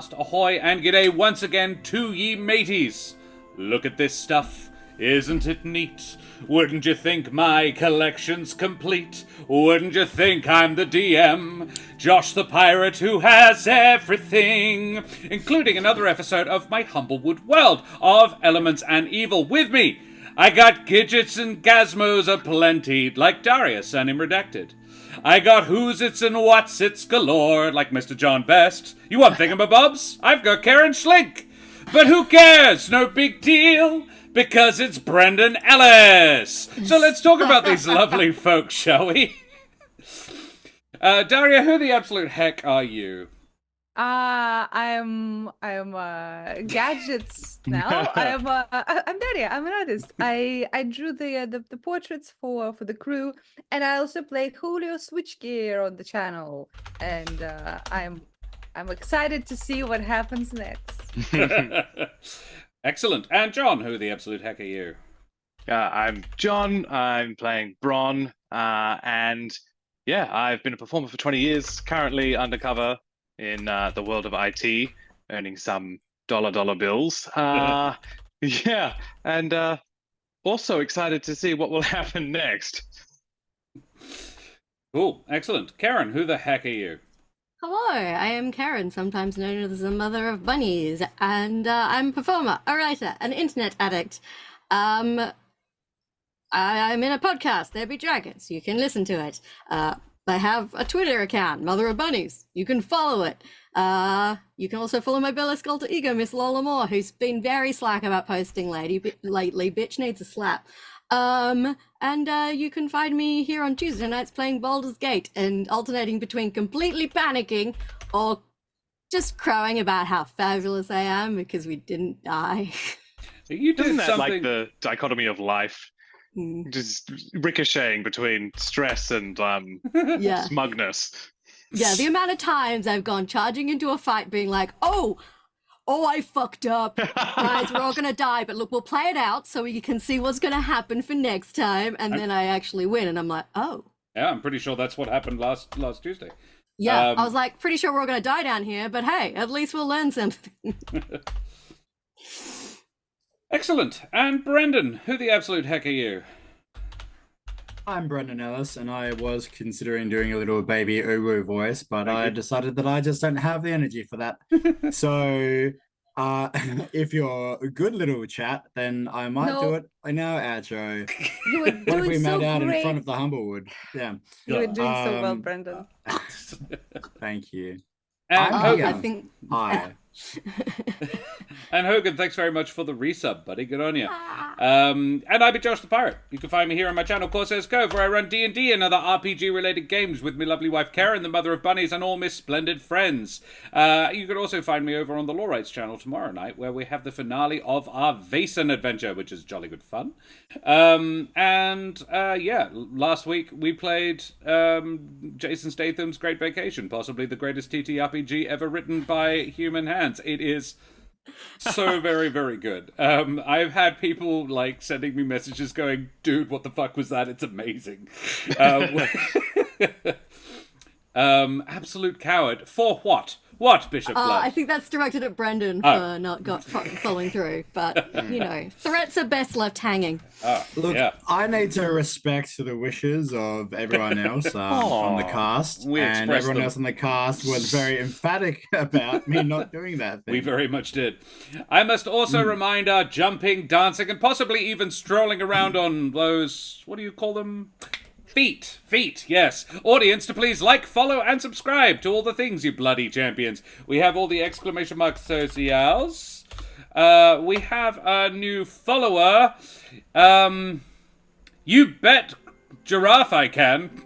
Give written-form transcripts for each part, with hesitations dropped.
mast, ahoy, and g'day once again to ye mateys. Look at this stuff, isn't it neat? Wouldn't you think my collection's complete? Wouldn't you think I'm the DM? Josh the pirate who has everything, including another episode of my Humblewood world of Elements and Evil with me. I got Gidgets and Gazmos aplenty, like Darius and him redacted. I got who's-its and what's-its galore, like Mr. John Best. You want thingamabobs? I've got Karen Schlink. But who cares? No big deal, because it's Brendan Ellis. So let's talk about these lovely folks, shall we? Daria, who the absolute heck are you? I'm gadgets now. I'm Daria. I'm an artist. I drew the portraits for the crew, and I also play Julio Switchgear on the channel. And I'm excited to see what happens next. Excellent. And John, who the absolute heck are you? I'm John. I'm playing Bron, and yeah, I've been a performer for 20 years. Currently undercover in the world of IT, earning some dollar bills. Yeah, and also excited to see what will happen next. Cool, excellent. Karen, who the heck are you? Hello, I am Karen, sometimes known as the mother of bunnies, and I'm a performer, a writer, an internet addict. I'm in a podcast, There Be Dragons. You can listen to it. I have a Twitter account, Mother of Bunnies. You can follow it. You can also follow my burlesque alter ego, Miss Lola Moore, who's been very slack about posting lately. Bitch needs a slap. And you can find me here on Tuesday nights playing Baldur's Gate and alternating between completely panicking or just crowing about how fabulous I am because we didn't die. You did Isn't that something... like the dichotomy of life? Just ricocheting between stress and smugness. Yeah, the amount of times I've gone charging into a fight being like, oh, I fucked up. Guys, we're all gonna die, but look, we'll play it out so you can see what's gonna happen for next time, and then I actually win, and I'm like, oh. Yeah, I'm pretty sure that's what happened last Tuesday. Yeah, I was like, pretty sure we're all gonna die down here, but hey, at least we'll learn something. Excellent. And Brendan, who the absolute heck are you? I'm Brendan Ellis, and I was considering doing a little baby Uwu voice, but I decided that I just don't have the energy for that. So, if you're a good little chat, then I might do it in our outro. You were doing What if we so made out great. in front of the Humblewood? Yeah. You were doing so well, Brendan. Thank you. And Hogan. I think... Hi. And Hogan, thanks very much for the resub, buddy. Good on you. And I be Josh the Pirate. You can find me here on my channel, Corsair's Cove, where I run D&D and other RPG-related games with my lovely wife Karen, the mother of bunnies, and all my splendid friends. You can also find me over on the Law Rights channel tomorrow night, where we have the finale of our Vason adventure, which is jolly good fun. Last week we played Jason Statham's Great Vacation, possibly the greatest TTRPG ever written by human hands. It is so very, very good. I've had people like sending me messages going, dude, what the fuck was that? It's amazing. Absolute coward. For what? What, Bishop Blood? I think that's directed at Brendan for not following through. But, you know, threats are best left hanging. Look, I need to respect the wishes of everyone else on the cast. And everyone else on the cast was very emphatic about me not doing that thing. We very much did. I must also remind our jumping, dancing, and possibly even strolling around on those, what do you call them? Feet, yes. Audience to please like, follow, and subscribe to all the things, you bloody champions. We have all the exclamation mark socials. We have a new follower. You bet giraffe I can.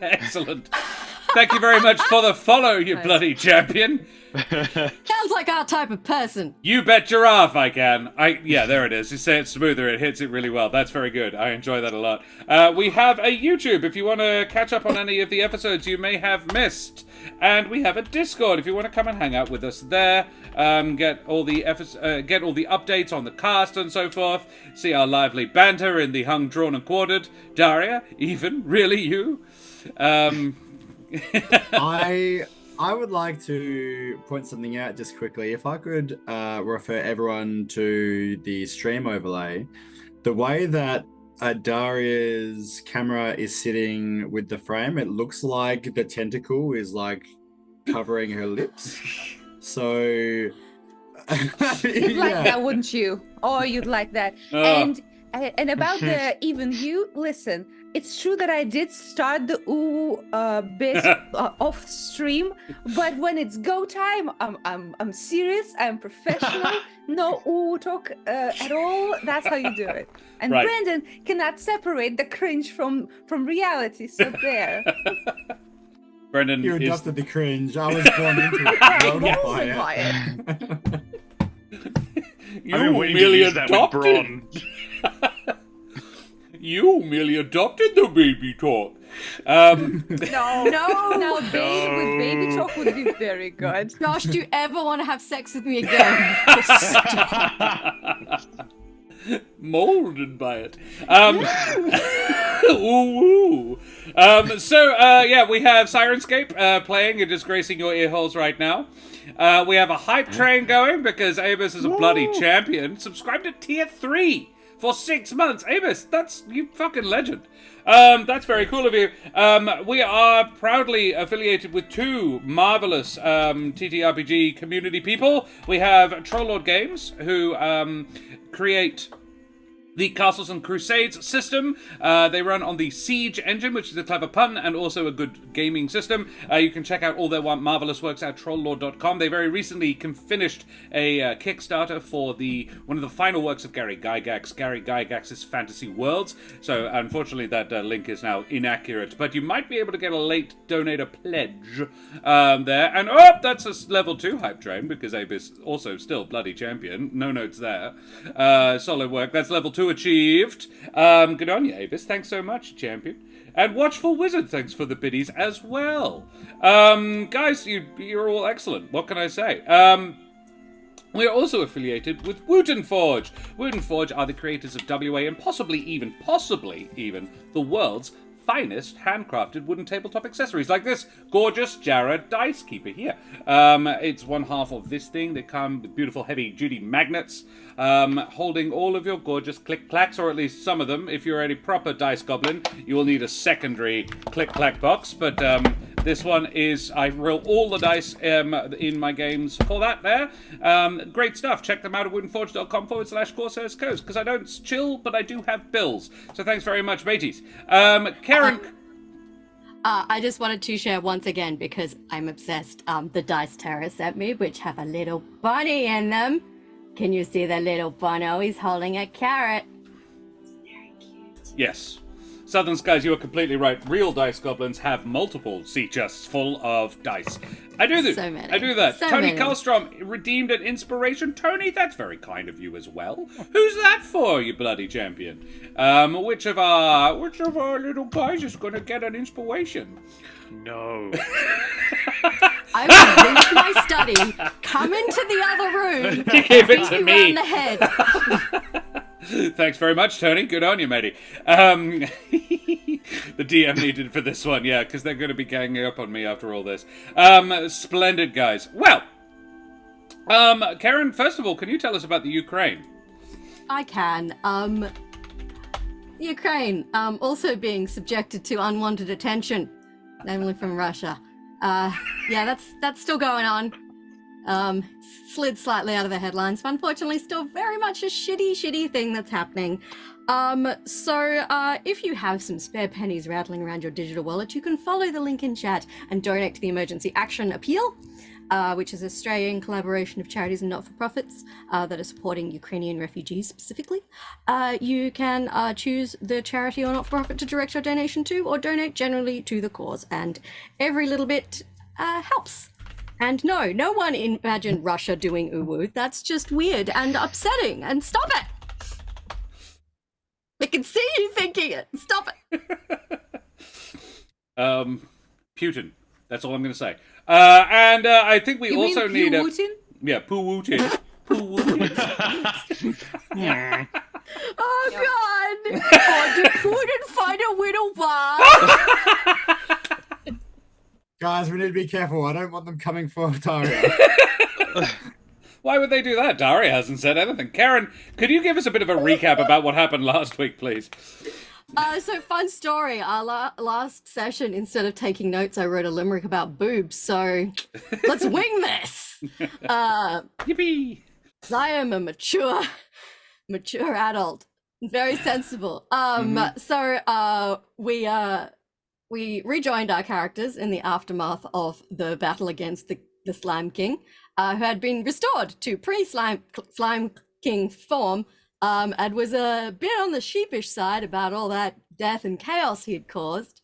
Excellent. Thank you very much for the follow, you bloody champion. Sounds like our type of person. You bet giraffe I can. Yeah, there it is. You say it smoother, it hits it really well. That's very good. I enjoy that a lot. We have a YouTube if you want to catch up on any of the episodes you may have missed. And we have a Discord if you want to come and hang out with us there. Get all the updates on the cast and so forth. See our lively banter in the hung, drawn, and quartered. Daria, even? Really, you? I I would like to point something out just quickly. If I could refer everyone to the stream overlay, the way that Daria's camera is sitting with the frame, it looks like the tentacle is like covering her lips. So You'd like that, wouldn't you? Oh, you'd like that. And about the even you, listen, it's true that I did start the ooh bit off stream, but when it's go time, I'm serious, I'm professional, no ooh talk at all. That's how you do it. And Right. Brandon cannot separate the cringe from reality, so there. Brendan you is adopted the cringe. I was born into it. Born Voted by by it. you I've been waiting to merely use that with adopted. Braun. You merely adopted the baby talk. No, baby with baby talk would be very good. Josh, do you ever want to have sex with me again? Molded by it. Ooh. Yeah, we have Sirenscape playing and disgracing your ear holes right now. We have a hype train going because Abus is a bloody champion. Subscribe to tier 3 for 6 months. Abus, that's you fucking legend. That's very cool of you. We are proudly affiliated with 2 marvelous TTRPG community people. We have Troll Games, who create the Castles and Crusades system. They run on the Siege engine, which is a clever pun and also a good gaming system. You can check out all their marvelous works at trolllord.com. They very recently finished a Kickstarter for one of the final works of Gary Gygax's Fantasy Worlds. So unfortunately that link is now inaccurate, but you might be able to get a late donator pledge there. And that's a level 2 hype train because Abus also still bloody champion. No notes there. Solid work. That's level 2 achieved. Good on you, Abus. Thanks so much, champion. And Watchful Wizard, thanks for the biddies as well. Guys, you're all excellent. What can I say? We are also affiliated with Wooten Forge. Wooten Forge are the creators of WA and possibly even the world's finest handcrafted wooden tabletop accessories, like this gorgeous Jarrah dice keeper here. It's one half of this thing. They come with beautiful heavy-duty magnets, holding all of your gorgeous click-clacks, or at least some of them. If you're a proper dice goblin, you will need a secondary click-clack box, but this one is, I roll all the dice in my games for that there. Great stuff. Check them out at woodenforge.com/Corsairs Coast, because I don't chill, but I do have bills. So thanks very much, mateys. Karen... I just wanted to share once again, because I'm obsessed, the dice Tara sent me, which have a little bunny in them. Can you see the little bunny? He's holding a carrot. It's very cute. Yes. Southern Skies, you are completely right. Real dice goblins have multiple sea chests full of dice. I do that. So many. I do that. So Tony many. Karlstrom redeemed an inspiration. Tony, that's very kind of you as well. Who's that for, you bloody champion? Which of our little guys is going to get an inspiration? No. I will leave my study, come into the other room, You gave it beat to you me. round the head. Thanks very much, Tony. Good on you, matey. The DM needed for this one, yeah, because they're going to be ganging up on me after all this. Splendid, guys. Well, Karen, first of all, can you tell us about the Ukraine? I can. Ukraine, also being subjected to unwanted attention, namely from Russia. Yeah, that's still going on. Slid slightly out of the headlines, but unfortunately still very much a shitty thing that's happening. So if you have some spare pennies rattling around your digital wallet, you can follow the link in chat and donate to the Emergency Action Appeal, which is an Australian collaboration of charities and not-for-profits that are supporting Ukrainian refugees specifically. You can choose the charity or not-for-profit to direct your donation to, or donate generally to the cause, and every little bit helps. And no one imagine Russia doing uwu. That's just weird and upsetting, and stop it! I can see you thinking it. Stop it. Putin. That's all I'm going to say. And I think we You also mean need a... Putin? Yeah, Putin. Putin. Oh God! Oh, did Putin find a widow bar? Guys, we need to be careful. I don't want them coming for Daria. Why would they do that? Daria hasn't said anything. Karen, could you give us a bit of a recap about what happened last week, please? So fun story. Our last session, instead of taking notes, I wrote a limerick about boobs. So let's wing this. Yippee! I am a mature adult, very sensible. So we rejoined our characters in the aftermath of the battle against the Slime King, who had been restored to pre-Slime King form. And was a bit on the sheepish side about all that death and chaos he had caused.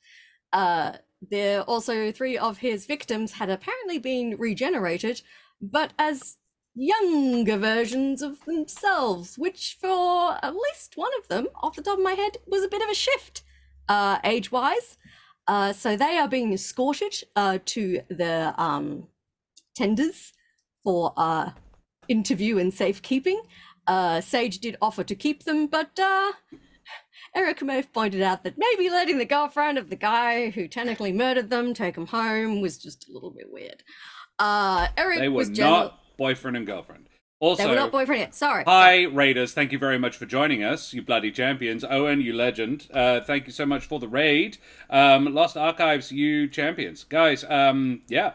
There also 3 of his victims had apparently been regenerated, but as younger versions of themselves, which for at least one of them, off the top of my head, was a bit of a shift, age-wise. So they are being escorted to the tenders for interview and safekeeping. Sage did offer to keep them, but Eric may have pointed out that maybe letting the girlfriend of the guy who technically murdered them take them home was just a little bit weird. Eric They were was not boyfriend and girlfriend. Also, they were not boyfriend yet. Sorry. Hi, Raiders. Thank you very much for joining us, you bloody champions. Owen, you legend. Thank you so much for the raid. Lost Archives, you champions. Guys, yeah.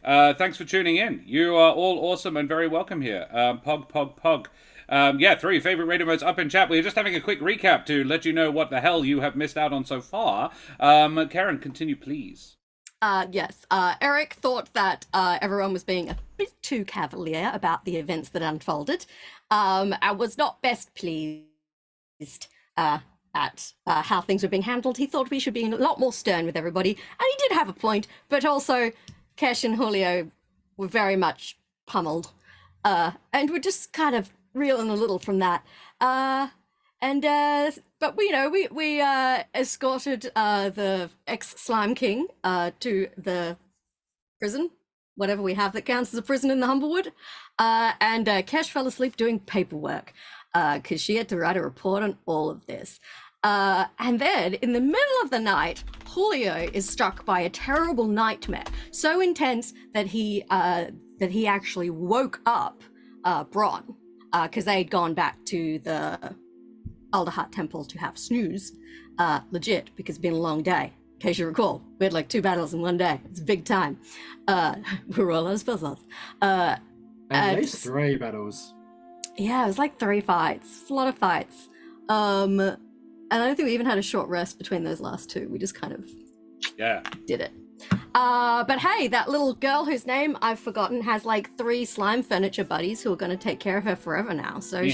Thanks for tuning in. You are all awesome and very welcome here. Pog. Yeah, throw your favorite radio modes up in chat. We're just having a quick recap to let you know what the hell you have missed out on so far. Karen, continue, please. Yes, Eric thought that everyone was being a bit too cavalier about the events that unfolded. I was not best pleased at how things were being handled. He thought we should be a lot more stern with everybody, and he did have a point, but also Kesh and Julio were very much pummeled, and were just kind of reeling a little from that. But we escorted the ex-Slime King to the prison, whatever we have that counts as a prison in the Humblewood. And Kesh fell asleep doing paperwork because she had to write a report on all of this. And then in the middle of the night, Julio is struck by a terrible nightmare, so intense that he actually woke up Bron, because they had gone back to the Alderheart Temple to have snooze, legit, because it's been a long day. In case you recall, we had like 2 battles in one day. It's a big time. We were all those puzzles. At least 3 battles. Yeah, it was like 3 fights. It's a lot of fights. And I don't think we even had a short rest between those last 2. We just kind of did it. But hey, that little girl whose name I've forgotten has like 3 slime furniture buddies who are going to take care of her forever now. So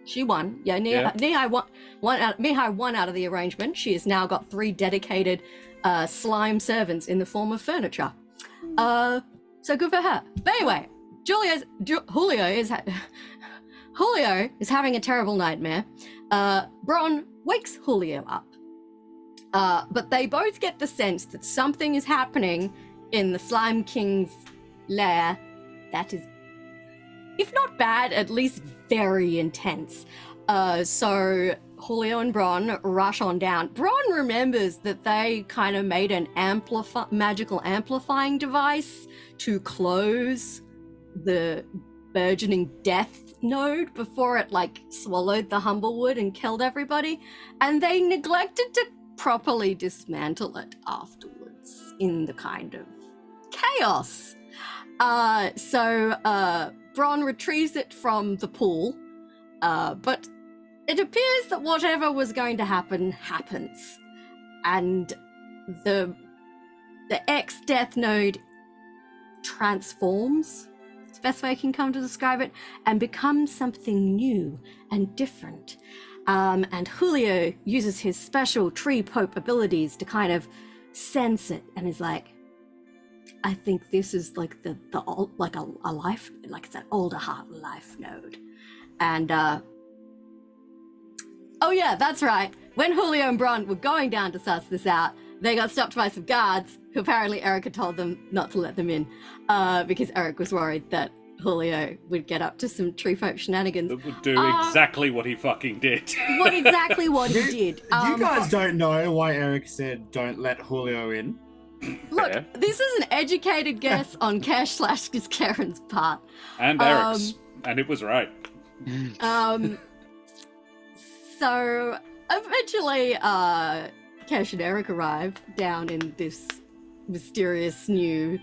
she won. Yeah, Mihai won out of the arrangement. She has now got 3 dedicated slime servants in the form of furniture. So good for her. But anyway, Julio is having a terrible nightmare. Bron wakes Julio up. But they both get the sense that something is happening in the Slime King's lair that is, if not bad, at least very intense. So Julio and Bron rush on down. Bron remembers that they kind of made an magical amplifying device to close the burgeoning death node before it like swallowed the Humblewood and killed everybody, and they neglected to properly dismantle it afterwards in the kind of chaos. So Bron retrieves it from the pool, but it appears that whatever was going to happen happens, and the ex-death node transforms, it's the best way I can come to describe it, and becomes something new and different. And Julio uses his special tree pope abilities to kind of sense it, and is like, I think this is like a life, like it's an Alderheart life node. And oh yeah, that's right. When Julio and Bron were going down to suss this out, they got stopped by some guards who apparently Eric had told them not to let them in, because Eric was worried that Julio would get up to some tree folk shenanigans. That would do exactly what he fucking did. What he did. You guys don't know why Eric said don't let Julio in? Look, Fair. this is an educated guess on Cash/Karen's part. And Eric's. And it was right. So eventually, Cash and Eric arrive down in this mysterious new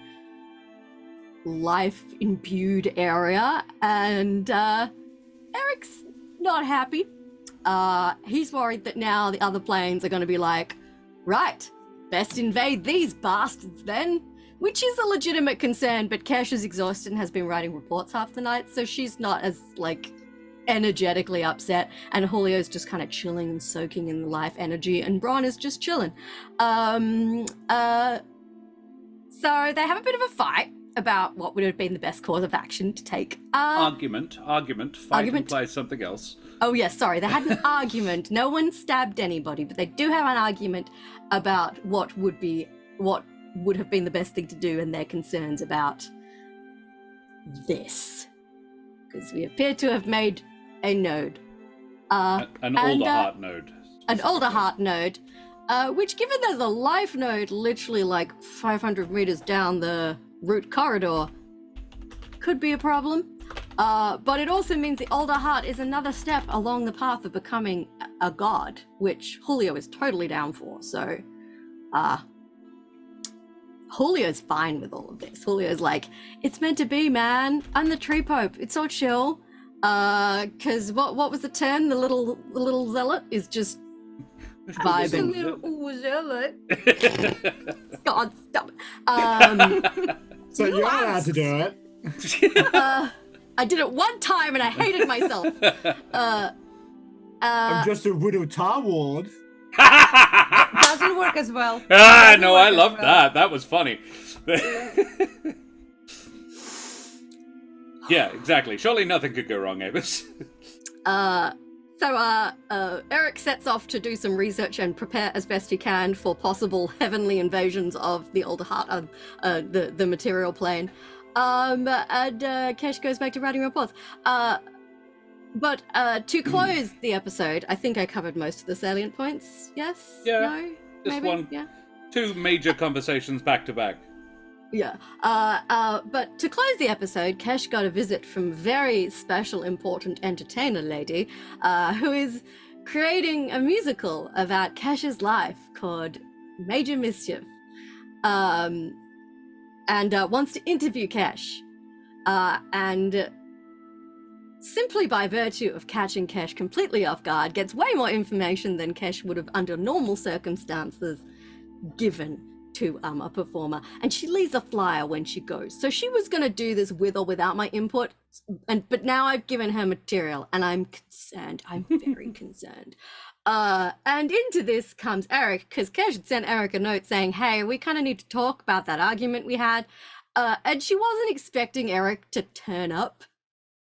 life-imbued area, and Eric's not happy. He's worried that now the other planes are going to be like, right, best invade these bastards then, which is a legitimate concern, but Cash is exhausted and has been writing reports half the night, so she's not as, like, energetically upset, and Julio's just kind of chilling and soaking in the life energy, and Bron is just chilling. So they have a bit of a fight about what would have been the best course of action to take. Argument. Fight implies something else. Oh yes, sorry, they had an argument. No one stabbed anybody, but they do have an argument about what would have been the best thing to do and their concerns about this. Because we appear to have made a node. An Alderheart node. An Alderheart node, which, given there's a life node literally like 500 meters down the route corridor, could be a problem. But it also means the Alderheart is another step along the path of becoming a god, which Julio is totally down for. So, Julio's fine with all of this. Julio's like, it's meant to be, man. I'm the tree pope. It's all chill. Cause what was the term? The little zealot is just vibing. The little zealot. God, stop it. So you're allowed to do it. I did it one time and I hated myself. I'm just a widow Tarward. Doesn't work as well. No, I loved that. That was funny. Yeah, exactly. Surely nothing could go wrong, Avis. So Eric sets off to do some research and prepare as best he can for possible heavenly invasions of the Alderheart, the material plane. And Kesh goes back to writing reports. But to close the episode, I think I covered most of the salient points. Yes? Yeah. No? Just Maybe? one. Yeah. 2 major conversations back to back. Yeah. But to close the episode, Kesh got a visit from very special, important entertainer lady, who is creating a musical about Kesh's life called Major Mischief, and wants to interview Kesh. And simply by virtue of catching Kesh completely off guard, gets way more information than Kesh would have under normal circumstances given to a performer, and she leaves a flyer when she goes. So she was going to do this with or without my input, but now I've given her material and I'm concerned. I'm very concerned. And into this comes Eric, because Kesh had sent Eric a note saying, hey, we kind of need to talk about that argument we had. And she wasn't expecting Eric to turn up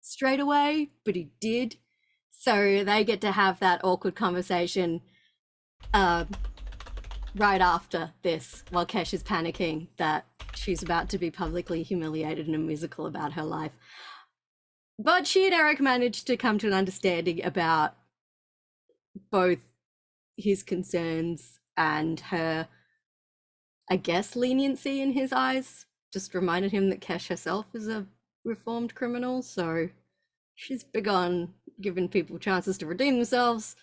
straight away, but he did. So they get to have that awkward conversation right after this, while Kesh is panicking that she's about to be publicly humiliated in a musical about her life. But she and Eric managed to come to an understanding about both his concerns and her, I guess, leniency in his eyes. Just reminded him that Kesh herself is a reformed criminal, so she's big on giving people chances to redeem themselves.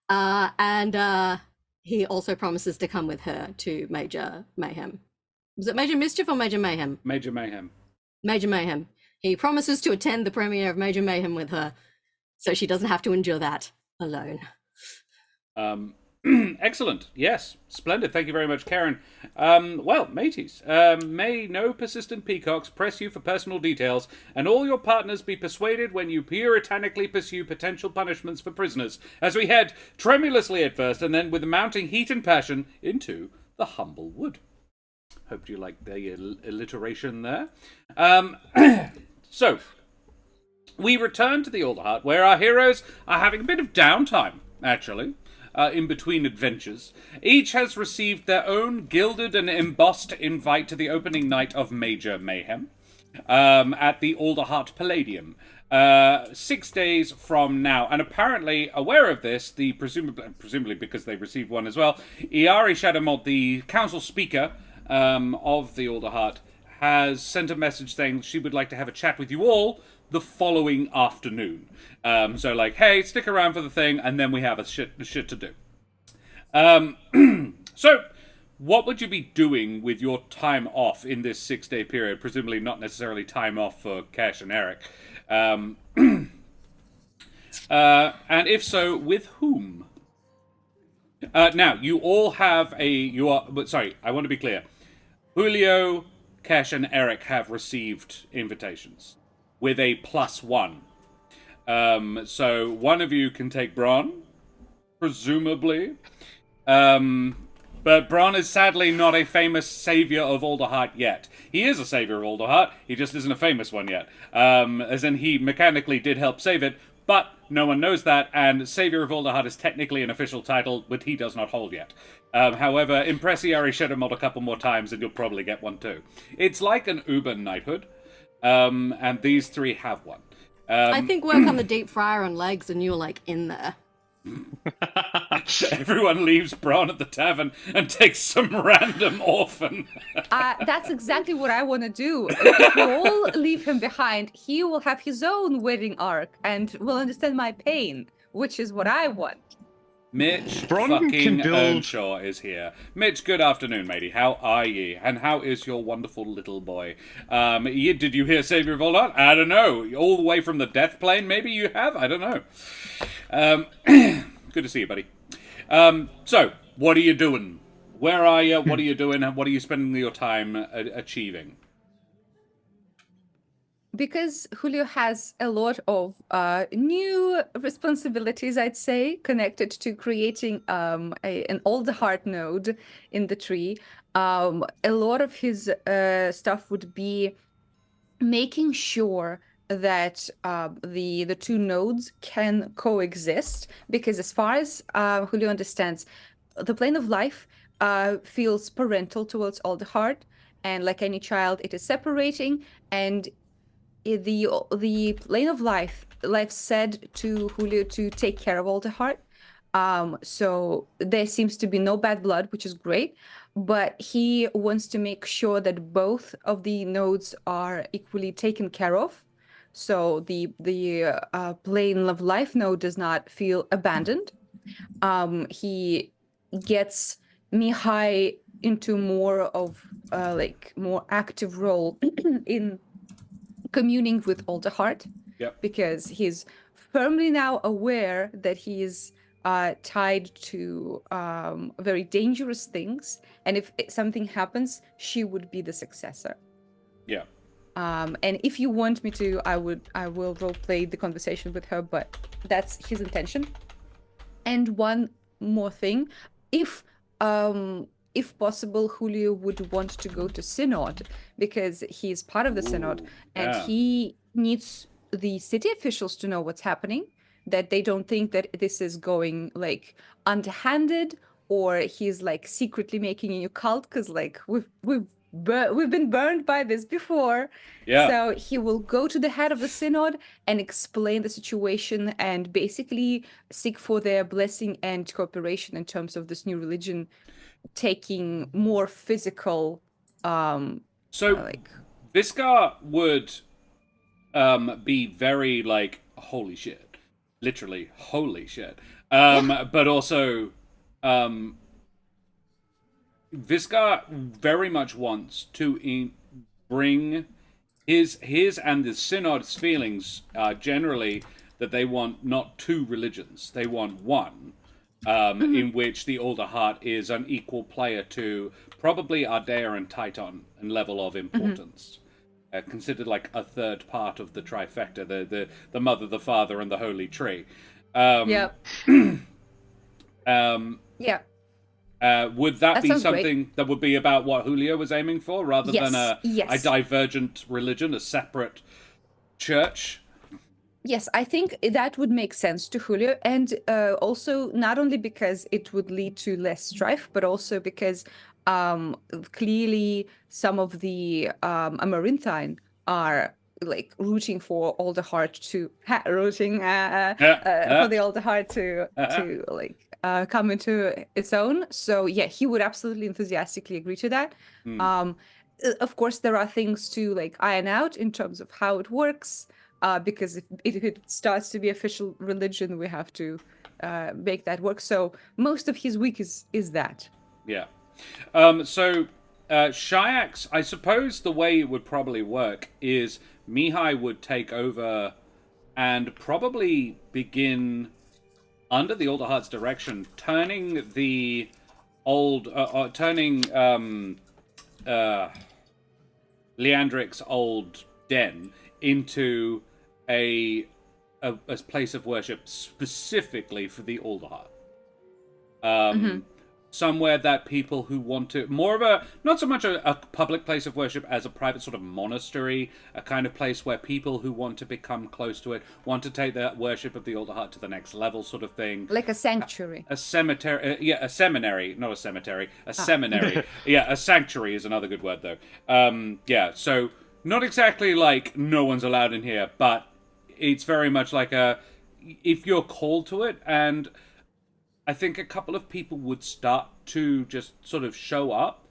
And he also promises to come with her to Major Mayhem. Was it Major Mischief or Major Mayhem? Major Mayhem. Major Mayhem. He promises to attend the premiere of Major Mayhem with her, so she doesn't have to endure that alone. Excellent. Yes. Splendid. Thank you very much, Karen. Well, mateys, may no persistent peacocks press you for personal details, and all your partners be persuaded when you puritanically pursue potential punishments for prisoners, as we head tremulously at first, and then with mounting heat and passion into the Humblewood. Hope you like the alliteration there. So, we return to the Alderheart, where our heroes are having a bit of downtime, actually. In between adventures. Each has received their own gilded and embossed invite to the opening night of Major Mayhem at the Alderheart Palladium. 6 days from now. And apparently, aware of this, the presumably because they received one as well, Iari Shadowmold, the council speaker of the Alderheart, has sent a message saying she would like to have a chat with you all the following afternoon. So like, hey, stick around for the thing, and then we have a shit to do. So, what would you be doing with your time off in this 6-day period? Presumably not necessarily time off for Cash and Eric. And if so, with whom? Now, you all have sorry, I want to be clear. Julio, Cash, and Eric have received invitations with a +1. So one of you can take Bron, presumably. But Bron is sadly not a famous savior of Alderheart yet. He is a savior of Alderheart, he just isn't a famous one yet. As in, he mechanically did help save it, but no one knows that, and Savior of Alderheart is technically an official title, but he does not hold yet. However, impress Iari Shadowmold a couple more times and you'll probably get one too. It's like an Uber knighthood, and these three have one. I think work on the deep fryer and legs and you're like in there. Everyone leaves Bron at the tavern and takes some random orphan. That's exactly what I want to do. If we all leave him behind, he will have his own wedding arc and will understand my pain, which is what I want. Mitch Bron fucking can build- Earnshaw is here. Mitch, good afternoon, matey. How are ye? And how is your wonderful little boy? Did you hear Savior of Alderheart? I don't know. All the way from the death plane? Maybe you have? I don't know. Good to see you, buddy. So, what are you doing? Where are you? What are you doing? What are you spending your time achieving? Because Julio has a lot of new responsibilities, I'd say, connected to creating an Alderheart node in the tree. A lot of his stuff would be making sure that the two nodes can coexist. Because as far as Julio understands, the plane of life feels parental towards Alderheart, and like any child, it is separating, and the plane of life said to Julio to take care of Alderheart. So there seems to be no bad blood, which is great, but he wants to make sure that both of the nodes are equally taken care of. So the plane of life node does not feel abandoned. He gets Mihai into more of more active role in communing with Alderheart. Yep. Because he's firmly now aware that he is tied to very dangerous things, and if something happens, she would be the successor. Yeah. And if you want me to, I will roleplay the conversation with her, but that's his intention. And one more thing, if possible, Julio would want to go to Synod because he's part of the Synod, and he needs the city officials to know what's happening, that they don't think that this is going like underhanded or he's like secretly making a new cult, because like we've been burned by this before. Yeah. So he will go to the head of the Synod and explain the situation and basically seek for their blessing and cooperation in terms of this new religion taking more physical Viscar would be very like holy shit, literally holy shit, but also Viscar very much wants to bring his and the Synod's feelings generally that they want not two religions, they want one. In which the Alderheart is an equal player to probably Ardea and Titan in level of importance. Considered like a third part of the trifecta, the mother, the father, and the holy tree. Yeah. Would that be something great. that would be about what Julio was aiming for, rather than a divergent religion, a separate church? Yes, I think that would make sense to Julio, and also not only because it would lead to less strife, but also because clearly some of the Amaranthine are like rooting for Alderheart to rooting for the Alderheart to like come into its own. So yeah, he would absolutely enthusiastically agree to that. Of course, there are things to like iron out in terms of how it works, because if it starts to be official religion, we have to make that work. So most of his week is that. Yeah. So Shayax, I suppose the way it would probably work is Mihai would take over and probably begin under the Alderheart's direction, turning the Leandric's old den into a place of worship specifically for the Alderheart. Somewhere that people who want to, more of a, not so much a public place of worship as a private sort of monastery, a kind of place where people who want to become close to it, want to take their worship of the Alderheart to the next level sort of thing. Like a sanctuary. A cemetery, a seminary, not a cemetery, a seminary. A sanctuary is another good word though. So not exactly like no one's allowed in here, but it's very much like if you're called to it, and I think a couple of people would start to just sort of show up,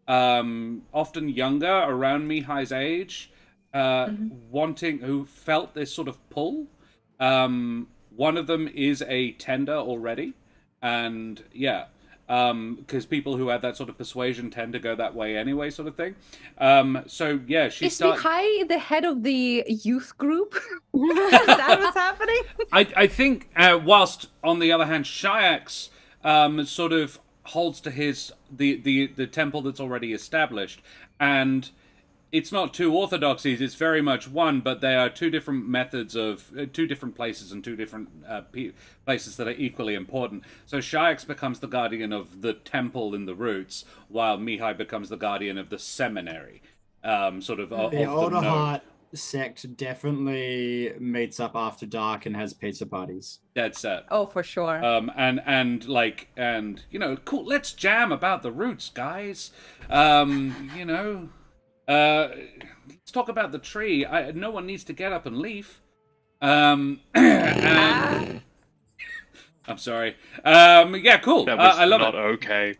often younger, around Mihai's age, who felt this sort of pull. One of them is a tender already, and because people who have that sort of persuasion tend to go that way anyway, sort of thing. So yeah, she is Mihai the head of the youth group? Is that what's happening? I think, whilst on the other hand, Shayax sort of holds to the temple that's already established, and it's not two orthodoxies, it's very much one, but they are two different methods of two different places and two different places that are equally important. So Shayax becomes the guardian of the temple in the roots, while Mihai becomes the guardian of the seminary. The Alderheart sect definitely meets up after dark and has pizza parties. Dead set. Oh, for sure. And cool. Let's jam about the roots, guys. Let's talk about the tree. No one needs to get up and leave. And I'm sorry. Cool. That was I love not it. okay.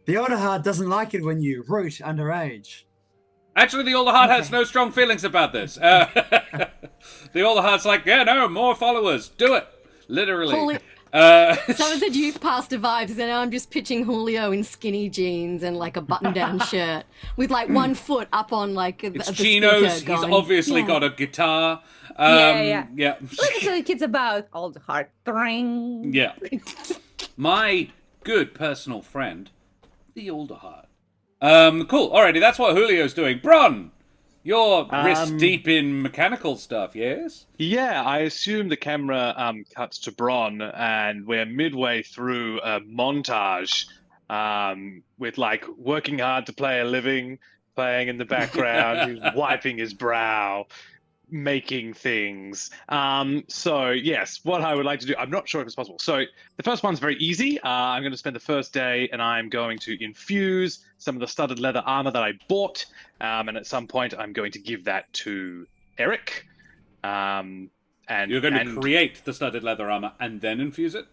The Alderheart doesn't like it when you root underage. Actually, the Alderheart has no strong feelings about this. The Alderheart's like, yeah, no, more followers. Do it. Literally. So is it youth pastor vibes, and now I'm just pitching Julio in skinny jeans and like a button-down shirt with like 1 foot up on like it's the chinos. speaker He's going, obviously got a guitar. Yeah. Yeah. Let me tell the kids about Alderheart. Dring. Yeah. My good personal friend, the Alderheart. Cool. Alrighty, that's what Julio's doing. Bron, you're wrist deep in mechanical stuff, yes? Yeah, I assume the camera cuts to Bron, and we're midway through a montage with like working hard to play a living, playing in the background, he's wiping his brow, making things. So yes, what I would like to do, I'm not sure if it's possible. So the first one's very easy. I'm going to spend the first day and I'm going to infuse some of the studded leather armor that I bought. And at some point I'm going to give that to Eric. And you're going to create the studded leather armor and then infuse it?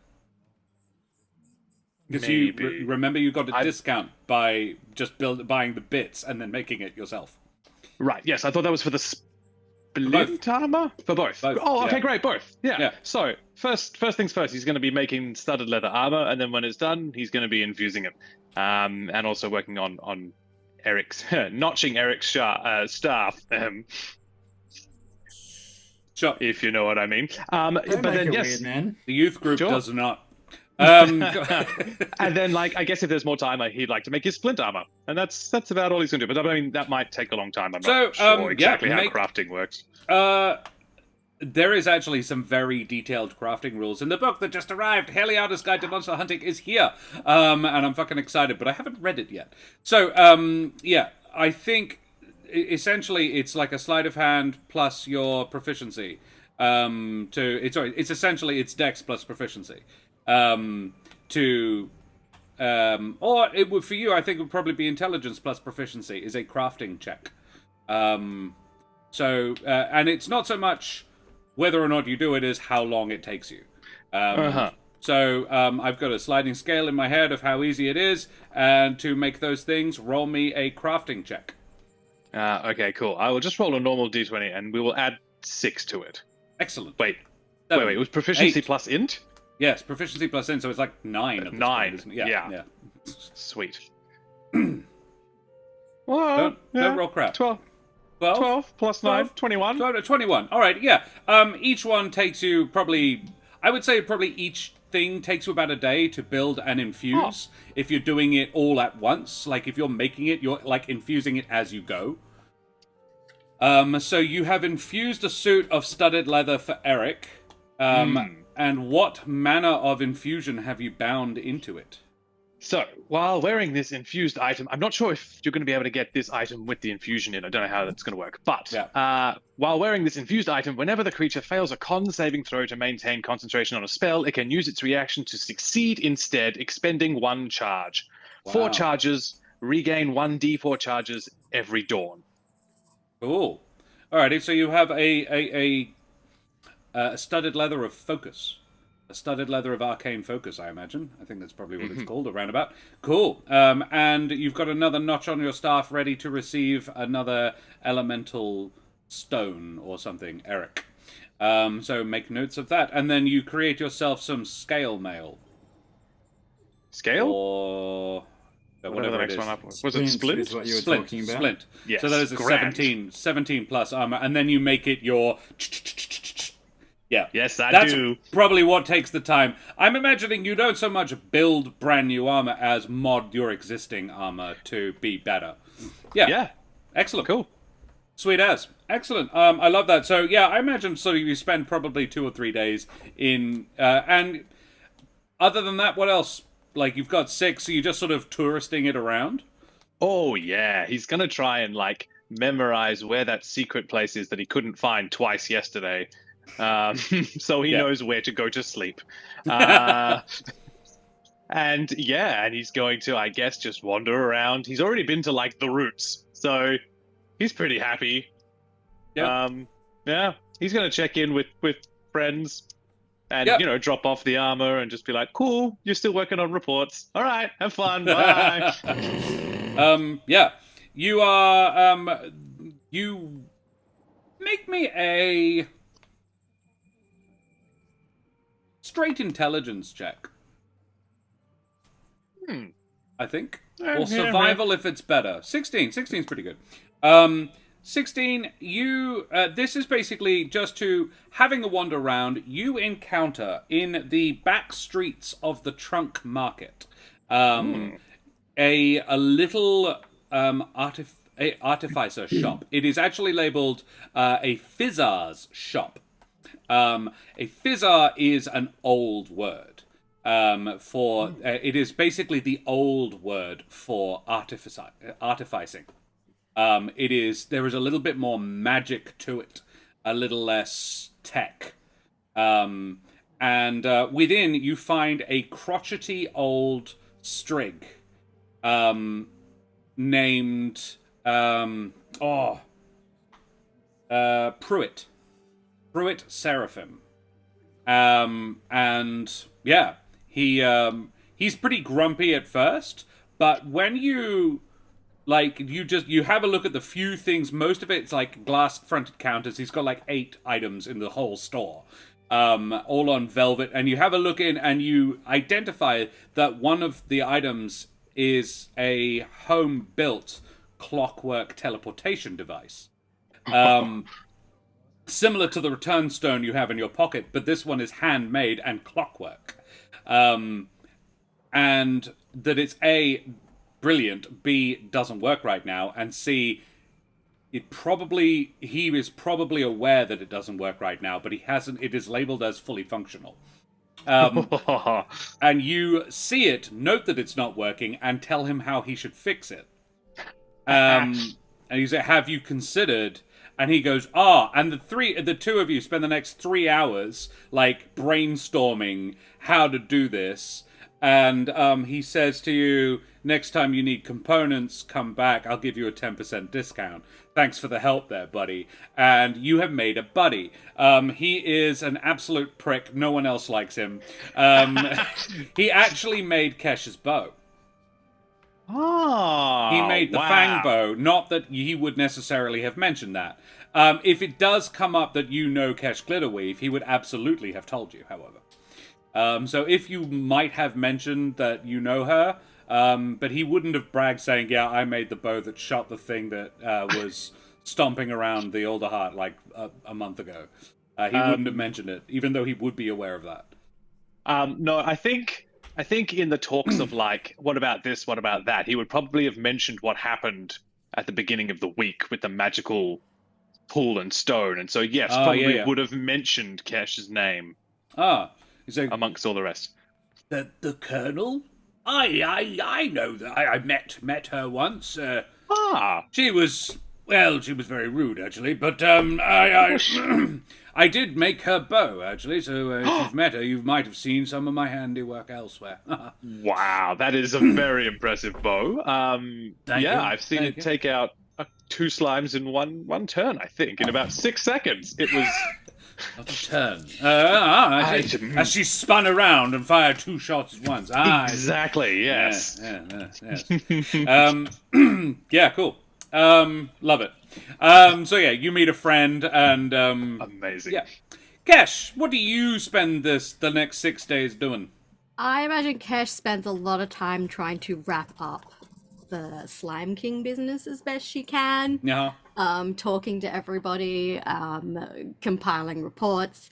Because you remember you got a discount by just buying the bits and then making it yourself. Right, yes, I thought that was for the split armor? For both. Oh, okay, great, both. Yeah. So, first things first, he's going to be making studded leather armor, and then when it's done, he's going to be infusing it. And also working on Eric's, notching Eric's staff. Sure. If you know what I mean. But then, yes. Weird, man. The youth group does not. And then, like, I guess if there's more time, he'd like to make his splint armor, and that's about all he's going to do. But I mean, that might take a long time. I'm not sure exactly how crafting works. There is actually some very detailed crafting rules in the book that just arrived. Heliada's Guide to Monster Hunting is here, and I'm fucking excited, but I haven't read it yet. So, I think essentially it's like a sleight of hand plus your proficiency. It's essentially it's Dex plus proficiency. Or it would, for you, I think it would probably be intelligence plus proficiency is a crafting check. And it's not so much whether or not you do it, as how long it takes you. So I've got a sliding scale in my head of how easy it is, and to make those things, roll me a crafting check. Okay, cool. I will just roll a normal d20, and we will add 6 to it. Excellent. Wait. 7, It was proficiency 8. plus int? Yes, proficiency plus int, so it's like 9 at this 9. point, isn't it? Yeah. Sweet. Well, Don't roll crap. 12 plus 9, 21. 21. All right, yeah. Each one takes you probably, I would say probably each thing takes you about a day to build and infuse. If you're doing it all at once, like if you're making it, you're like infusing it as you go. So you have infused a suit of studded leather for Eric. And what manner of infusion have you bound into it? So, while wearing this infused item, I'm not sure if you're going to be able to get this item with the infusion in. I don't know how that's going to work. But while wearing this infused item, whenever the creature fails a con saving throw to maintain concentration on a spell, it can use its reaction to succeed instead, expending 1 charge. Wow. 4 charges, regain 1d4 charges every dawn. Cool. Alrighty, so you have a studded leather of focus. A studded leather of arcane focus, I imagine. I think that's probably what it's called, a roundabout. Cool. And you've got another notch on your staff ready to receive another elemental stone or something, Eric. So make notes of that. And then you create yourself some scale mail. Scale? Or whatever the it next is. one up was. Was it splint? Is what you were talking about. Splint. Yes, So that is a grand. 17 plus armor. And then you make it your... Yeah. Yes, I That's do. probably what takes the time. I'm imagining you don't so much build brand new armor as mod your existing armor to be better. Yeah. Yeah. Excellent. Cool. Sweet as. Excellent. I love that. So, yeah, I imagine sort of you spend probably 2 or 3 days in... and other than that, what else? Like, you've got 6, so you're just sort of touristing it around? Oh, yeah. He's going to try and, like, memorize where that secret place is that he couldn't find twice yesterday. So he knows where to go to sleep. And he's going to, I guess, just wander around. He's already been to, like, the roots, so he's pretty happy. Yeah. He's going to check in with friends and, drop off the armor and just be like, cool, you're still working on reports. All right, have fun, bye. Yeah. You are, you make me a straight intelligence check. I think. Or survival if it's better. 16. 16 is pretty good. 16, you... this is basically just to... Having a wander around, you encounter in the back streets of the Trunk Market a little artificer shop. It is actually labeled a fizzar's shop. A fizzar is an old word for... it is basically the old word for artificing. There is a little bit more magic to it, a little less tech. And within, you find a crotchety old strig named Pruitt. Pruitt Seraphim. And yeah, he's pretty grumpy at first, but when you have a look at the few things, most of it's like glass fronted counters. He's got like 8 items in the whole store, all on velvet, and you have a look in and you identify that one of the items is a home built clockwork teleportation device. Similar to the return stone you have in your pocket, but this one is handmade and clockwork. And that it's A, brilliant, B, doesn't work right now, and C, he is probably aware that it doesn't work right now, but it is labeled as fully functional. And you see it, note that it's not working, and tell him how he should fix it. And you say, have you considered... And he goes, and the 2 of you spend the next 3 hours, like, brainstorming how to do this. and he says to you, next time you need components, come back. I'll give you a 10% discount. Thanks for the help there, buddy. And you have made a buddy. He is an absolute prick. No one else likes him. He actually made Kesh's bow. Oh, He made the fang bow. Not that he would necessarily have mentioned that. If it does come up that you know Kesh Glitterweave, he would absolutely have told you, however. So if you might have mentioned that you know her, but he wouldn't have bragged saying, yeah, I made the bow that shot the thing that was stomping around the Alderheart like a month ago. He wouldn't have mentioned it, even though he would be aware of that. No, I think in the talks of like, what about this, what about that, he would probably have mentioned what happened at the beginning of the week with the magical pool and stone. And so, yes, probably would have mentioned Kesh's name. So, amongst all the rest. The Colonel? I know that. I met her once. She was very rude, actually, but I did make her bow, actually, so if you've met her, you might have seen some of my handiwork elsewhere. Wow, that is a very impressive bow. Thank you. I've seen it take out 2 slimes in one turn, I think, in about 6 seconds. It was... Not a turn. As she spun around and fired 2 shots at once. Exactly, yes. Yes. Yeah, cool. Love it. So yeah, you meet a friend and amazing. Yeah. Kesh, what do you spend the next 6 days doing? I imagine Kesh spends a lot of time trying to wrap up the Slime King business as best she can. Yeah. Talking to everybody, compiling reports,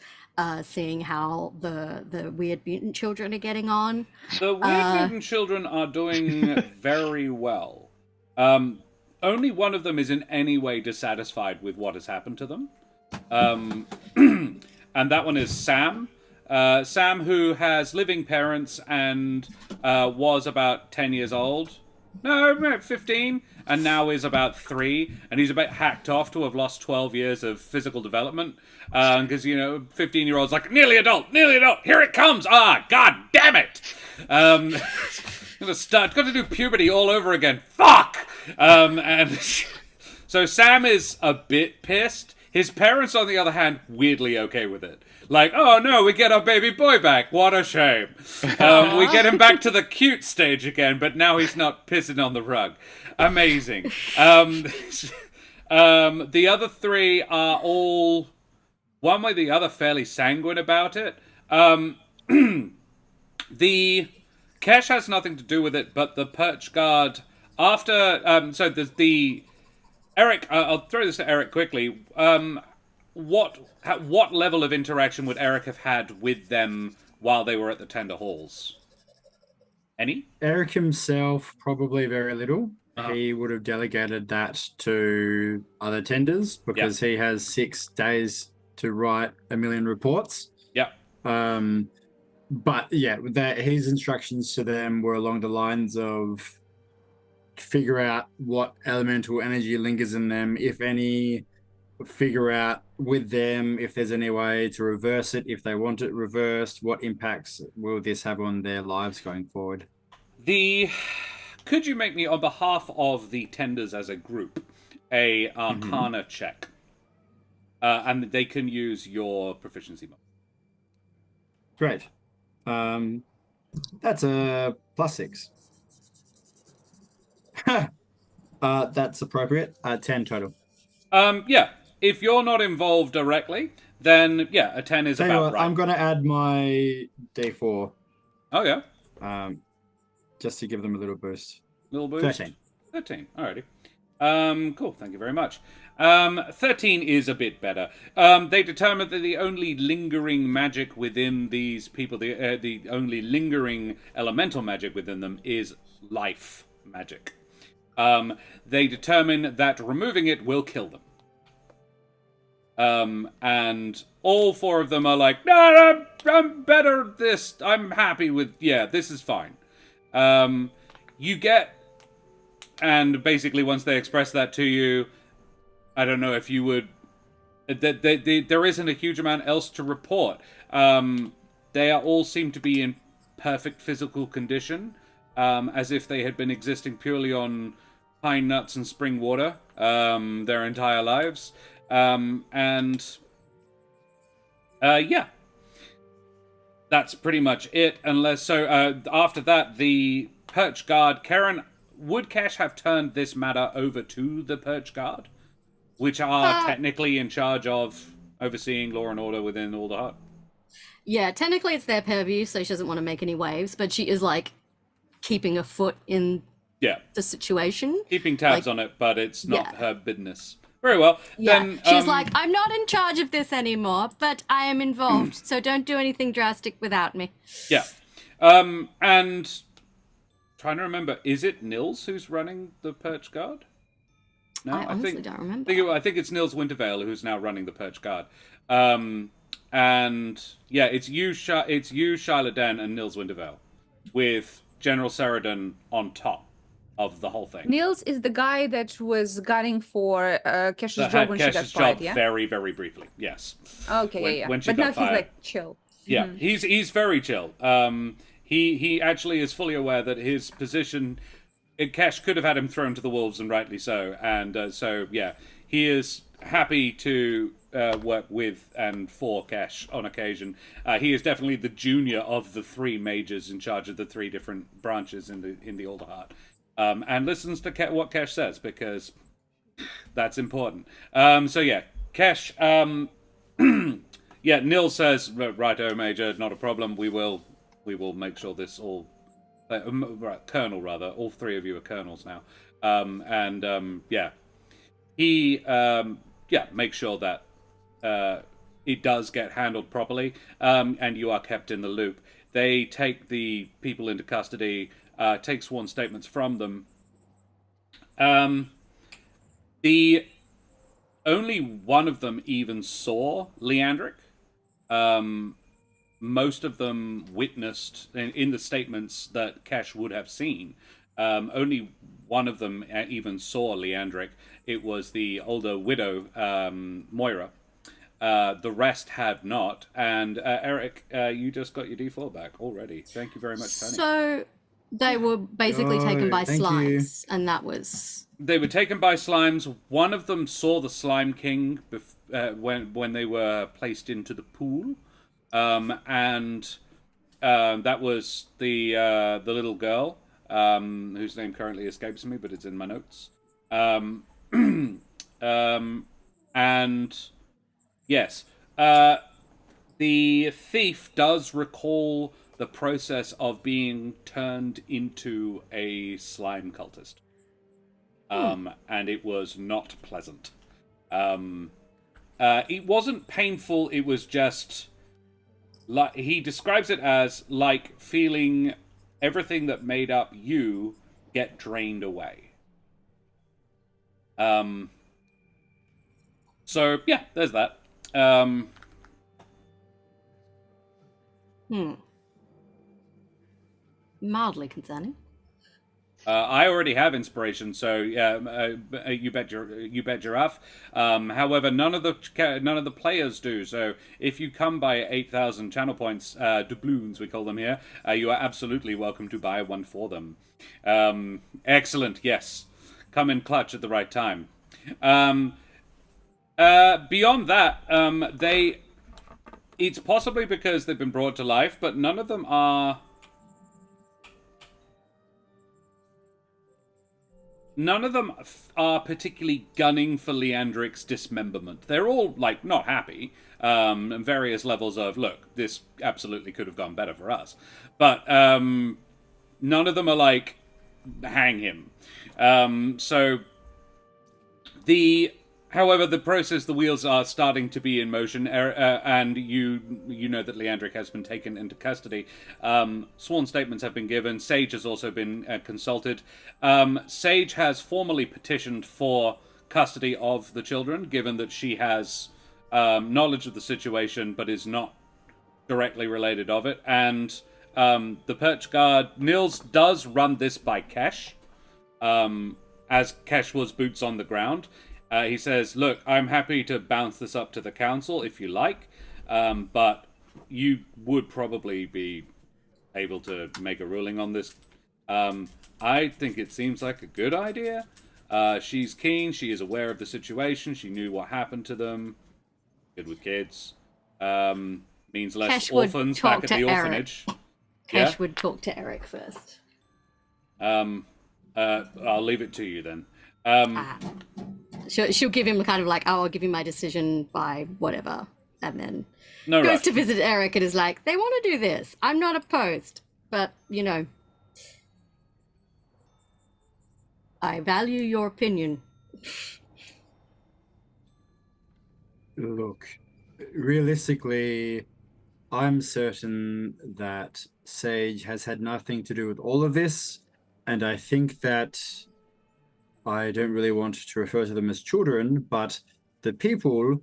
seeing how the Weird Mutant children are getting on. The Weird Mutant children are doing very well. Only one of them is in any way dissatisfied with what has happened to them. And that one is Sam. Sam, who has living parents and was about 10 years old. No, 15, and now is about 3, and he's about hacked off to have lost 12 years of physical development, because, 15-year-old's like, nearly adult, here it comes, god damn it! Gotta do puberty all over again, fuck! And so Sam is a bit pissed. His parents, on the other hand, weirdly okay with it. Like, oh no, we get our baby boy back. What a shame. We get him back to the cute stage again, but now he's not pissing on the rug. Amazing. The other 3 are all, one way or the other, fairly sanguine about it. The Kesh has nothing to do with it, but the Perch Guard, after, so the Eric, I'll throw this to Eric quickly. What level of interaction would Eric have had with them while they were at the Tender Halls? Any? Eric himself, probably very little. He would have delegated that to other tenders because he has 6 days to write 1 million reports. Yeah. But yeah, his instructions to them were along the lines of figure out what elemental energy lingers in them, if any, figure out with them if there's any way to reverse it, if they want it reversed, what impacts will this have on their lives going forward. Could you make me, on behalf of the tenders as a group, a Arcana check? And they can use your proficiency mode. Great. That's a +6. That's appropriate. 10 total. Yeah. If you're not involved directly, then yeah, a 10 is about right. I'm going to add my D4. Oh yeah. Just to give them a little boost. Little boost. 13. Alrighty. Cool. Thank you very much. 13 is a bit better. They determined that the only lingering magic within these people, the only lingering elemental magic within them is life magic. They determine that removing it will kill them. And all 4 of them are like, no, I'm better this. I'm happy with, this is fine. You get, and basically once they express that to you, I don't know if you would, there isn't a huge amount else to report. They all seem to be in perfect physical condition, as if they had been existing purely on pine nuts and spring water their entire lives. Yeah. That's pretty much it, after that, the Perch Guard, Karen, would Cash have turned this matter over to the Perch Guard, which are technically in charge of overseeing law and order within Alderheart? Yeah, technically it's their purview, so she doesn't want to make any waves, but she is, like, keeping a foot in the situation. Keeping tabs on it, but it's not her business. Very well. Yeah, then, she's like, I'm not in charge of this anymore, but I am involved, so don't do anything drastic without me. Yeah. And trying to remember, is it Nils who's running the Perch Guard? No, I honestly don't remember. I think it's Nils Wintervale who's now running the Perch Guard. And yeah, it's you, Shyla Den, and Nils Wintervale, with General Saradin on top of the whole thing. Niels is the guy that was gunning for Kesh's job when she got fired, yeah? Very, very briefly, yes. Okay, When but now he's like chill. Yeah, he's very chill. He actually is fully aware that his position, Kesh could have had him thrown to the wolves, and rightly so. And so yeah, he is happy to work with and for Kesh on occasion. He is definitely the junior of the three majors in charge of the three different branches in the Alderheart. And listens to what Kesh says, because that's important. So yeah, Kesh, yeah, Nils says, righto, Major, not a problem. We will make sure this all, Colonel rather, all three of you are colonels now. Yeah, he, make sure that it does get handled properly, and you are kept in the loop. They take the people into custody, take sworn statements from them. The only one of them even saw Leandric. Most of them witnessed in the statements that Kesh would have seen. Only one of them even saw Leandric. It was the older widow, Moira. The rest had not. And Eric, you just got your D4 back already. Thank you very much, Tony. So they were basically taken by slimes, and that was... They were taken by slimes. One of them saw the Slime King when they were placed into the pool. And that was the little girl, whose name currently escapes me, but it's in my notes. And yes, the thief does recall the process of being turned into a slime cultist. And it was not pleasant. It wasn't painful, it was just... like, he describes it as like feeling everything that made up you get drained away. So yeah, there's that. Mildly concerning. I already have inspiration, so yeah, you bet giraffe. However, none of the players do. So if you come by 8,000 channel points, doubloons we call them here, you are absolutely welcome to buy one for them. Excellent, yes, come in clutch at the right time. Beyond that, it's possibly because they've been brought to life, but none of them are. None of them are particularly gunning for Leandric's dismemberment. They're all, like, not happy, and various levels of, look, this absolutely could have gone better for us. But none of them are like, hang him. However, the process, the wheels are starting to be in motion, and you know that Leandric has been taken into custody. Sworn statements have been given. Sage has also been consulted. Sage has formally petitioned for custody of the children, given that she has knowledge of the situation, but is not directly related of it. And the Perch Guard, Nils does run this by Kesh, as Kesh was boots on the ground. He says, look, I'm happy to bounce this up to the council if you like, but you would probably be able to make a ruling on this. I think it seems like a good idea. She's keen. She is aware of the situation. She knew what happened to them. Good with kids. Means less Cash would orphans talk back at to the Eric. orphanage. Cash Yeah? would talk to Eric first. I'll leave it to you then. She'll give him kind of like, oh, I'll give you my decision by whatever. And then No goes rush. to visit Eric and is like, they want to do this. I'm not opposed. But, I value your opinion. Look, realistically, I'm certain that Sage has had nothing to do with all of this, and I think that I don't really want to refer to them as children, but the people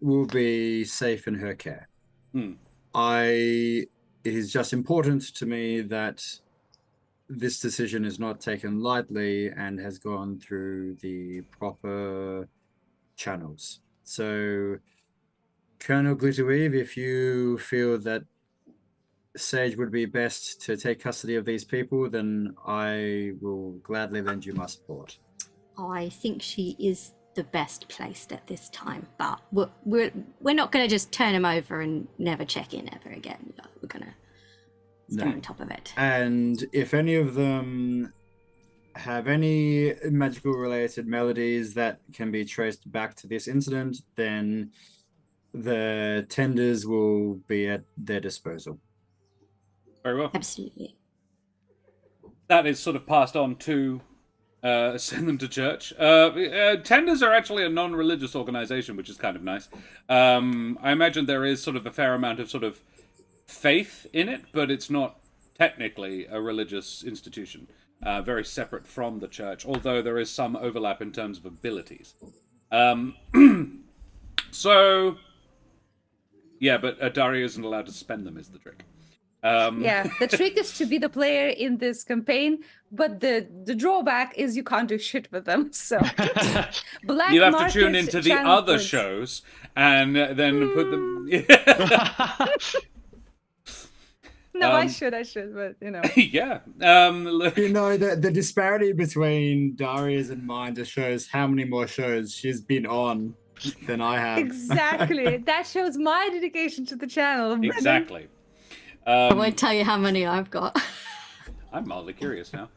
will be safe in her care. It is just important to me that this decision is not taken lightly and has gone through the proper channels. So, Colonel Glitterweave, if you feel that Sage would be best to take custody of these people, then I will gladly lend you my support. I think she is the best placed at this time, but we're not going to just turn him over and never check in ever again. We're going to stay on top of it. And if any of them have any magical related melodies that can be traced back to this incident, then the tenders will be at their disposal. Very well. Absolutely. That is sort of passed on to send them to church. Tenders are actually a non-religious organization, which is kind of nice. I imagine there is sort of a fair amount of sort of faith in it, but it's not technically a religious institution. Very separate from the church, although there is some overlap in terms of abilities. So, yeah, but Daria isn't allowed to spend them, is the trick. Yeah, the trick is to be the player in this campaign, but the drawback is you can't do shit with them. So black You have to market tune into the channel other points. shows and then put them. No, I should, but Yeah. Look, You know, the disparity between Daria's and mine just shows how many more shows she's been on than I have. exactly. That shows my dedication to the channel. exactly. I won't tell you how many I've got. I'm mildly curious now.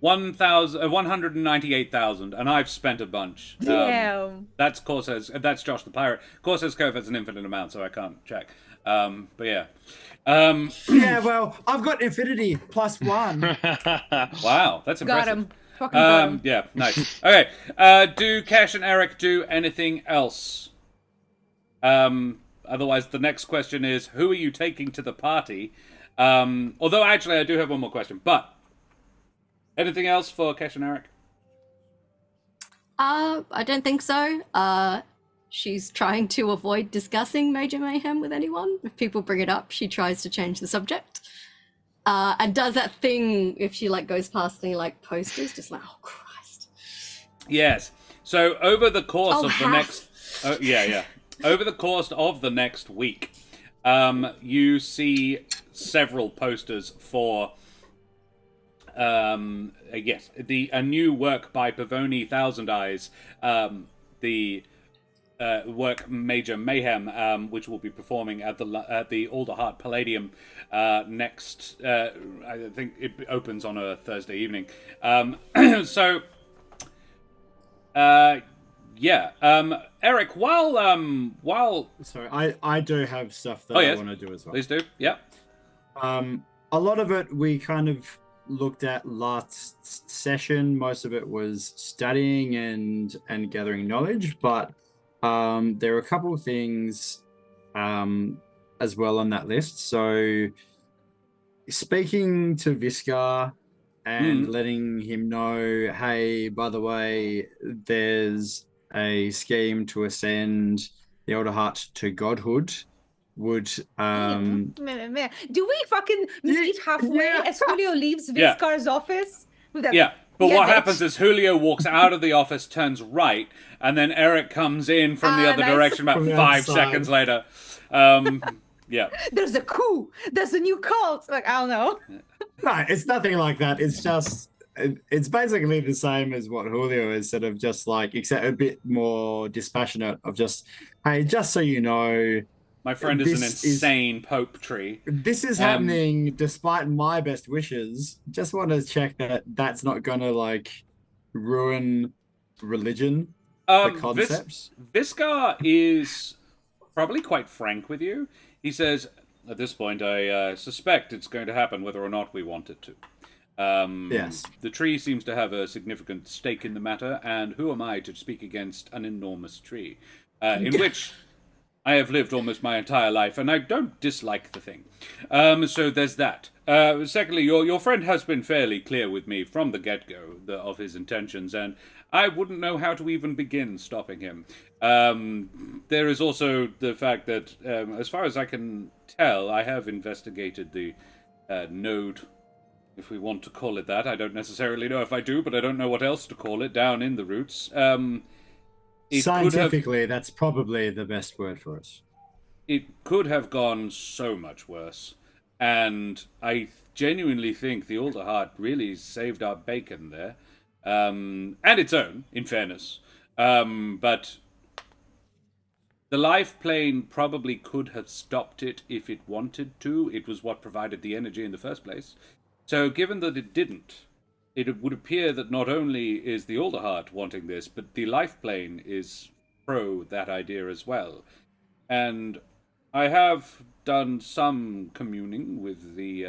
198,000, and I've spent a bunch. Damn. That's Corsair's. That's Josh the Pirate. Corsair's Cove has an infinite amount, so I can't check. But yeah. Yeah, well, I've got Infinity +1. Wow, that's impressive. Got him. Fucking got him. Yeah, nice. Okay. Do Cash and Eric do anything else? Otherwise, the next question is, who are you taking to the party? Although, actually, I do have one more question. But, anything else for Cash and Eric? I don't think so. She's trying to avoid discussing Major Mayhem with anyone. If people bring it up, she tries to change the subject. And does that thing if she goes past any posters, just oh Christ. Yes. So, over the course of the half. next... yeah. Over the course of the next week, you see several posters for... a new work by Pavoni Thousand Eyes, the work Major Mayhem, which will be performing at the Alderheart Palladium next. I think it opens on a Thursday evening. Eric, while Sorry, I do have stuff that yes. I want to do as well. Please do. Yeah. A lot of it we kind of looked at last session. Most of it was studying and gathering knowledge, but there are a couple of things as well on that list. So speaking to Viscar and letting him know, hey, by the way, there's a scheme to ascend the Alderheart to godhood. Would Do we fucking meet halfway Yeah. as Julio leaves Yeah. Viscar's office? With that- Yeah. But Yeah, what bitch. happens is Julio walks out of the office, turns right, and then Eric comes in from the other nice. direction about From the 5 outside. seconds later. Yeah. There's a coup. There's a new cult. Like, I don't know. No, it's nothing like that. It's just, it's basically the same as what Julio is, sort of just like, except a bit more dispassionate of just, hey, just so you know, My friend is an This insane Pope tree. this is happening despite my best wishes. Just want to check that that's not going to like ruin religion, the concepts. Viscar is probably quite frank with you. He says, at this point, I suspect it's going to happen whether or not we want it to. Yes. The tree seems to have a significant stake in the matter, and who am I to speak against an enormous tree? In which I have lived almost my entire life, and I don't dislike the thing. So there's that. Secondly, your friend has been fairly clear with me from the get-go of his intentions, and I wouldn't know how to even begin stopping him. There is also the fact that, as far as I can tell, I have investigated the node, if we want to call it that. I don't necessarily know if I do, but I don't know what else to call it down in the roots. Scientifically, that's probably the best word for us. It could have gone so much worse. And I genuinely think the Alderheart really saved our bacon there. And its own, in fairness. But the life plane probably could have stopped it if it wanted to. It was what provided the energy in the first place. So given that it didn't, it would appear that not only is the Alderheart wanting this, but the life plane is pro that idea as well. And I have done some communing with the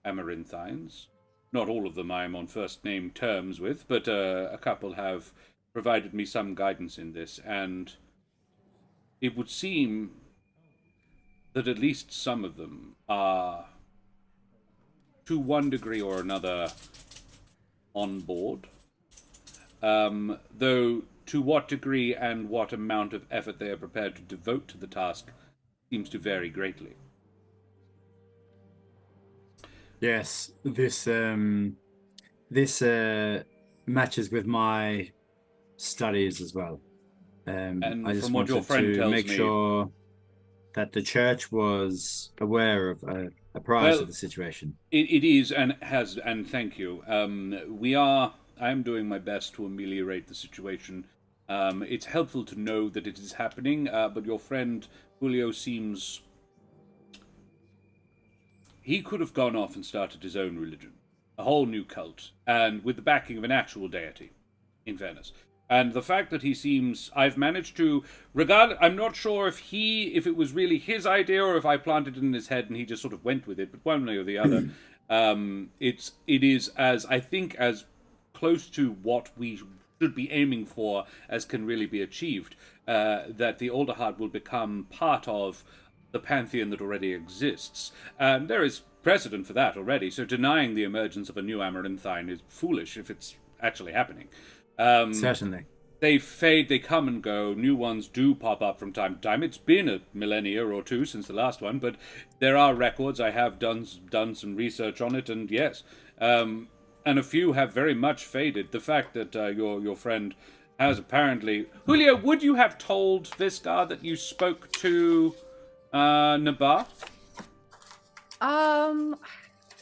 Amaranthines. Not all of them I am on first name terms with, but a couple have provided me some guidance in this, and it would seem that at least some of them are, to one degree or another, on board. Though to what degree and what amount of effort they are prepared to devote to the task seems to vary greatly. Yes, this matches with my studies as well. And I just from what your wanted friend to tells make me, sure that the church was aware of apprised Well, of the situation. it is and has, and thank you. I am doing my best to ameliorate the situation. It's helpful to know that it is happening, but your friend Julio seems... He could have gone off and started his own religion, a whole new cult, and with the backing of an actual deity, in fairness. And the fact that he seems... I've managed to... I'm not sure if it was really his idea or if I planted it in his head and he just sort of went with it, but one way or the other, it is as close to what we should be aiming for as can really be achieved, that the Alderheart will become part of the pantheon that already exists. And there is precedent for that already, so denying the emergence of a new Amaranthine is foolish if it's actually happening. Certainly. They fade, they come and go, new ones do pop up from time to time. It's been a millennia or two since the last one, but there are records. I have done some research on it, and yes, and a few have very much faded. The fact that your friend has apparently... Julio, would you have told Viscar that you spoke to Nabar?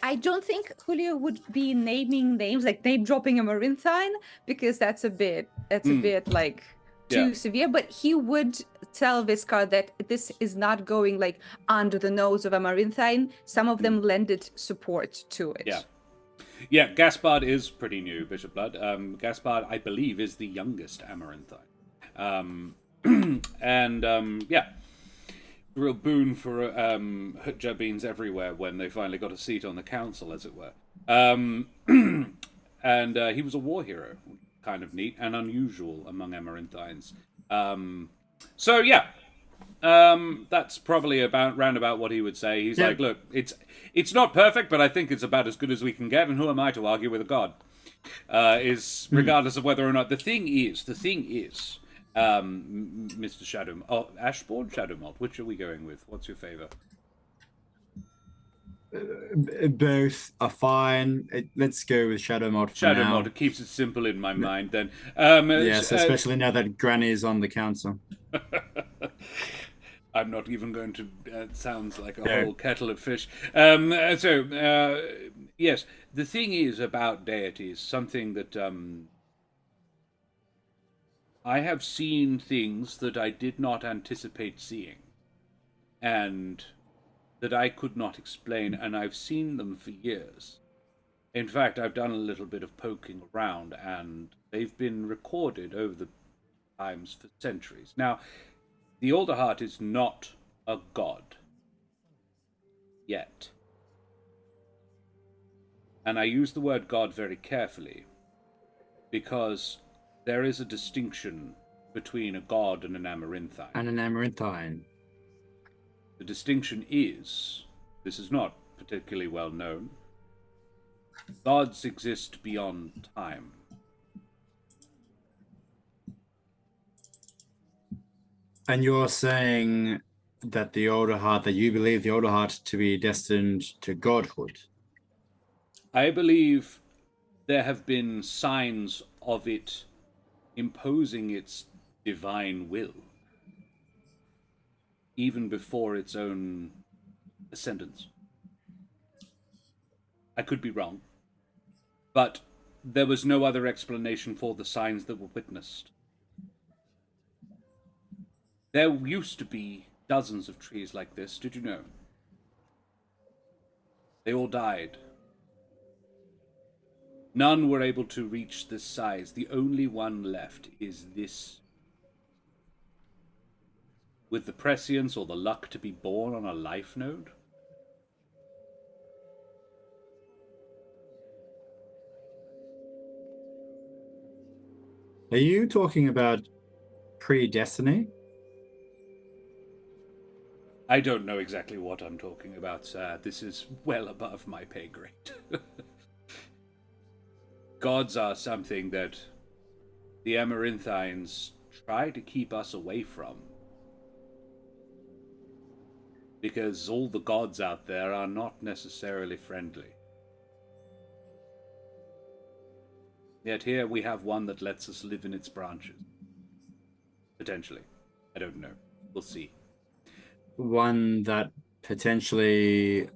I don't think Julio would be naming names, like name dropping a Marinthine, because that's a bit like too severe. But he would tell Viscar that this is not going like under the nose of a Marinthine. Some of them lended support to it. Yeah, Gaspard is pretty new, Bishop Blood. Gaspard, I believe, is the youngest Amaranthine. Real boon for Jabines everywhere when they finally got a seat on the council, as it were. And he was a war hero, kind of neat and unusual among Amaranthines. That's probably round about what he would say. He's like, look, it's not perfect, but I think it's about as good as we can get, and who am I to argue with a god? Regardless of whether or not... The thing is, Mr. Ashbourne, Shadowmalt, which are we going with? What's your favor? Both are fine. Let's go with Shadowmalt for now. Shadowmalt, it keeps it simple in my mind then. Yes, especially now that Granny's on the council. I'm not even going to. It sounds like a No. whole kettle of fish. Yes, the thing is about deities, something that I have seen things that I did not anticipate seeing, and that I could not explain, and I've seen them for years. In fact, I've done a little bit of poking around, and they've been recorded over the times for centuries. Now, the Alderheart is not a god yet. And I use the word god very carefully because there is a distinction between a god and an amaranthine. And an amaranthine. The distinction is, this is not particularly well known, gods exist beyond time. And you're saying that that you believe the Alderheart to be destined to godhood. I believe there have been signs of it imposing its divine will, even before its own ascendance. I could be wrong, but there was no other explanation for the signs that were witnessed. There used to be dozens of trees like this, did you know? They all died. None were able to reach this size. The only one left is this. With the prescience or the luck to be born on a life node? Are you talking about predestiny? I don't know exactly what I'm talking about, sir. This is well above my pay grade. Gods are something that the Amaranthines try to keep us away from. Because all the gods out there are not necessarily friendly. Yet here we have one that lets us live in its branches. Potentially. I don't know. We'll see. One that potentially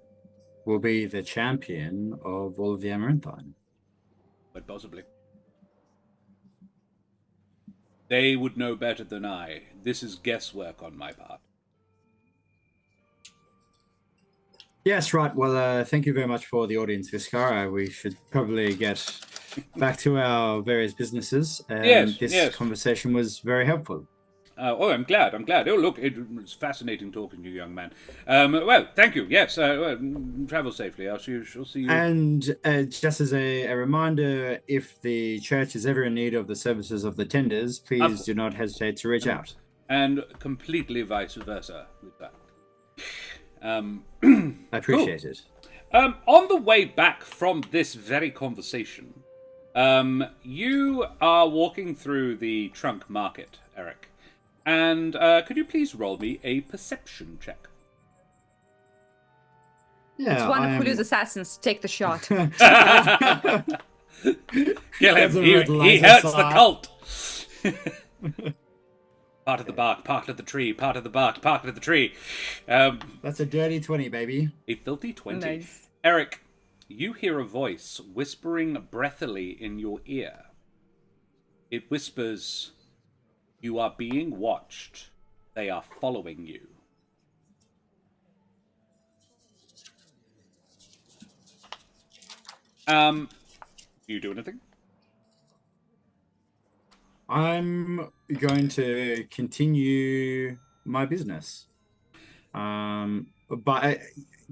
will be the champion of all of the Amaranthine. But possibly. They would know better than I. This is guesswork on my part. Yes, right. Well, thank you very much for the audience, Viscara. We should probably get back to our various businesses. And this conversation was very helpful. I'm glad. Oh, look, it was fascinating talking to you, young man. Well, thank you. Yes, travel safely. She'll see you. And just as a reminder, if the church is ever in need of the services of the tenders, please do not hesitate to reach out. And completely vice versa with that. I appreciate it. On the way back from this very conversation, you are walking through the trunk market, Eric. And could you please roll me a perception check? It's one of Julio's assassins. Take the shot. Kill him. He hurts the cult. Part of the bark, part of the tree, part of the bark, part of the tree. That's a dirty 20, baby. A filthy 20. Nice. Eric, you hear a voice whispering breathily in your ear. It whispers, "You are being watched. They are following you." Do you do anything? I'm going to continue my business. But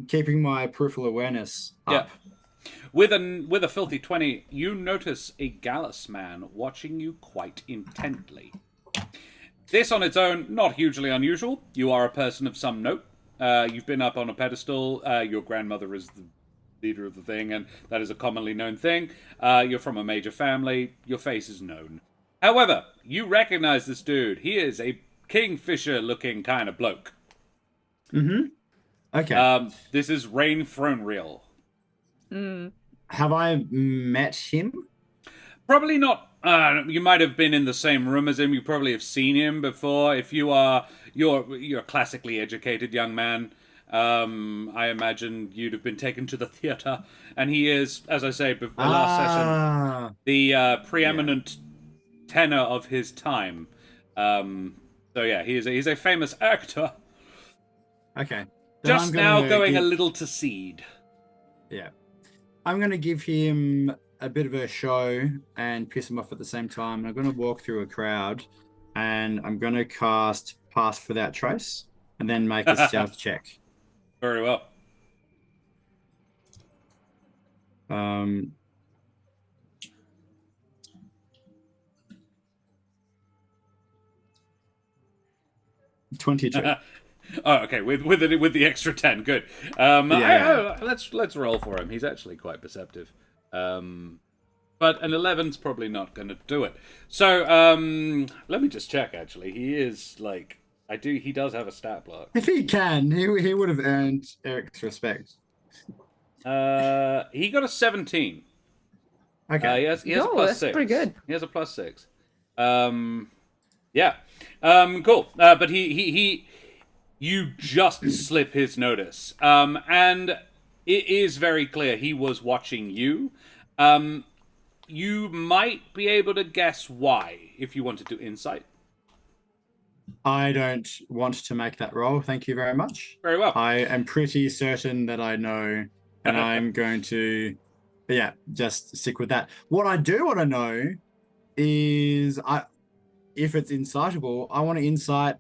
keeping my peripheral awareness up. Yeah. With a filthy 20, you notice a Gallus man watching you quite intently. This on its own, not hugely unusual. You are a person of some note. You've been up on a pedestal. Your grandmother is the leader of the thing, and that is a commonly known thing. You're from a major family. Your face is known. However, you recognize this dude. He is a kingfisher-looking kind of bloke. Mm-hmm. Okay. This is Rain Thronereal. Have I met him? Probably not You might have been in the same room as him. You probably have seen him before. If you're a classically educated young man, I imagine you'd have been taken to the theater. And he is, as I say, the last session, the preeminent tenor of his time. So yeah, he's a famous actor. Okay. Just now going a little to seed. Yeah. I'm going to give him a bit of a show and piss him off at the same time. I'm going to walk through a crowd and I'm going to cast Pass Without Trace and then make a stealth check. Very well. 22. Oh, okay. With the extra 10, good. Let's roll for him. He's actually quite perceptive. But an 11's probably not going to do it. So let me just check. Actually, he is like he does have a stat block. If he can, he would have earned Eric's respect. He got a 17. Okay. He has a plus that's 6. pretty good. He has a plus 6. Yeah. Cool. But you just slip his notice. And it is very clear he was watching you. You might be able to guess why if you wanted to insight. I don't want to make that roll. Thank you very much. Very well. I am pretty certain that I know, and I'm going to, just stick with that. What I do want to know is, if it's insightable, I want to insight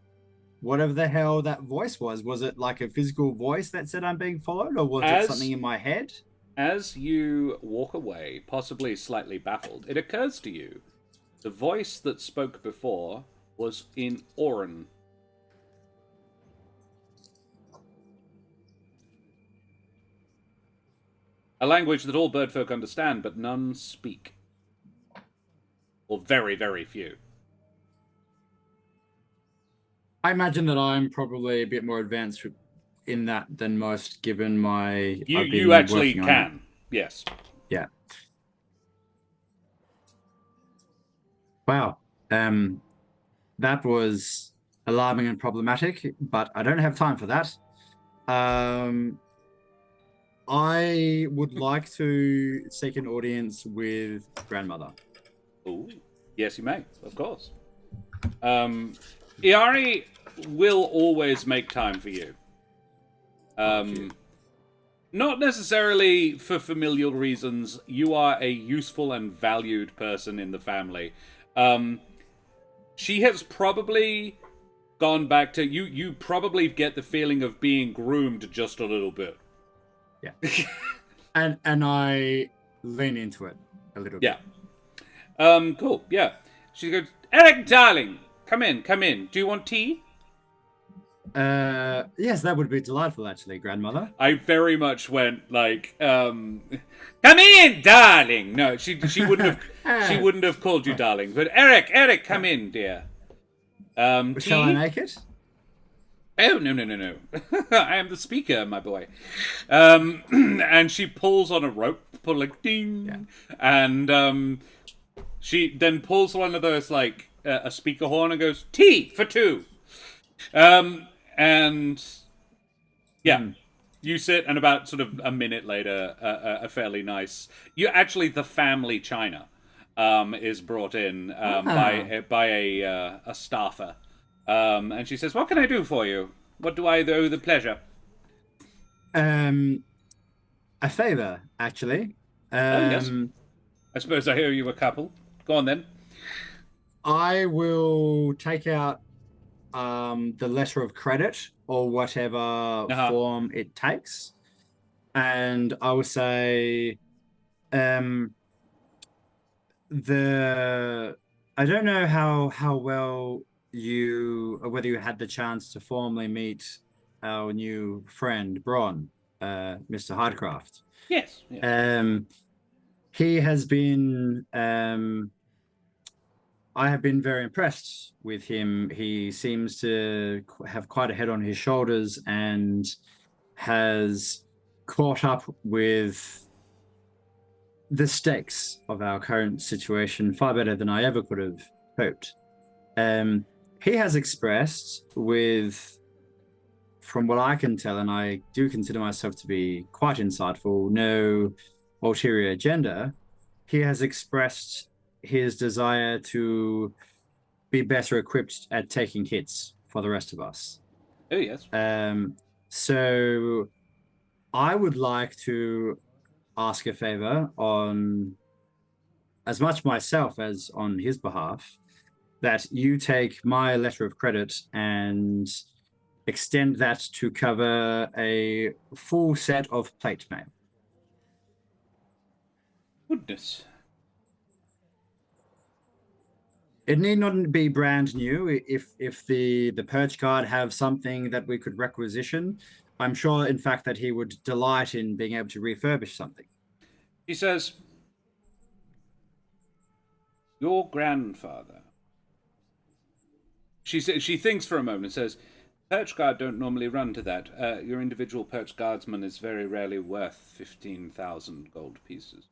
whatever the hell that voice was. Was it like a physical voice that said I'm being followed, or was it something in my head? As you walk away, possibly slightly baffled, it occurs to you the voice that spoke before was in Oran. A language that all birdfolk understand, but none speak. Or very, very few. I imagine that I'm probably a bit more advanced in that than most, given my... You actually can, yes. Yeah. Wow. That was alarming and problematic, but I don't have time for that. I would like to seek an audience with grandmother. Ooh. Yes, you may, of course. Iari will always make time for you. Not necessarily for familial reasons. You are a useful and valued person in the family. She has probably gone back to... You probably get the feeling of being groomed just a little bit. Yeah. and I lean into it a little bit. Yeah. Cool, yeah. She goes, Eric, darling, come in. Do you want tea? Yes, that would be delightful, actually, grandmother. I very much went like, come in, darling. No, she wouldn't have she wouldn't have called you darling. But Eric, come in, dear. Tea? Shall I make it? Oh, no. I am the speaker, my boy. And she pulls on a rope, like ding, yeah. And she then pulls one of those like a speaker horn and goes, tea for two. And yeah, you sit, and about sort of a minute later, a fairly nice... the family china is brought in by a staffer. And she says, what can I do for you? What do I owe the pleasure? A favor, actually. Yes. I suppose I owe you a couple. Go on, then. I will take out the letter of credit or whatever form it takes, and I will say, I don't know how well whether you had the chance to formally meet our new friend Bron, Mr. Hardcraft. Yes. He has been. I have been very impressed with him. He seems to have quite a head on his shoulders and has caught up with the stakes of our current situation far better than I ever could have hoped. He has expressed from what I can tell, and I do consider myself to be quite insightful, no ulterior agenda. He has expressed his desire to be better equipped at taking hits for the rest of us. Oh, yes. So I would like to ask a favor on as much myself as on his behalf, that you take my letter of credit and extend that to cover a full set of plate mail. Goodness. It need not be brand new. If the Perch Guard have something that we could requisition, I'm sure, in fact, that he would delight in being able to refurbish something. He says, your grandfather. She thinks for a moment and says, Perch Guard don't normally run to that. Your individual Perch Guardsman is very rarely worth 15,000 gold pieces.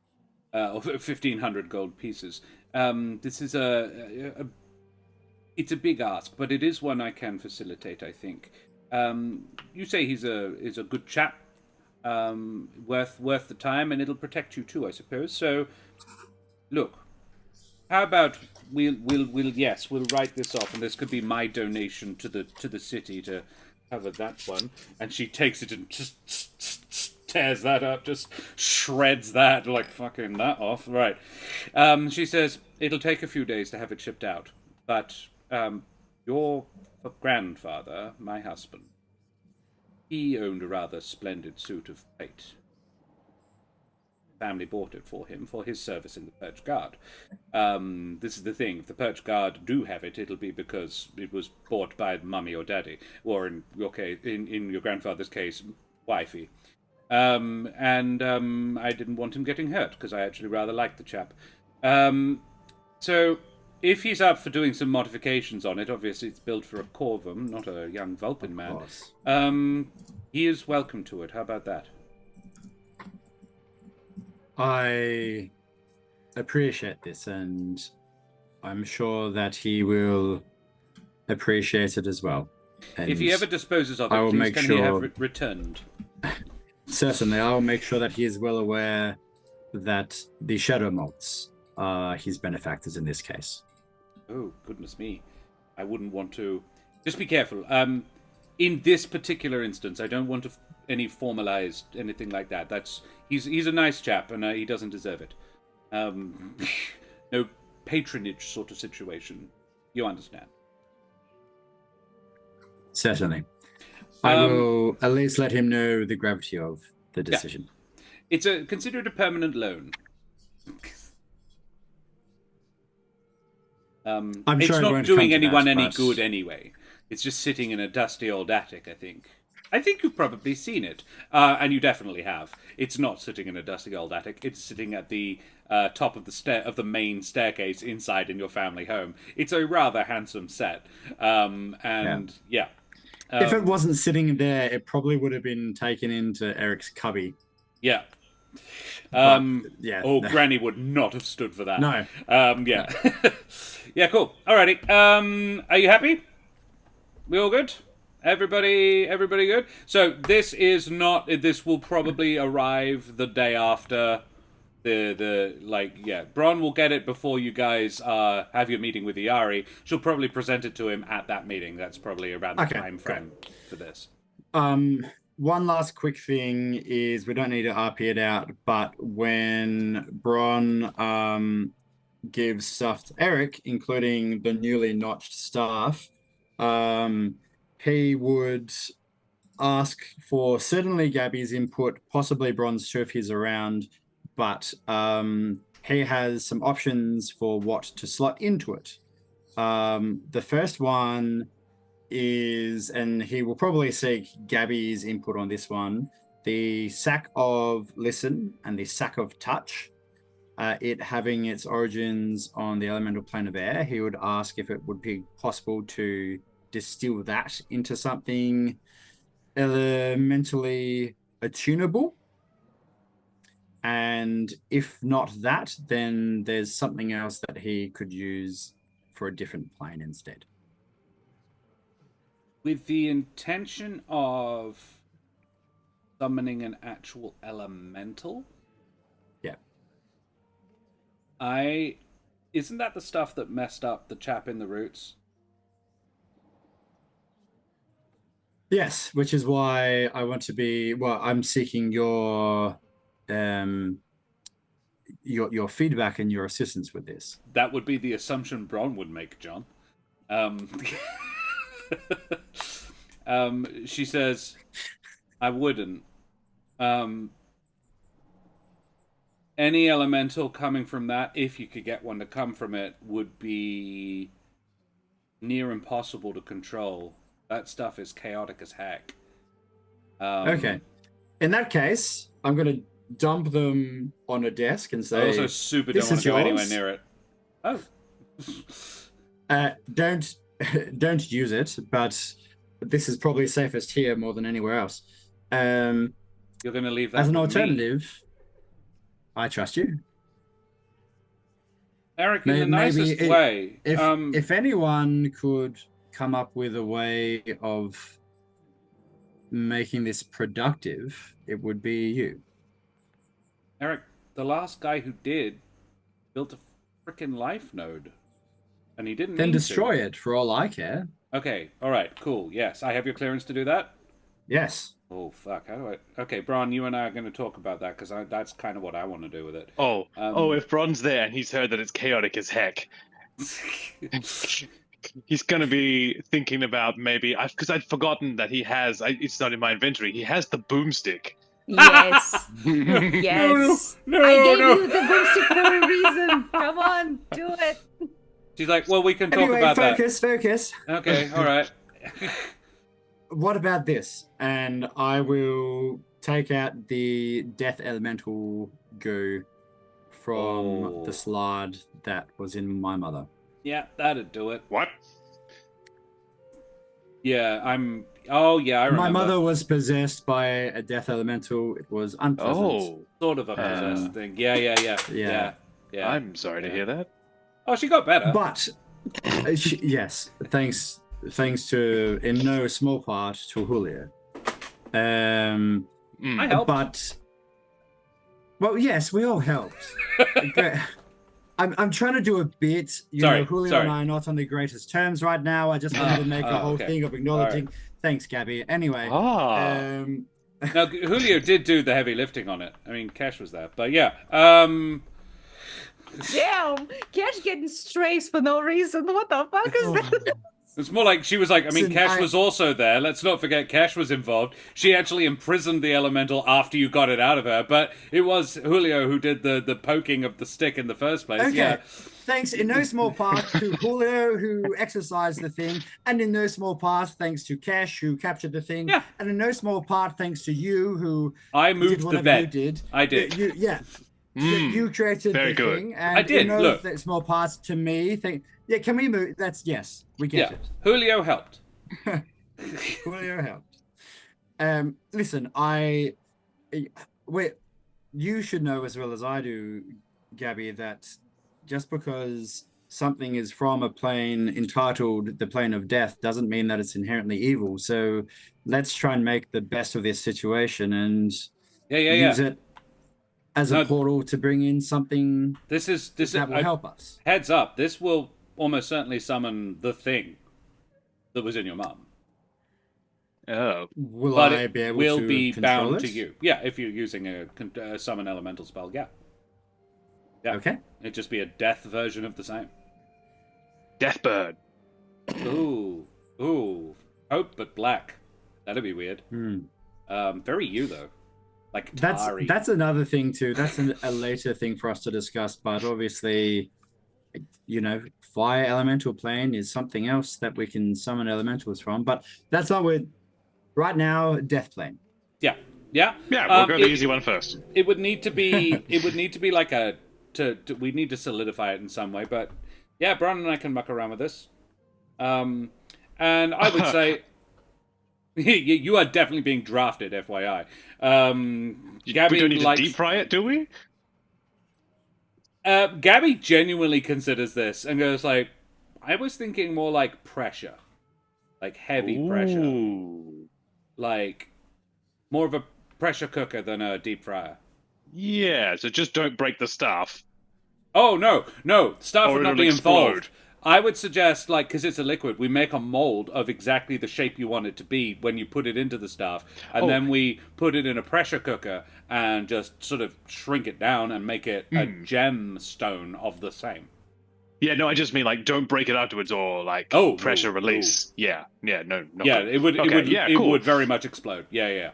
Or 1,500 gold pieces. This is it's a big ask, but it is one I can facilitate, I think. You say he's a good chap, worth the time, and it'll protect you too, I suppose. So, look, how about we'll write this off, and this could be my donation to the city to cover that one. And she takes it and just tears that up, just shreds that, like fucking that off. Right. She says, it'll take a few days to have it shipped out, but your grandfather, my husband, he owned a rather splendid suit of plate. Family bought it for him for his service in the Perch Guard. This is the thing: if the Perch Guard do have it, it'll be because it was bought by mummy or daddy, or in your case, in your grandfather's case, wifey. I didn't want him getting hurt because I actually rather liked the chap. So if he's up for doing some modifications on it, obviously it's built for a Corvum, not a young Vulpin man. He is welcome to it. How about that? I appreciate this, and I'm sure that he will appreciate it as well. And if he ever disposes of it, please can he have it returned? Certainly, I will make sure that he is well aware that the Shadow Malts are his benefactors in this case. Oh, goodness me. I wouldn't want to... Just be careful. In this particular instance, I don't want any formalized anything like that. He's a nice chap, and he doesn't deserve it. No patronage sort of situation. You understand. Certainly. I will at least let him know the gravity of the decision. Yeah. It's considered a permanent loan. I'm it's sure not doing anyone any good anyway. It's just sitting in a dusty old attic, I think. I think you've probably seen it, and you definitely have. It's not sitting in a dusty old attic. It's sitting at the top of the main staircase inside in your family home. It's a rather handsome set, yeah. If it wasn't sitting there, it probably would have been taken into Eric's cubby. Yeah. Yeah. Oh, Granny would not have stood for that. No. Yeah. Yeah, cool. Alrighty. Are you happy? We all good? Everybody good? So this will probably arrive the day after Bron will get it before you guys have your meeting with Iari. She'll probably present it to him at that meeting. That's probably around the time frame for this. One last quick thing is we don't need to RP it out, but when Bron gives stuff to Eric, including the newly notched staff, he would ask for certainly Gabby's input, possibly Bron's too if he's around, but he has some options for what to slot into it. The first one is, and he will probably seek Gabby's input on this one, the sack of listen and the sack of touch. It having its origins on the elemental plane of air, he would ask if it would be possible to distill that into something elementally attunable. And if not that, then there's something else that he could use for a different plane instead. With the intention of summoning an actual elemental? Yeah. Isn't that the stuff that messed up the chap in the roots? Yes, which is why I want to be. Well, I'm seeking your feedback and your assistance with this. That would be the assumption Bron would make, John. She says, I wouldn't. Any elemental coming from that, if you could get one to come from it, would be near impossible to control. That stuff is chaotic as heck. Okay. In that case, I'm going to dump them on a desk and say, I also super don't "This want is to go yours." anywhere near it. Oh. Don't use it, but this is probably safest here more than anywhere else. You're going to leave that As an with me? alternative, I trust you. Eric, in the Maybe nicest way. If anyone could come up with a way of making this productive, it would be you. Eric, the last guy who did built a freaking life node. And he didn't Then mean destroy to. it for all I care. Okay, alright, cool. Yes, I have your clearance to do that? Yes. Oh, fuck. How do I... Okay, Bron, you and I are going to talk about that, because that's kind of what I want to do with it. If Bron's there and he's heard that it's chaotic as heck, he's going to be thinking about maybe... Because I'd forgotten that he has... it's not in my inventory. He has the boomstick. Yes. Yes. No, I gave no. you the boomstick for a reason. Come on, do it. She's like, well, we can talk Anyway, about focus. that. Okay, alright. What about this? And I will take out the death elemental goo from the slide that was in my mother. Yeah, that'd do it. What? Yeah, Oh, yeah, I remember. My mother was possessed by a death elemental. It was unpleasant. Sort of a possessed thing. Yeah. I'm sorry to hear that. Oh, she got better. But yes, thanks to, in no small part, to Julio. I helped. But well, yes, we all helped. I'm trying to do a bit. Julio and I are not on the greatest terms right now. I just wanted to make a whole thing of acknowledging. Right. Thanks, Gabby. Anyway. Now, Julio did do the heavy lifting on it. I mean, Cash was there. But yeah. Damn, Cash getting strays for no reason. What the fuck is that? It's more like she was like, Cash was also there. Let's not forget Cash was involved. She actually imprisoned the elemental after you got it out of her, but it was Julio who did the poking of the stick in the first place. Okay. Yeah. Thanks in no small part to Julio who exercised the thing, and in no small part thanks to Cash who captured the thing, and in no small part thanks to you who I moved the bed. You did. I did. You created very the good. thing, and I did. in no Look. small parts to me. Can we move? Yes, we get it. Julio helped. Julio helped. Listen, you should know as well as I do, Gabby, that just because something is from a plane entitled the plane of death doesn't mean that it's inherently evil. So let's try and make the best of this situation and use it as a portal to bring in something that will help us. Heads up, this will almost certainly summon the thing that was in your mum. Oh. Will I be able to will be control bound it? to you. Yeah, if you're using a summon elemental spell, yeah. Okay. It'd just be a death version of the same. Deathbird. Ooh. Hope but black. That'd be weird. Very you though. Like Tari. That's another thing too. That's a later thing for us to discuss. But obviously, fire elemental plane is something else that we can summon elementals from. But that's not with right now. Death plane. Yeah. We'll go the easy one first. It would need to be. It would need to be like a. We need to solidify it in some way. but yeah, Bron and I can muck around with this. And I would say. You are definitely being drafted, FYI. Gabby we don't need likes... to deep fry it, do we? Gabby genuinely considers this and goes like, I was thinking more like pressure. Like heavy pressure. Ooh. Like more of a pressure cooker than a deep fryer. Yeah, so just don't break the stuff. Oh, no. Stuff Or would not it'll be involved. explode. I would suggest, like, because it's a liquid, we make a mold of exactly the shape you want it to be when you put it into the stuff. And then we put it in a pressure cooker and just sort of shrink it down and make it a gemstone of the same. Yeah, no, I just mean, like, don't break it afterwards or, like, pressure release. Yeah, no, not Yeah, good. it cool. would very much explode. Yeah.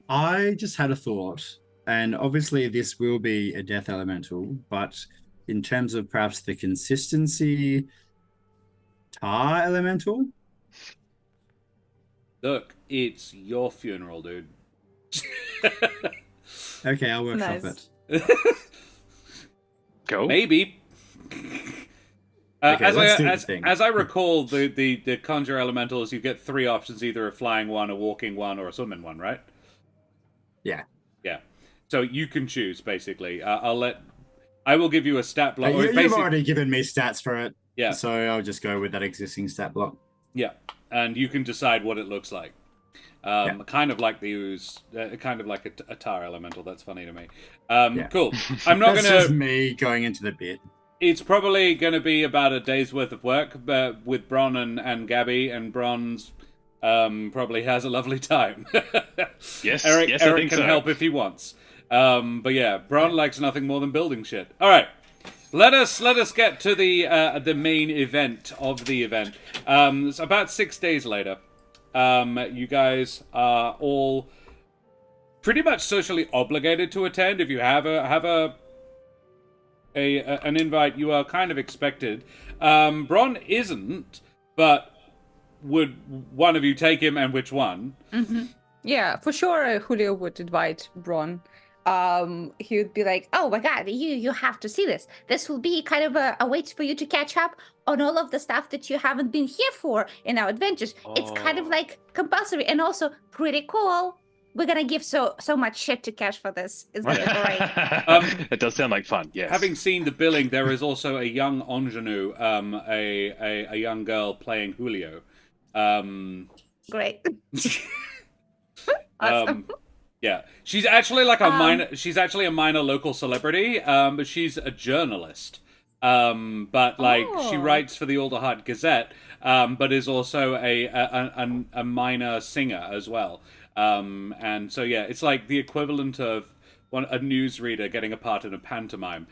I just had a thought, and obviously this will be a death elemental, but in terms of perhaps the consistency, tar elemental? Look, it's your funeral, dude. Okay, I'll workshop Nice. it. Go. Maybe. Okay, let's do the thing. As I recall, the conjure elementals, you get 3 options: either a flying one, a walking one, or a swimming one, right? Yeah. Yeah. So you can choose, basically. I will give you a stat block. You've already given me stats for it. Yeah. So I'll just go with that existing stat block. Yeah, and you can decide what it looks like. Kind of like the ooze, kind of like a tar elemental. That's funny to me. Cool. I'm not That's gonna. just me going into the bit. It's probably going to be about a day's worth of work, but with Bron and Gabby, and Bron's probably has a lovely time. Yes, Eric I think can so. help if he wants. But yeah, Bron likes nothing more than building shit. All right, let us get to the main event of the event. It's about 6 days later. You guys are all pretty much socially obligated to attend. If you have an invite, you are kind of expected. Bron isn't, but would one of you take him, and which one? Mm-hmm. Yeah, for sure. Julio would invite Bron. He would be like, "Oh my God, you have to see this. This will be kind of a way for you to catch up on all of the stuff that you haven't been here for in our adventures. It's kind of like compulsory and also pretty cool. We're gonna give so much shit to Cash for this. It's gonna be great." It does sound like fun, yes. Having seen the billing, there is also a young ingenue, a young girl playing Julio. Great. Awesome. Yeah, she's actually like a minor. She's actually a minor local celebrity, but she's a journalist. But like she writes for the Alderheart Gazette, but is also a minor singer as well. And so yeah, it's like the equivalent of a newsreader getting a part in a pantomime.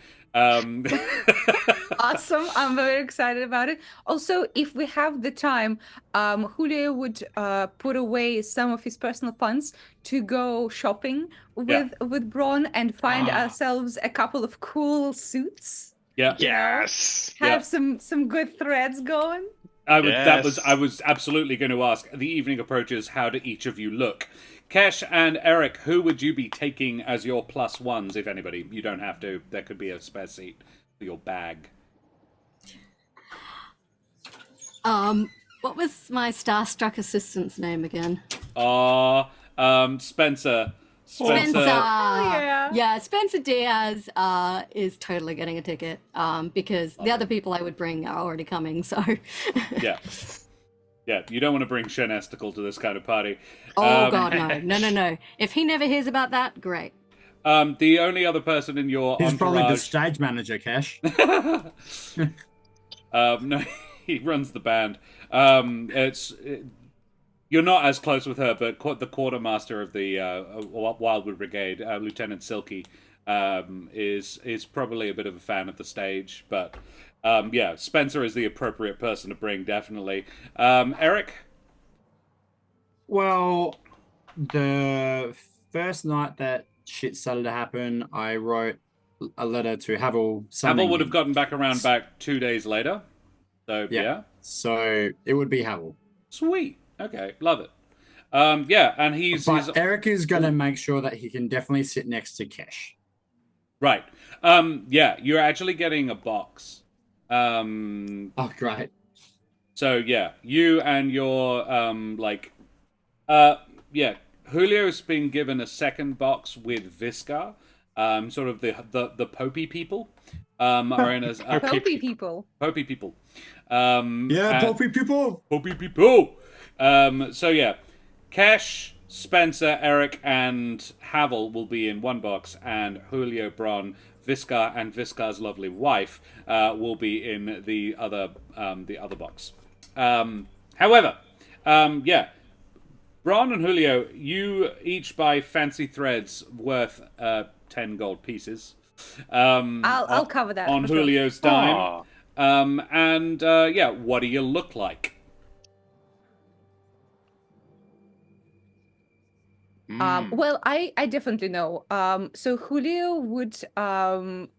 Awesome. I'm very excited about it. Also, if we have the time, Julio would put away some of his personal funds to go shopping with Bron and find ourselves a couple of cool suits. Yeah. Yes. Have some good threads going. I was absolutely going to ask. The evening approaches. How do each of you look? Kesh and Eric, who would you be taking as your plus ones, if anybody? You don't have to. There could be a spare seat for your bag. What was my starstruck assistant's name again? Spencer. Spencer. yeah. Yeah, Spencer Diaz is totally getting a ticket because the other people I would bring are already coming, so... Yeah. Yeah, you don't want to bring Shen Esticle to this kind of party. God, no. No. If he never hears about that, great. The only other person in your He's probably the entourage... stage manager, Cash. No, he runs the band. You're not as close with her, but the quartermaster of the Wildwood Brigade, Lieutenant Silky, is probably a bit of a fan of the stage. But yeah, Spencer is the appropriate person to bring, definitely. Eric? Well, the first night that shit started to happen, I wrote a letter to Havel. Havel would have gotten back around 2 days later. So, yeah. So it would be Havel. Sweet. Okay, love it. Yeah, and But Eric is going to make sure that he can definitely sit next to Kesh. Right. Yeah, you're actually getting a box. Oh, great. So, yeah, you and your, Julio's been given a second box with Viscar. Sort of the Popey people are in as Popey people. Popey people. Popey people. Popey people. So yeah, Kesh, Spencer, Eric, and Havel will be in one box, and Julio, Bron, Viscar, and Viscar's lovely wife will be in the other box. However, yeah, Bron and Julio, you each buy fancy threads worth 10 gold pieces. I'll cover that on for sure. Julio's dime. And yeah, what do you look like? Well, I definitely know. So Julio would I'm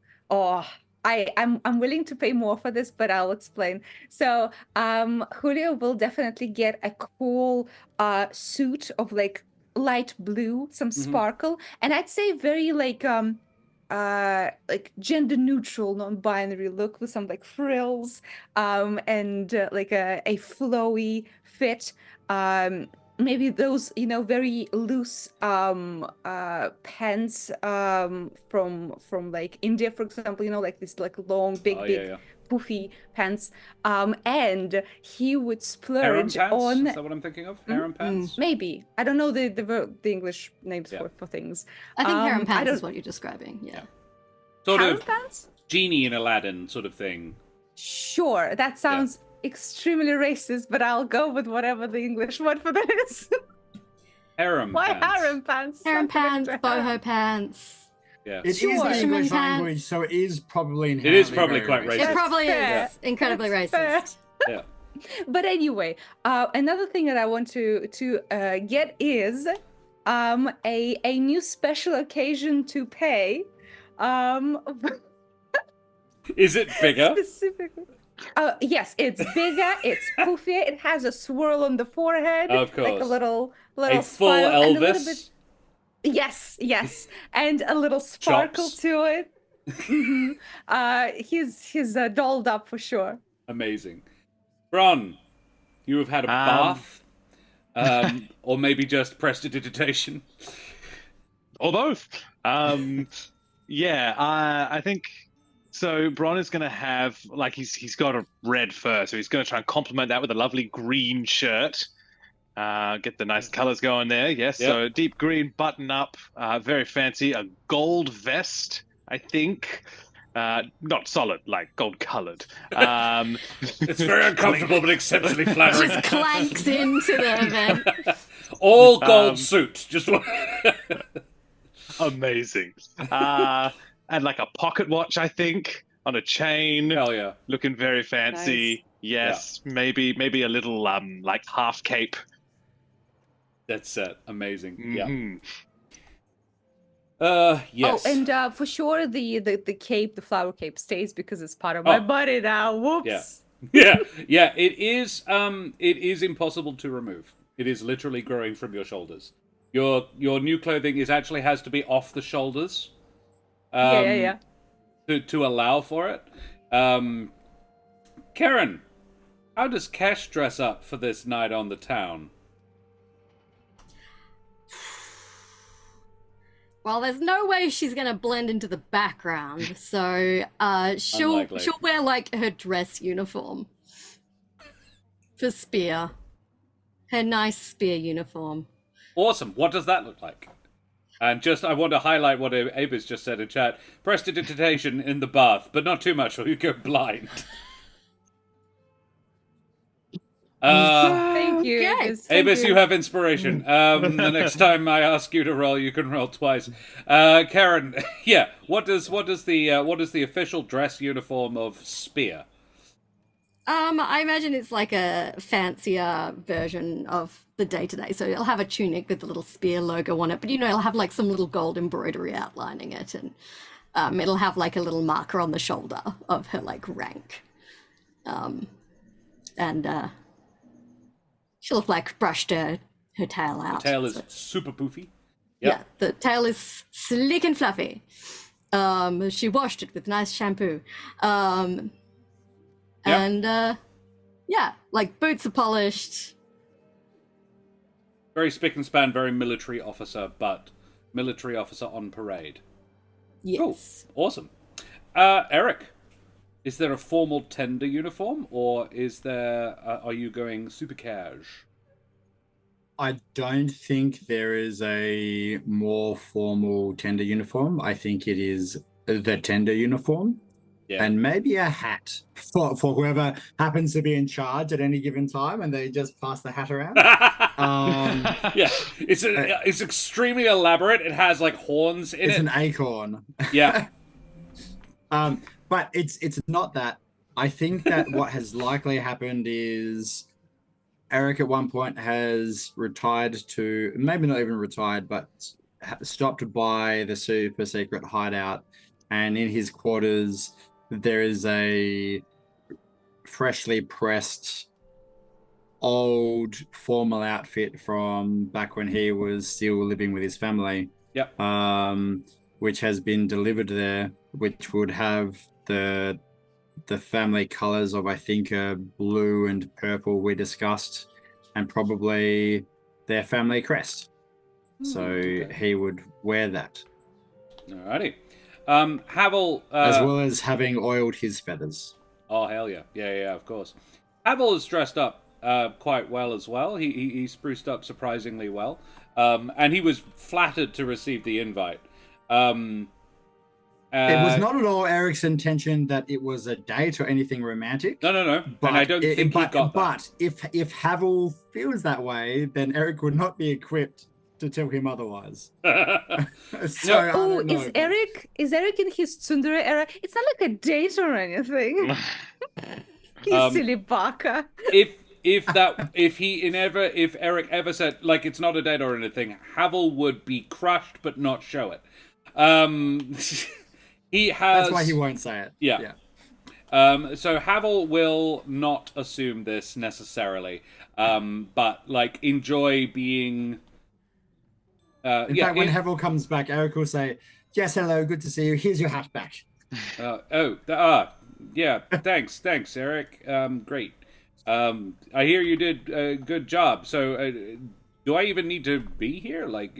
willing to pay more for this, but I'll explain. So Julio will definitely get a cool suit of like light blue, some sparkle, and I'd say very like gender neutral, non-binary look with some like frills and like a flowy fit. Maybe those, very loose pants from like India, for example, like this like long, big, poofy pants. And he would splurge Harem pants? on. Is that what I'm thinking of? Harem pants? Maybe. I don't know the English names for things. I think harem I pants don't- is what you're describing. Yeah. Sort Harem of pants? Genie in Aladdin sort of thing. Sure, that sounds extremely racist, but I'll go with whatever the English word for that is. Harem Why pants. harem pants? Harem Something pants, extra harem. boho pants. Yeah. It is Sure. the Fisherman English pants. language, so it is probably It is probably inherently quite very racist. It probably fair. is incredibly That's racist. fair. Yeah. But anyway, another thing that I want to get is a new special occasion to pay. Is it bigger? Specifically. Yes, it's bigger, it's poofier, it has a swirl on the forehead. Of Like a course. little A full smile and a little Elvis? bit. Yes, and a little sparkle Chops. to it. He's dolled up for sure. Amazing. Bron, you have had a bath? Or maybe just prestidigitation? Or both. Yeah, I think so. Bron is going to have he's got a red fur, so he's going to try and complement that with a lovely green shirt. Get the nice colors going there. Yes, Yep. so deep green button up, very fancy. A gold vest, I think. Not solid, like gold colored. It's very uncomfortable but exceptionally flattering. Just clanks into the event. All gold suit. Just one. Amazing. And like a pocket watch, I think, on a chain. Hell yeah. Looking very fancy. Nice. Yes, maybe a little like half cape. That's amazing. Mhm. Yeah. Yes. Oh, and for sure the cape, the flower cape, stays because it's part of my body now. Whoops. Yeah. Yeah. It is impossible to remove. It is literally growing from your shoulders. Your new clothing actually has to be off the shoulders. Yeah. To allow for it. Karen, how does Kesh dress up for this night on the town? Well, there's no way she's gonna blend into the background, so she'll Unlikely. wear like her dress uniform for Spear, her nice Spear uniform. Awesome. What does that look like? And I want to highlight what Abis just said in chat. Prestidigitation in the bath, but not too much or you go blind. Thank you. Okay. Abis. Thank Abis, you have inspiration. The next time I ask you to roll, you can roll twice. Karen, yeah. What is the official dress uniform of Spear? I imagine it's like a fancier version of the day-to-day. So it'll have a tunic with the little Spear logo on it, but it'll have like some little gold embroidery outlining it, and it'll have like a little marker on the shoulder of her like rank. And she'll have like brushed her tail out. The tail is so- super poofy. Yeah, the tail is slick and fluffy. She washed it with nice shampoo. And yeah, like boots are polished. Very spick and span, very military officer, but military officer on parade. Yes. Cool. Awesome. Eric, is there a formal tender uniform, or is there? Are you going super cash? I don't think there is a more formal tender uniform. I think it is the tender uniform. Yeah. And maybe a hat for whoever happens to be in charge at any given time, and they just pass the hat around. Yeah, it's extremely elaborate. It has like horns in it. It's an acorn. Yeah. But it's not that. I think that what has likely happened is Eric at one point has retired to, maybe not even retired, but stopped by the super secret hideout, and in his quarters there is a freshly pressed old formal outfit from back when he was still living with his family. Yep. Which has been delivered there, which would have the family colors of, I think, blue and purple we discussed, and probably their family crest. So okay. he would wear that. Alrighty. Havel, as well as having oiled his feathers. Oh hell yeah, yeah, of course. Havel is dressed up quite well as well. He spruced up surprisingly well, and he was flattered to receive the invite. It was not at all Eric's intention that it was a date or anything romantic. No. But And I don't think he got that. But if Havel feels that way, then Eric would not be equipped to tell him otherwise. So I don't know. Is Eric in his tsundere era? It's not like a date or anything. You silly baka. If Eric ever said like it's not a date or anything, Havel would be crushed but not show it. He has. That's why he won't say it. Yeah. So Havel will not assume this necessarily, but like enjoy being. In fact, when Havel comes back, Eric will say, "Yes, hello, good to see you. Here's your hat back." Yeah. Thanks, Eric. Great. I hear you did a good job. So, do I even need to be here? Like,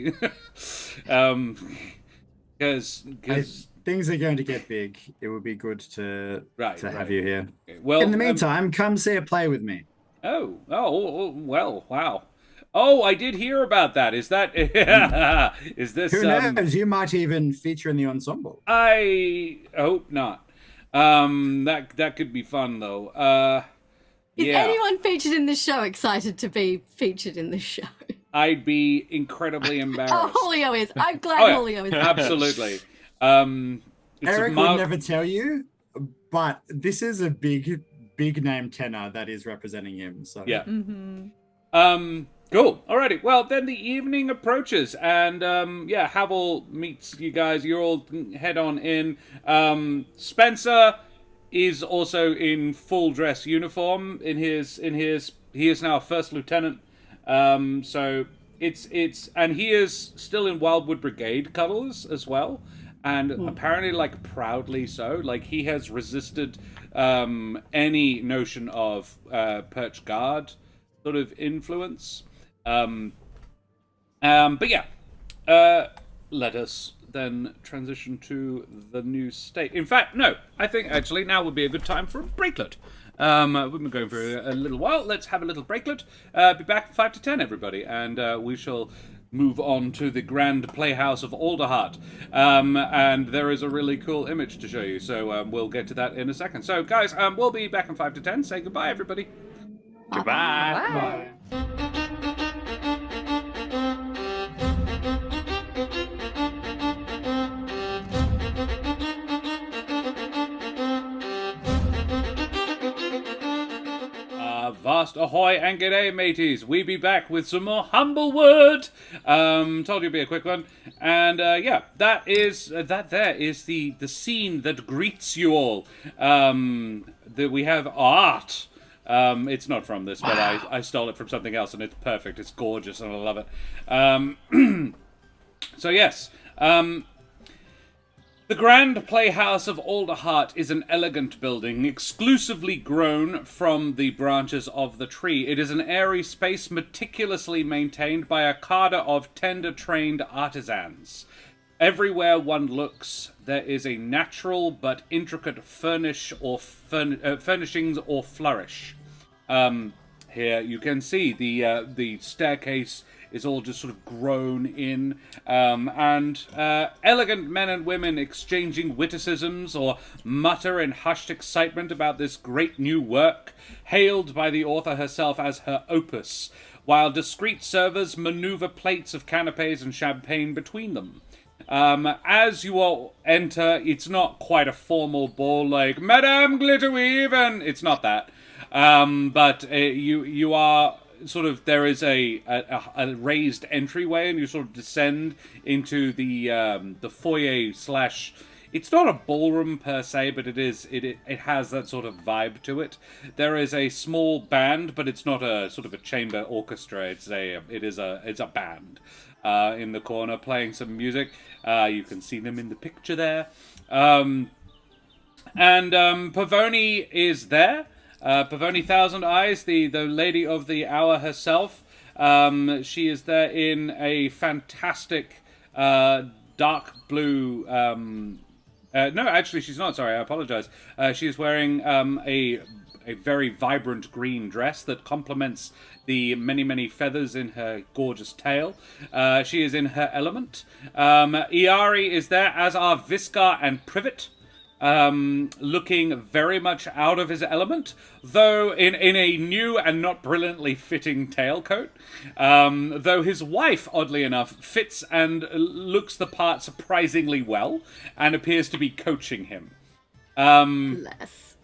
because things are going to get big. It would be good to have you here. Okay. Well, in the meantime, come see a play with me. Oh, well, wow. Oh, I did hear about that. Is that is this? Who knows? You might even feature in the ensemble. I hope not. That could be fun though. Is anyone featured in the show excited to be featured in the show? I'd be incredibly embarrassed. Oh, Julio is. I'm glad Julio is. Absolutely. Eric would never tell you, but this is a big name tenor that is representing him. So yeah. Mm-hmm. Cool. Alrighty. Well, then the evening approaches, and Havel meets you guys. You all head on in. Spencer is also in full dress uniform. He is now a first lieutenant. So it's and he is still in Wildwood Brigade colors as well, and apparently like proudly so. Like he has resisted any notion of Perch Guard sort of influence. But yeah, let us then transition to the new state. In fact, no, I think actually now would be a good time for a breaklet. We've been going for a little while. Let's have a little breaklet. Be back at 5 to 10, everybody, and we shall move on to the grand playhouse of Alderheart. And there is a really cool image to show you, so we'll get to that in a second. So, guys, we'll be back in 5 to 10. Say goodbye, everybody. Goodbye. Bye. Vast ahoy and g'day, mateys. We be back with some more Humblewood. Told you it'd be a quick one. And that is the scene that greets you all. That we have art. It's not from this, but I stole it from something else, and it's perfect. It's gorgeous, and I love it. So yes. The Grand Playhouse of Alderheart is an elegant building, exclusively grown from the branches of the tree. It is an airy space meticulously maintained by a cadre of tender-trained artisans. Everywhere one looks, there is a natural but intricate furnishings or flourish. Here you can see the staircase is all just sort of grown in, and elegant men and women exchanging witticisms or mutter in hushed excitement about this great new work, hailed by the author herself as her opus, while discreet servers maneuver plates of canapes and champagne between them. As you all enter, it's not quite a formal ball like Madame Glitterweave, and it's not that. But you are sort of, there is a raised entryway, and you sort of descend into the foyer slash. It's not a ballroom per se, but it has that sort of vibe to it. There is a small band, but it's not a sort of a chamber orchestra. It's a band in the corner playing some music. You can see them in the picture there. And Pavoni is there. Pavoni Thousand Eyes, the lady of the hour herself. She is there in a fantastic dark blue. No, actually, she's not. Sorry, I apologize. She is wearing a very vibrant green dress that complements the many feathers in her gorgeous tail. She is in her element. Iari is there, as are Viscar and Privet. Looking very much out of his element, though in a new and not brilliantly fitting tailcoat. Though his wife, oddly enough, fits and looks the part surprisingly well, and appears to be coaching him. Bless.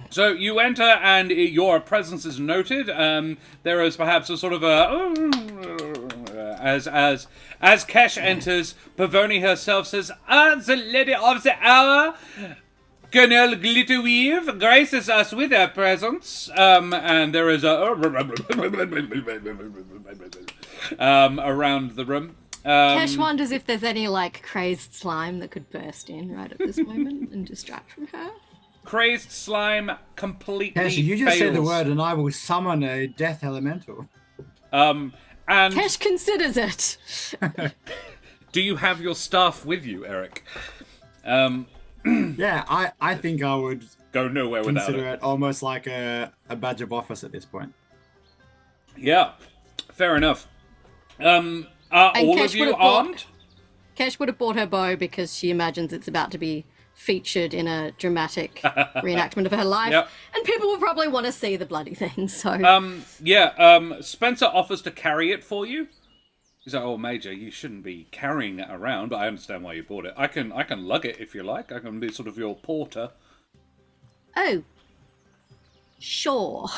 So you enter, and your presence is noted. There is perhaps a sort of a as Kesh enters, Pavoni herself says, the lady of the hour, Colonel Glitterweave, graces us with her presence. And there is a around the room. Kesh wonders if there's any, like, crazed slime that could burst in right at this moment and distract from her. Crazed slime completely Cash, you just fails. say the word and I will summon a death elemental. And Kesh considers it. do you have your staff with you, Eric? Yeah, I think I would Go nowhere without consider it. it almost like a badge of office at this point. Yeah, fair enough. Are all Kesh of you would've bought- armed? Kesh would have bought her bow because she imagines it's about to be featured in a dramatic reenactment of her life. Yep. And people will probably want to see the bloody thing, so... Spencer offers to carry it for you. He's like, "Oh, Major, you shouldn't be carrying it around, but I understand why you bought it. I can lug it if you like. I can be sort of your porter." Oh. Sure.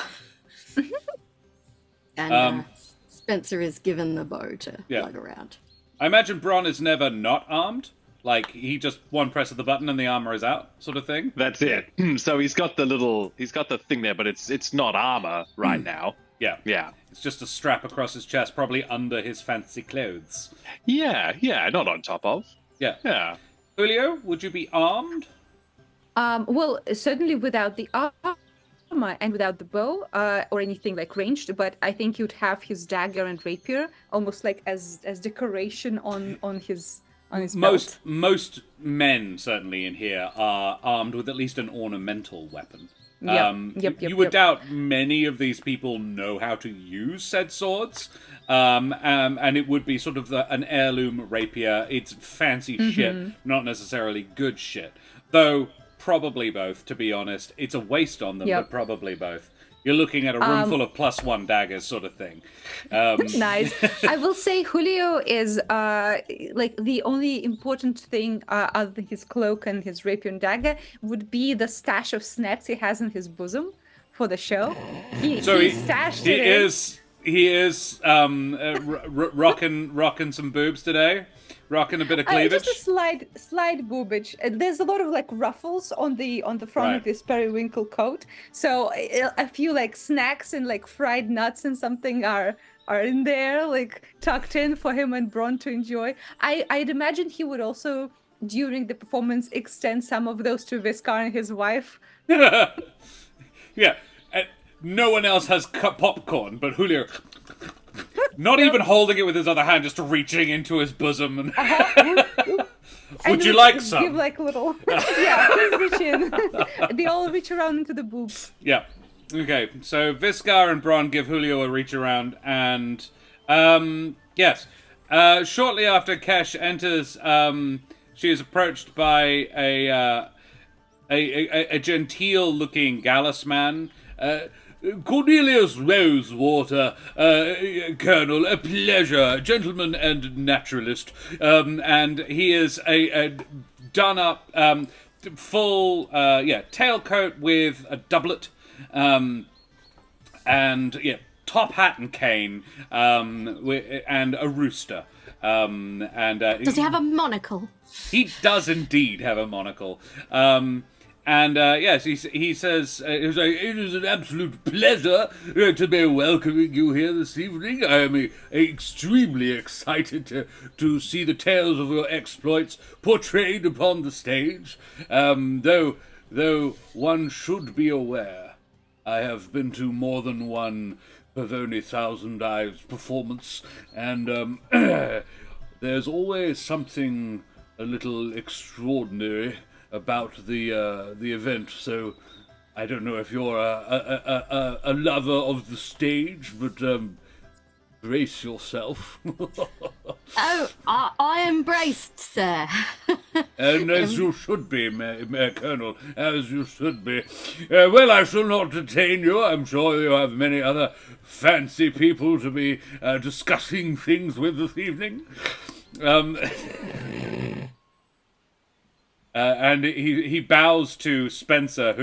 And Spencer is given the bow to lug around. I imagine Bron is never not armed. Like, he just one press of the button and the armor is out, sort of thing. That's it. So he's got the thing there, but it's not armor right now. Yeah. Yeah. It's just a strap across his chest, probably under his fancy clothes. Yeah, not on top of. Yeah. Yeah. Julio, would you be armed? Well, certainly without the armor and without the bow or anything like ranged, but I think you'd have his dagger and rapier almost like as decoration on his belt. Most men certainly in here are armed with at least an ornamental weapon. Yep, you would doubt many of these people know how to use said swords, and it would be sort of an heirloom rapier. It's fancy shit, not necessarily good shit. Though, probably both, to be honest. It's a waste on them, but probably both. You're looking at a room full of +1 daggers sort of thing. Nice. I will say Julio is like the only important thing other than his cloak and his rapier and dagger would be the stash of snacks he has in his bosom for the show. He stashed it in. He is rocking some boobs today. Rocking a bit of cleavage. Just a slight boobage. There's a lot of like ruffles on the front of this periwinkle coat. So a few like snacks and like fried nuts and something are in there, like tucked in for him and Bron to enjoy. I'd imagine he would also during the performance, extend some of those to Viscar and his wife. Yeah, no one else has popcorn, but Julio, not even holding it with his other hand, just reaching into his bosom. And would you like some? Give like little. Yeah, please reach in. They all reach around into the boobs. Yeah. Okay, so Viscar and Bron give Julio a reach around, and yes, shortly after Kesh enters, she is approached by a genteel-looking Gallus man. Cornelius Rosewater, Colonel, a pleasure, gentleman and naturalist, and he is a done-up, full, tailcoat with a doublet, and top hat and cane, and a rooster. Does he have a monocle? He does indeed have a monocle. Yes, he says, it is an absolute pleasure to be welcoming you here this evening. I am extremely excited to see the tales of your exploits portrayed upon the stage. Though one should be aware, I have been to more than one Pavoni Thousand Eyes performance, and there's always something a little extraordinary about the event. So I don't know if you're a lover of the stage, but brace yourself. Oh, I am braced, sir. And as you should be, Colonel, as you should be. Well, I shall not detain you. I'm sure you have many other fancy people to be discussing things with this evening. And he bows to Spencer,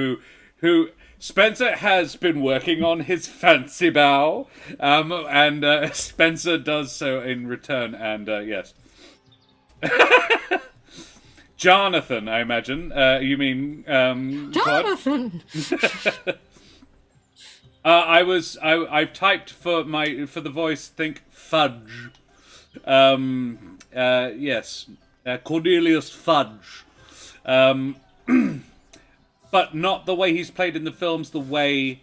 who Spencer has been working on his fancy bow, and Spencer does so in return, and yes. Jonathan, I imagine. You mean Jonathan. I've typed for the voice. Think Fudge. Yes, Cornelius Fudge. But not the way he's played in the films. The way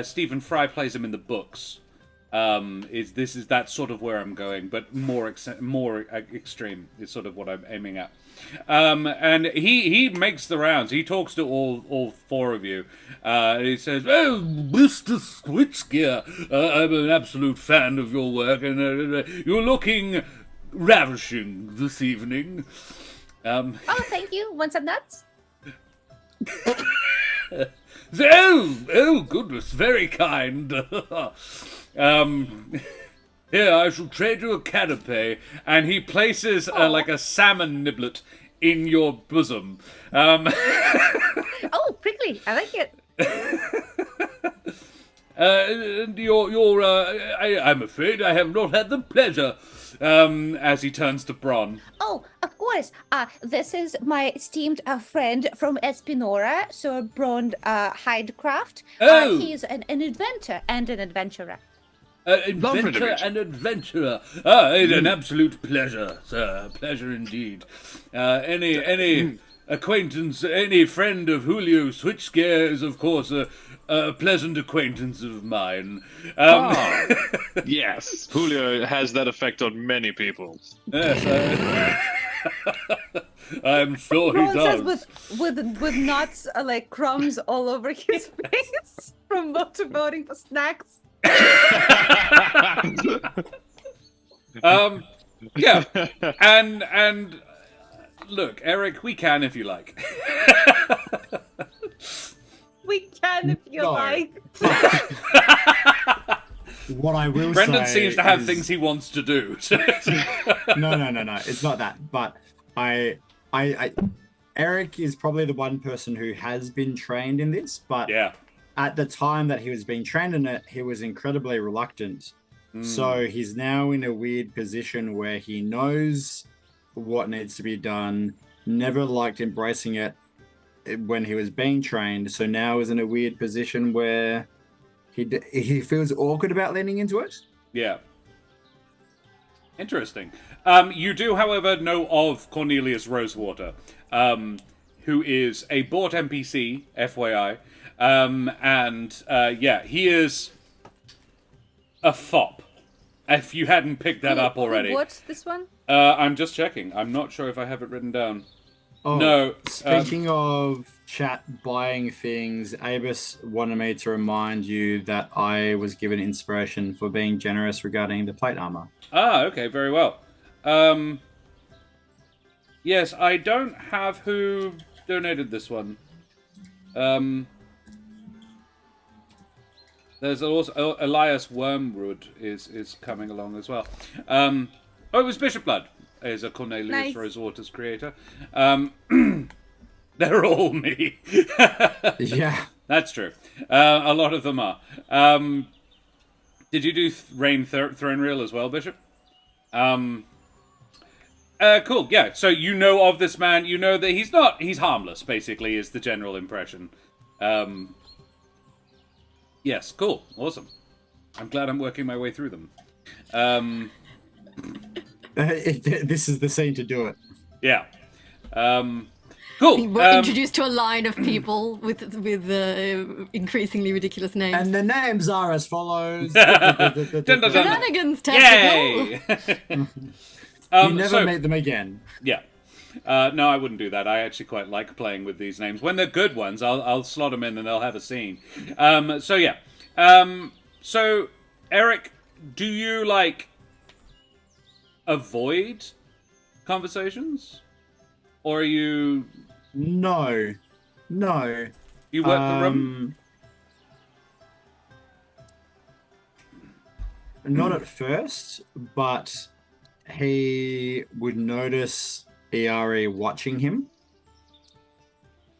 Stephen Fry plays him in the books. That's sort of where I'm going, but more extreme is sort of what I'm aiming at. And he makes the rounds. He talks to all four of you. He says, "Oh, Mr. Switchgear, I'm an absolute fan of your work, and you're looking ravishing this evening." Oh, thank you. Want some nuts? Oh, goodness, very kind. Here, I shall trade you a canapé. And he places like a salmon niblet in your bosom. Oh, prickly. I like it. And I'm afraid I have not had the pleasure. As he turns to Bron. Oh, of course. This is my esteemed friend from Espinora, Sir Bron Hydecraft. Oh! He's an inventor and an adventurer. Inventor and adventurer. An absolute pleasure, sir. Pleasure indeed. Any acquaintance, any friend of Julio Switchgear is, of course, a pleasant acquaintance of mine. Yes, Julio has that effect on many people. Yes, I'm sure he does. Says with nuts like crumbs all over his face from motorboating for snacks. Yeah, and look, Eric, we can if you like. We can if you No. like. What I will Brendan say seems to have is- things he wants to do. No, it's not that. But I Eric is probably the one person who has been trained in this, but Yeah. at the time that he was being trained in it, he was incredibly reluctant. So he's now in a weird position where he knows what needs to be done, never liked embracing it when he was being trained, so now is in a weird position where he feels awkward about leaning into it. Yeah. Interesting. You do, however, know of Cornelius Rosewater, who is a bought NPC, FYI. He is a fop. If you hadn't picked that up already. What's this one? I'm just checking. I'm not sure if I have it written down. Oh, No. Speaking of chat buying things, Abus wanted me to remind you that I was given inspiration for being generous regarding the plate armor. Okay, very well. Yes, I don't have who donated this one. There's also Elias Wormwood is coming along as well. It was Bishop Blood, is a Cornelius Nice. Rosewater's creator. They're all me. Yeah. That's true. A lot of them are. Did you do Rain Throne Reel as well, Bishop? Cool, yeah. So you know of this man, you know that he's harmless, basically, is the general impression. Yes, cool, awesome. I'm glad I'm working my way through them. This is the scene to do it. Yeah. Cool. We're introduced to a line of people with increasingly ridiculous names. And the names are as follows. Shenanigans testicle. Yay! You never meet them again. Yeah. No, I wouldn't do that. I actually quite like playing with these names. When they're good ones, I'll slot them in and they'll have a scene. So, Eric, do you, avoid conversations? Or are you... No. You work the room? Not at first, but he would notice ERE watching him.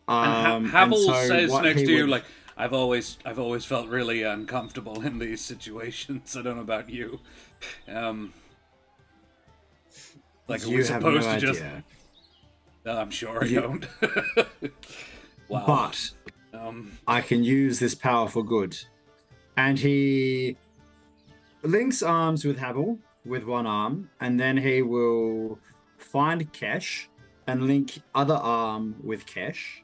And and Havel so says what next he to you, would- I've always felt really uncomfortable in these situations. I don't know about you. You We're have no supposed to just... idea. I'm sure I You- don't. Wow. But I can use this power for good. And he links arms with Havel with one arm, and then he will find Kesh and link other arm with Kesh.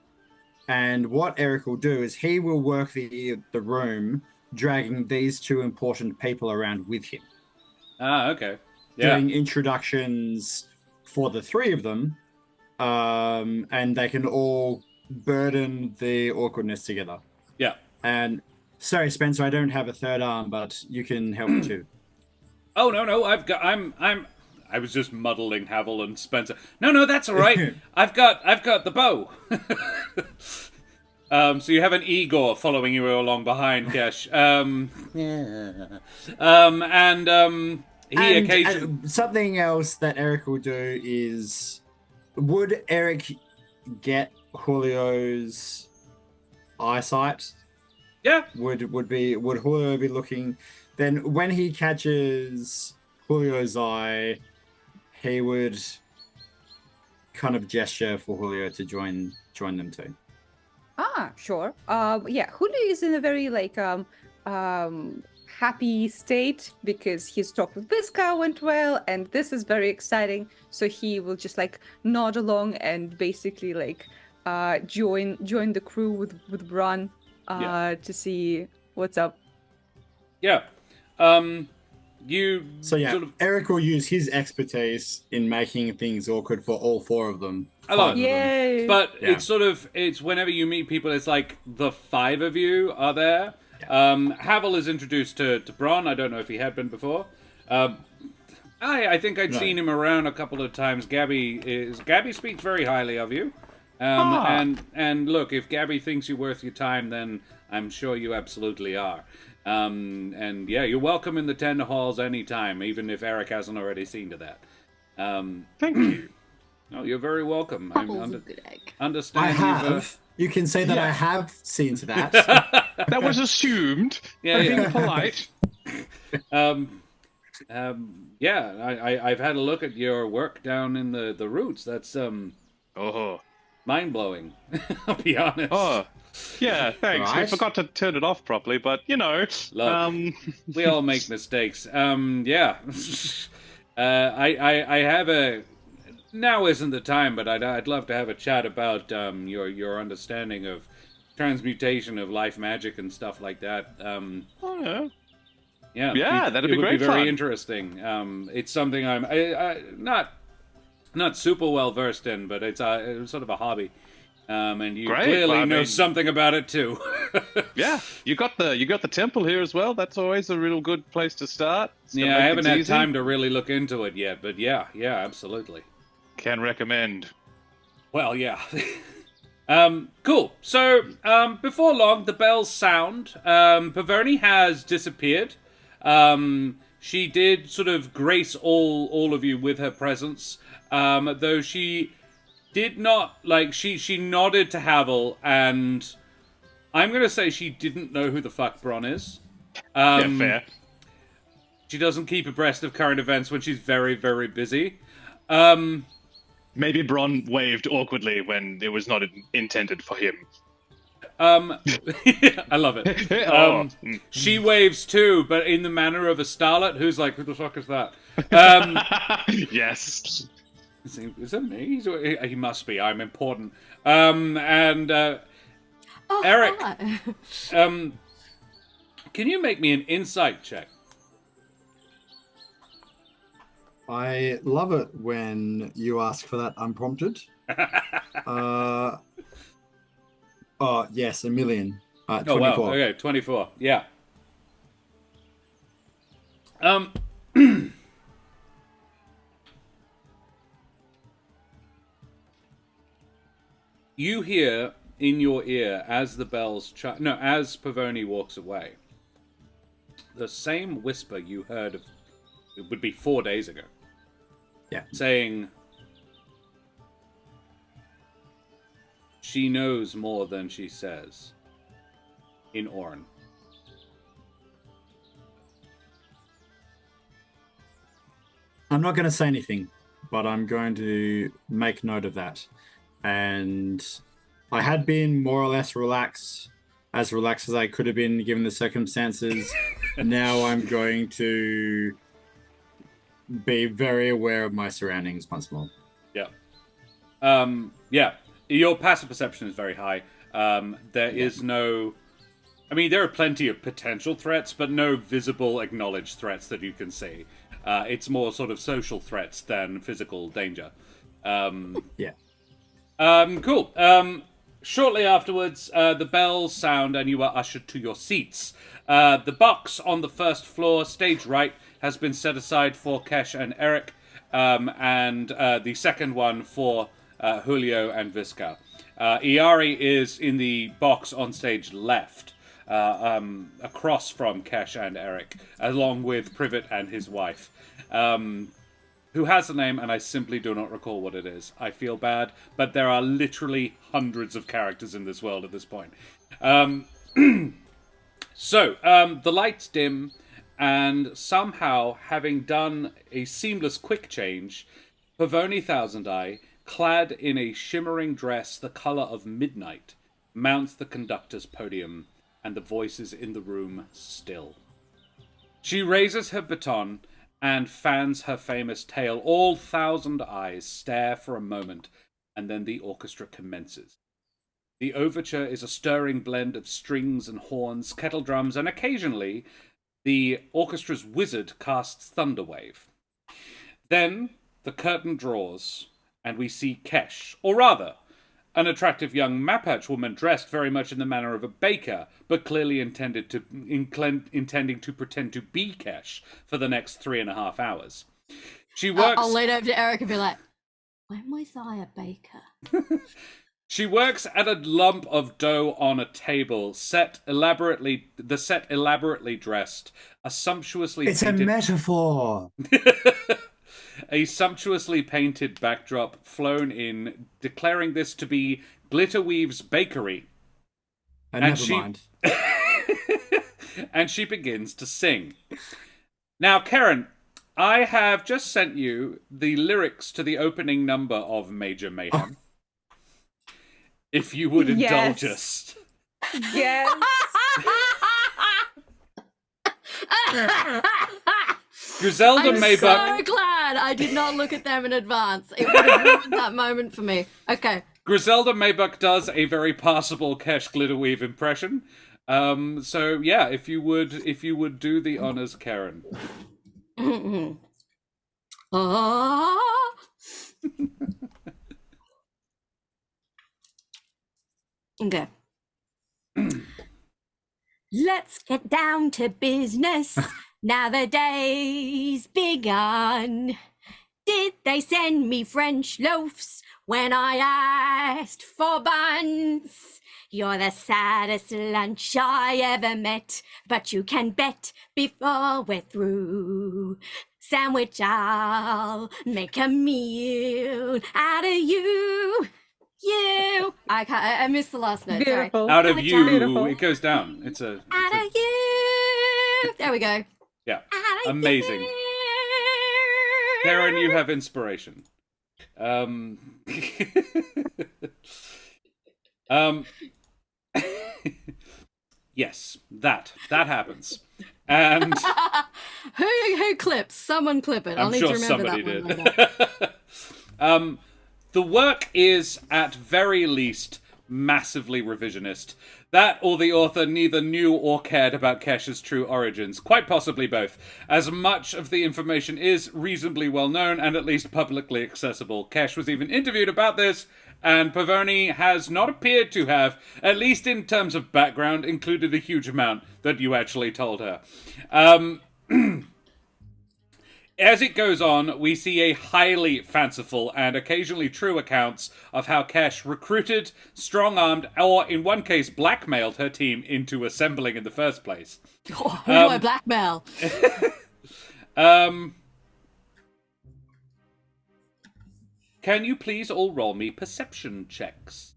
And what Eric will do is he will work the room, dragging these two important people around with him. Okay. Yeah. Doing introductions for the three of them, and they can all burden the awkwardness together. Yeah. And sorry, Spencer, I don't have a third arm, but you can help too. Oh no, I was just muddling Havel and Spencer. No, that's all right. I've got the bow. So you have an Igor following you along behind, Kesh. He occasionally... something else that Eric will do is, would Eric get Julio's eyesight? Yeah. Would Julio be looking? Then when he catches Julio's eye, he would kind of gesture for Julio to join them too. Sure. Yeah, Julio is in a very happy state because his talk with Visca went well, and this is very exciting. So he will just nod along and basically join the crew with Bron to see what's up. Yeah. Eric will use his expertise in making things awkward for all four of them. Yay! But it's whenever you meet people, it's the five of you are there. Yeah. Havel is introduced to Bron. I don't know if he had been before. I think I'd seen him around a couple of times. Gabby speaks very highly of you. And look, if Gabby thinks you're worth your time, then I'm sure you absolutely are. And yeah, you're welcome in the Tender Halls anytime, even if Eric hasn't already seen to that. Thank you. Oh, you're very welcome. Understand. I have. You can say that I have seen to that. That was assumed. Yeah, Being polite. I've had a look at your work down in the roots. That's mind blowing. I'll be honest. Oh, yeah. Thanks. Right. I forgot to turn it off properly, but Look, we all make mistakes. Yeah. I have a. Now isn't the time, but I'd love to have a chat about your understanding of transmutation of life magic and stuff like that. Oh yeah. Yeah, Yeah, that'd be it would great be very fun. interesting. It's something I not super well versed in, but it's sort of a hobby. And you Great, clearly well, I know mean- something about it too. Yeah, you got the temple here as well. That's always a real good place to start. It's gonna Yeah, I make haven't things had easy. time to really look into it yet, but yeah, absolutely. Can recommend. Well, yeah. Cool. So, before long, the bells sound. Pavoni has disappeared. She did sort of grace all of you with her presence, though she did not, like, she nodded to Havel, and I'm going to say she didn't know who the fuck Bron is. Yeah, fair. She doesn't keep abreast of current events when she's very, very busy. Maybe Bron waved awkwardly when it was not intended for him. I love it. Oh. She waves too, but in the manner of a starlet who's like, who the fuck is that? Yes. Is it me? He must be. I'm important. And Oh, Eric. hello. Can you make me an insight check? I love it when you ask for that unprompted. Oh, yes, a million. 24. Oh, wow. Okay, 24. Yeah. You hear in your ear as the bells as Pavoni walks away, the same whisper you heard of, it would be 4 days ago. Yeah. Saying, she knows more than she says. In Orin. I'm not going to say anything, but I'm going to make note of that. And I had been more or less relaxed as I could have been given the circumstances. Now I'm going to be very aware of my surroundings once more. Yeah. Yeah. Your passive perception is very high. There is no... I mean, there are plenty of potential threats, but no visible, acknowledged threats that you can see. It's more sort of social threats than physical danger. Yeah. Cool. Shortly afterwards, the bells sound and you are ushered to your seats. The box on the first floor, stage right, has been set aside for Kesh and Eric, and the second one for Julio and Visca. Iari is in the box on stage left, across from Kesh and Eric, along with Privet and his wife, who has a name, and I simply do not recall what it is. I feel bad, but there are literally hundreds of characters in this world at this point. So, the lights dim, and somehow, having done a seamless quick change, Pavoni Thousand Eyes, clad in a shimmering dress the color of midnight, mounts the conductor's podium, and the voices in the room still. She raises her baton and fans her famous tail. All Thousand Eyes stare for a moment, and then the orchestra commences. The overture is a stirring blend of strings and horns, kettle drums, and occasionally the orchestra's wizard casts Thunderwave. Then the curtain draws, and we see Kesh, or rather, an attractive young Mapatch woman dressed very much in the manner of a baker, but clearly intending to pretend to be Kesh for the next 3.5 hours. She works. I'll lean over to Eric and be like, "When was I a baker?" She works at a lump of dough on a table, elaborately dressed, a sumptuously It's painted... a metaphor. A sumptuously painted backdrop flown in, declaring this to be Glitterweave's bakery. Never mind. And she begins to sing. Now, Karen, I have just sent you the lyrics to the opening number of Major Mayhem. If you would indulge us. Yes. Griselda I'm Maybuck. so glad bad. I did not look at them in advance. It would have ruined that moment for me. Okay. Griselda Maybuck does a very passable Kesh Glitterweave impression. So yeah, if you would do the honors, Karen. Okay. Let's get down to business. Now the day's begun. Did they send me French loaves when I asked for buns? You're the saddest lunch I ever met, but you can bet before we're through. Sandwich, I'll make a meal out of you. I missed the last note. Beautiful. Sorry. Out of you, Beautiful. it goes down. It's a Out of you. There we go. yeah, Out of amazing. you. Karen, you have inspiration. Yes, that happens, and who clips? Someone clip it. I'll I'm need sure to remember somebody that one did. later. The work is, at very least, massively revisionist. That or the author neither knew or cared about Kesh's true origins. Quite possibly both, as much of the information is reasonably well known and at least publicly accessible. Kesh was even interviewed about this, and Pavoni has not appeared to have, at least in terms of background, included a huge amount that you actually told her. As it goes on, we see a highly fanciful and occasionally true accounts of how Kesh recruited, strong-armed, or in one case blackmailed her team into assembling in the first place. Oh, who do I blackmail? Can you please all roll me perception checks?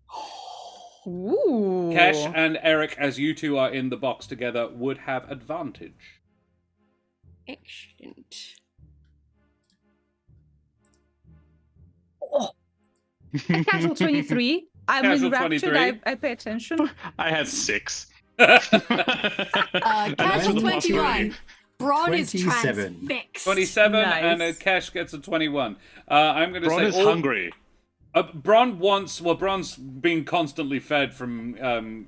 Ooh. Kesh and Eric, as you two are in the box together, would have advantage. Excellent. Oh. A casual 23. I'm Casual enraptured. 23. I pay attention. I had 6. Casual 21. Braun is 27. transfixed. 27, Nice. and Kesh gets a 21. I'm going to Braun say is all... hungry. Braun's being constantly fed from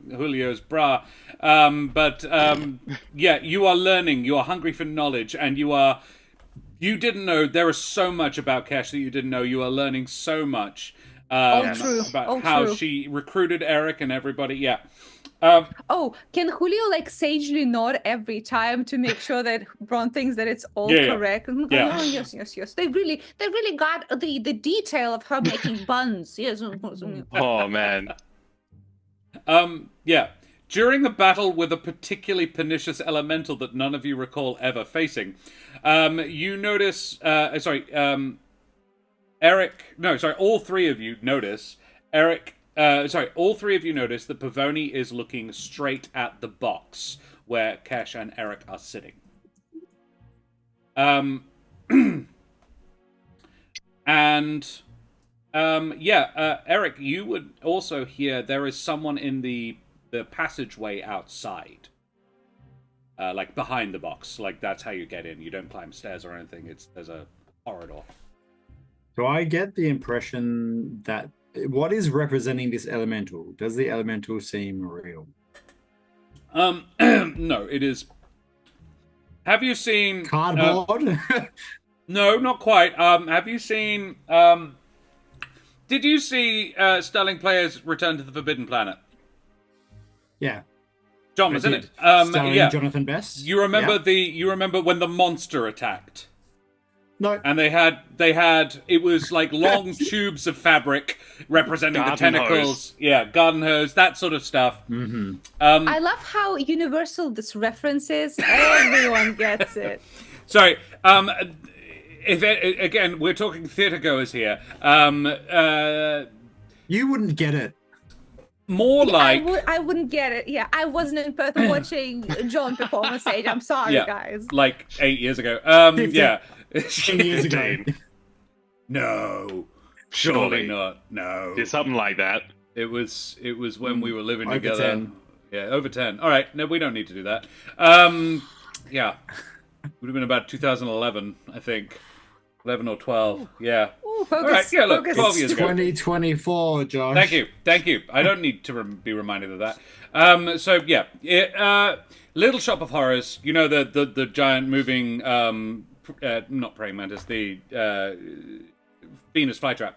Julio's bra. Yeah, you are learning. You are hungry for knowledge, and you didn't know. There is so much about Kesh that you didn't know. You are learning so much true. about All how true. she recruited Eric and everybody. Yeah. Oh, can Julio sagely nod every time to make sure that Braun thinks that it's all Yeah. correct? Yeah. Oh, yes. They really got the detail of her making buns. Yes. Oh, man. Yeah. During a battle with a particularly pernicious elemental that none of you recall ever facing, you notice. All three of you notice Eric. All three of you notice that Pavoni is looking straight at the box where Kesh and Eric are sitting. Eric, you would also hear there is someone in the passageway outside. Like behind the box. Like that's how you get in. You don't climb stairs or anything. There's a corridor. Do I get the impression that what is representing this elemental? Does the elemental seem real? No, it is. Have you seen Cardboard? No, not quite. Have you seen? Did you see Sterling Players Return to the Forbidden Planet? Yeah. John I was in did. it. Starring Yeah. Jonathan Best. You remember Yeah. You remember when the monster attacked? No. And they had it was like long tubes of fabric representing the Garden tentacles. hose. Yeah, garden hose, that sort of stuff. Mm-hmm. I love how universal this reference is. Everyone gets it. Sorry. Again, we're talking theatre goers here. You wouldn't get it. More like I wouldn't get it. Yeah, I wasn't in Perth watching John perform on stage. I'm sorry, Yeah. guys. like 8 years ago. 15 Yeah. 10 years ago. 15. No. Surely not. No. It's something like that. It was when we were living Over together. 10. Yeah, over 10. All right. No, we don't need to do that. Yeah. Would have been about 2011, I think. 11 or 12. Yeah. Ooh, All right. focus, Yeah. Look, focus. 12 years It's ago. 2024, Josh. Thank you. I don't need to be reminded of that. So yeah, Little Shop of Horrors. You know the giant moving, not praying mantis, the Venus flytrap.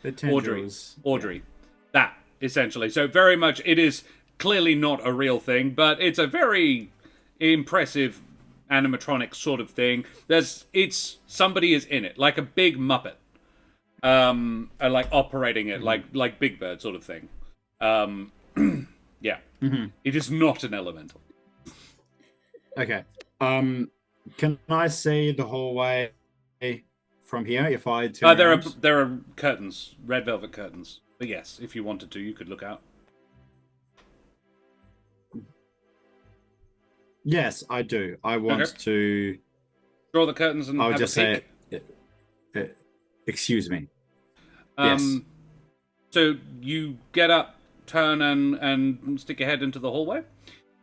The tendrils. Audrey. That essentially. So very much, it is clearly not a real thing, but it's a very impressive animatronic sort of thing. Somebody is in it, like a big Muppet. Like operating it like Big Bird sort of thing. Yeah. Mm-hmm. It is not an elemental. Okay. Can I see the hallway from here if I turn around? There are curtains, red velvet curtains. But yes, if you wanted to, you could look out. Yes, I do. I want to Draw the curtains and I'll have just a say peek. excuse me. Yes. So you get up, turn, and stick your head into the hallway.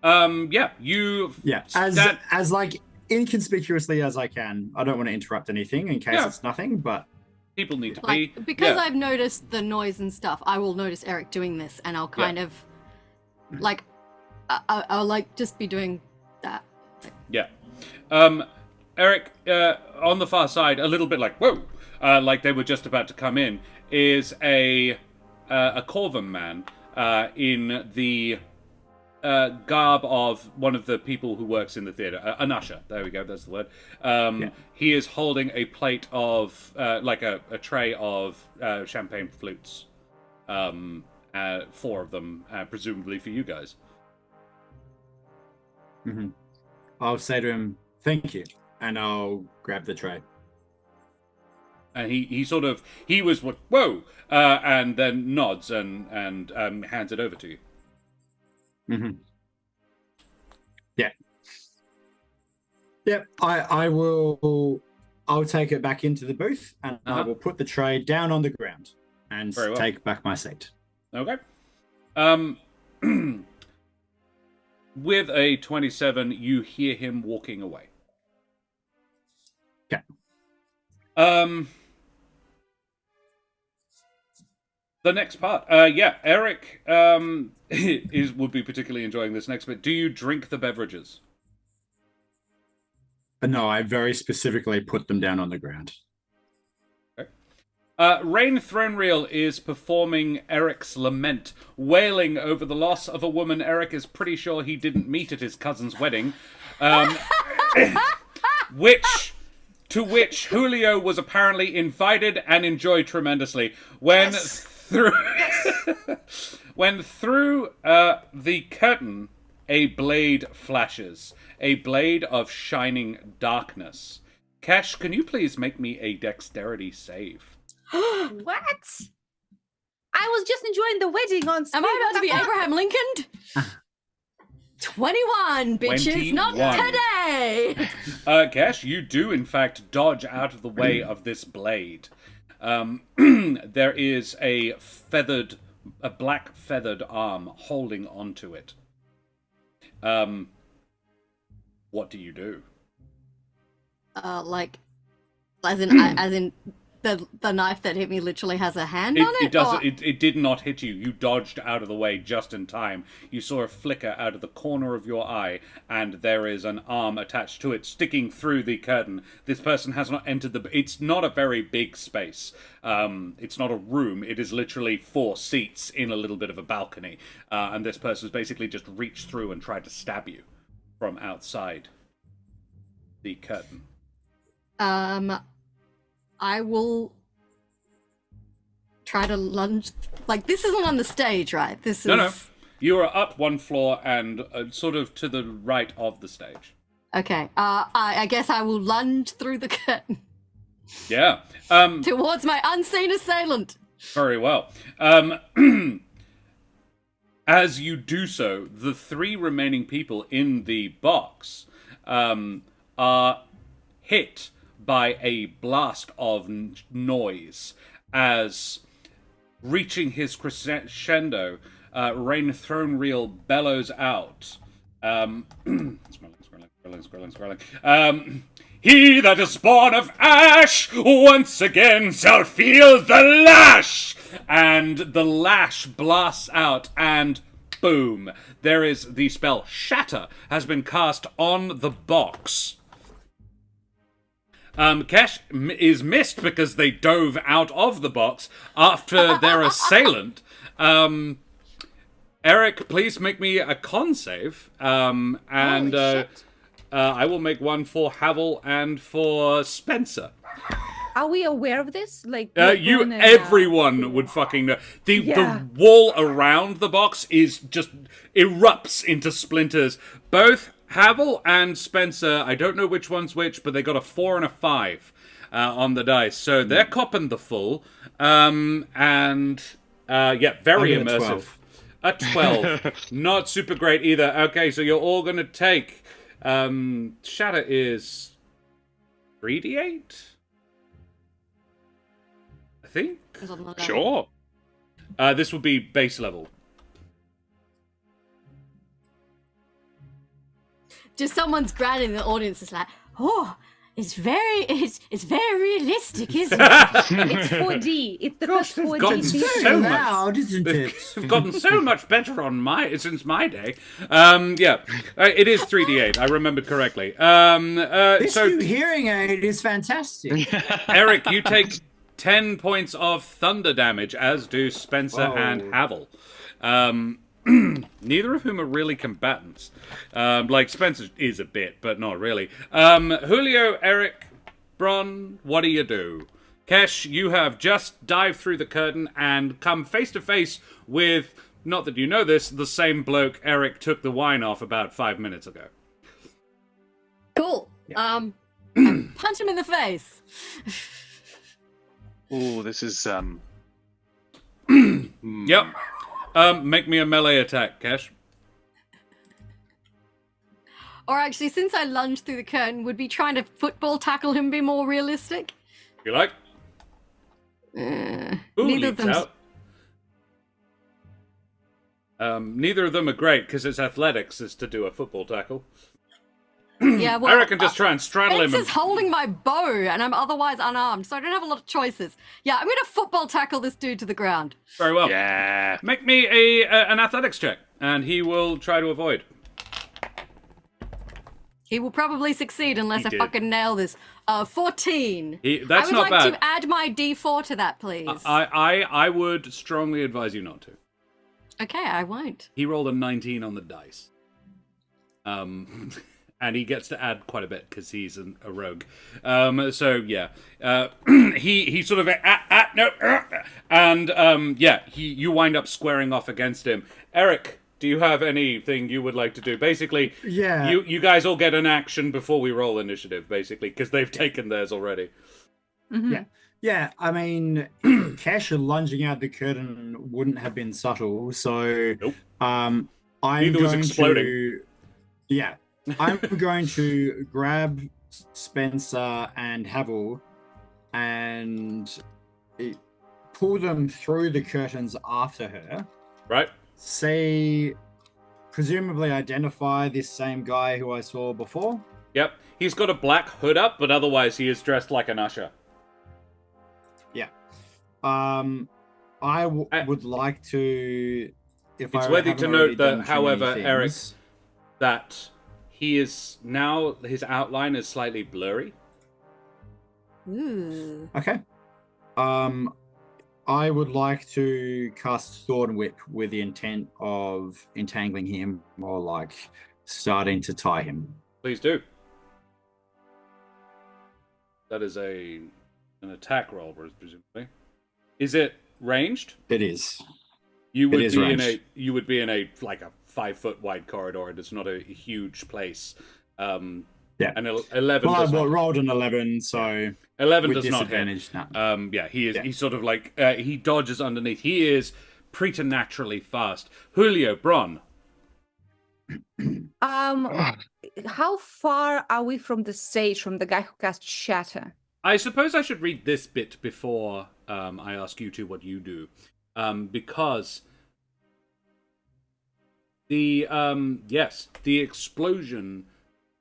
Yeah, you. Yeah, as like inconspicuously as I can. I don't want to interrupt anything in case it's nothing, but people need to Like, be. because Yeah. I've noticed the noise and stuff, I will notice Eric doing this, and I'll kind of like I'll like just be doing that. Yeah. Eric, on the far side, a little bit like, whoa, like they were just about to come in, is a Corvan man in the garb of one of the people who works in the theater, an usher. There we go, that's the word. He is holding a plate of, like a tray of champagne flutes. 4 of them, presumably for you guys. mm-hmm. I'll say to him, "Thank you," and I'll grab the tray. And he was what, whoa, and then nods and hands it over to you. Mm-hmm. Yeah. Yep. I'll take it back into the booth and I will put the tray down on the ground and take back my seat. Okay. With a 27, you hear him walking away. Okay. The next part. Eric would be particularly enjoying this next bit. Do you drink the beverages? No, I very specifically put them down on the ground. Okay. Rain Thronereel is performing Eric's lament, wailing over the loss of a woman Eric is pretty sure he didn't meet at his cousin's wedding. To which Julio was apparently invited and enjoyed tremendously. When through the curtain, a blade flashes. A blade of shining darkness. Kesh, can you please make me a dexterity save? What? I was just enjoying the wedding on screen. Am I about to be Abraham Lincoln? 21, bitches, 21. not today! Kesh, you do in fact dodge out of the way of this blade. There is a black feathered arm holding onto it. What do you do? Like, as in the knife that hit me literally has a hand on it? It doesn't. It did not hit you. You dodged out of the way just in time. You saw a flicker out of the corner of your eye, and there is an arm attached to it, sticking through the curtain. This person has not entered the. It's not a very big space. It's not a room. It is literally 4 seats in a little bit of a balcony, and this person's basically just reached through and tried to stab you from outside the curtain. I will try to lunge. Like, this isn't on the stage, right? This is... No. You are up 1 floor and sort of to the right of the stage. Okay. I guess I will lunge through the curtain. Yeah. Towards my unseen assailant. Very well. As you do so, the 3 remaining people in the box are hit by a blast of noise as, reaching his crescendo, Rain Thronereel bellows out. Scrolling. He that is born of ash once again shall feel the lash. And the lash blasts out, and boom, there is the spell Shatter has been cast on the box. Kesh is missed because they dove out of the box after their assailant. Eric, please make me a con save, and I will make one for Havel and for Spencer. Are we aware of this? Like, everyone would fucking know. The wall around the box is just erupts into splinters. Both Havel and Spencer, I don't know which one's which, but they got a 4 and a 5 on the dice, so they're copping the full. Very immersive. A 12. Not super great either. Okay, so you're all gonna take. Shatter is 3d8? I think. Sure. This would be base level. Just someone's brand in the audience is like, oh, it's very realistic, isn't it? It's 4D. It's the first 4D. gotten thing. so much. loud, isn't it? We've gotten so much better since my day. It is 3d8. I remembered correctly. This So new hearing aid is fantastic. Eric, you take 10 points of thunder damage, as do Spencer and Havel. Neither of whom are really combatants. Like, Spencer is a bit, but not really. Julio, Eric, Bron, what do you do? Kesh, you have just dived through the curtain and come face to face with, not that you know this, the same bloke Eric took the wine off about 5 minutes ago. Cool. Punch him in the face. Ooh, this is Yep. Make me a melee attack, Kesh. Or actually, since I lunged through the curtain, would be trying to football tackle him be more realistic? You like? Neither leaps of them's... out. Neither of them are great, because it's athletics is to do a football tackle. Yeah, well, I reckon just try and straddle him. Spencer's holding my bow, and I'm otherwise unarmed, so I don't have a lot of choices. Yeah, I'm gonna football tackle this dude to the ground. Very well. yeah. Make me an athletics check, and he will try to avoid. He will probably succeed unless I did. fucking nail this. 14. That's I would not like bad. to add my D4 to that, please. I would strongly advise you not to. Okay, I won't. He rolled a 19 on the dice. And he gets to add quite a bit because he's a rogue. He sort of you wind up squaring off against him. Eric, do you have anything you would like to do? Basically, Yeah. you guys all get an action before we roll initiative, basically, because they've taken theirs already. Mhm. Yeah, I mean, Cash lunging out the curtain wouldn't have been subtle, so Nope. I'm Neither was going exploding. to, yeah, I'm going to grab Spencer and Havel and pull them through the curtains after her. Right? Say, presumably identify this same guy who I saw before. Yep. He's got a black hood up, but otherwise he is dressed like an usher. Yeah. I would like to. If It's I worthy haven't to already note that, done too many however, Eric, things. that he is now, his outline is slightly blurry. Ooh. Okay. I would like to cast Thorn Whip with the intent of entangling him or like starting to tie him. Please do. That is an attack roll, presumably. Is it ranged? It is. You would is be ranged. you would be in a 5-foot wide corridor. It's not a huge place. Yeah. And 11 Well, I does not. rolled an 11, so 11 with does not hit. disadvantage. No. He is. Yeah. He's sort of like he dodges underneath. He is preternaturally fast. Julio, Bron. How far are we from the stage, from the guy who cast Shatter? I suppose I should read this bit before I ask you two what you do, because the explosion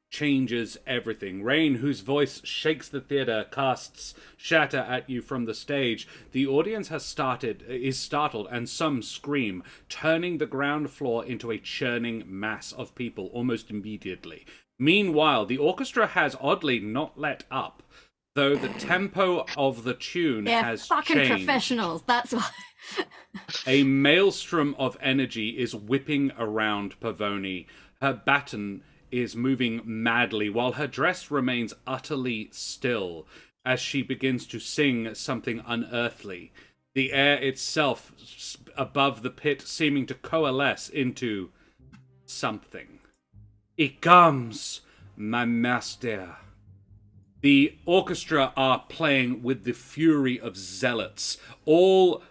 changes everything. Rain, whose voice shakes the theater, casts shatter at you from the stage. The audience is startled, and some scream, turning the ground floor into a churning mass of people almost immediately. Meanwhile, the orchestra has oddly not let up, though the tempo of the tune has fucking changed. Professionals, that's why. A maelstrom of energy is whipping around Pavoni. Her baton is moving madly, while her dress remains utterly still as she begins to sing something unearthly. The air itself above the pit seeming to coalesce into something. It comes, my master. The orchestra are playing with the fury of zealots, all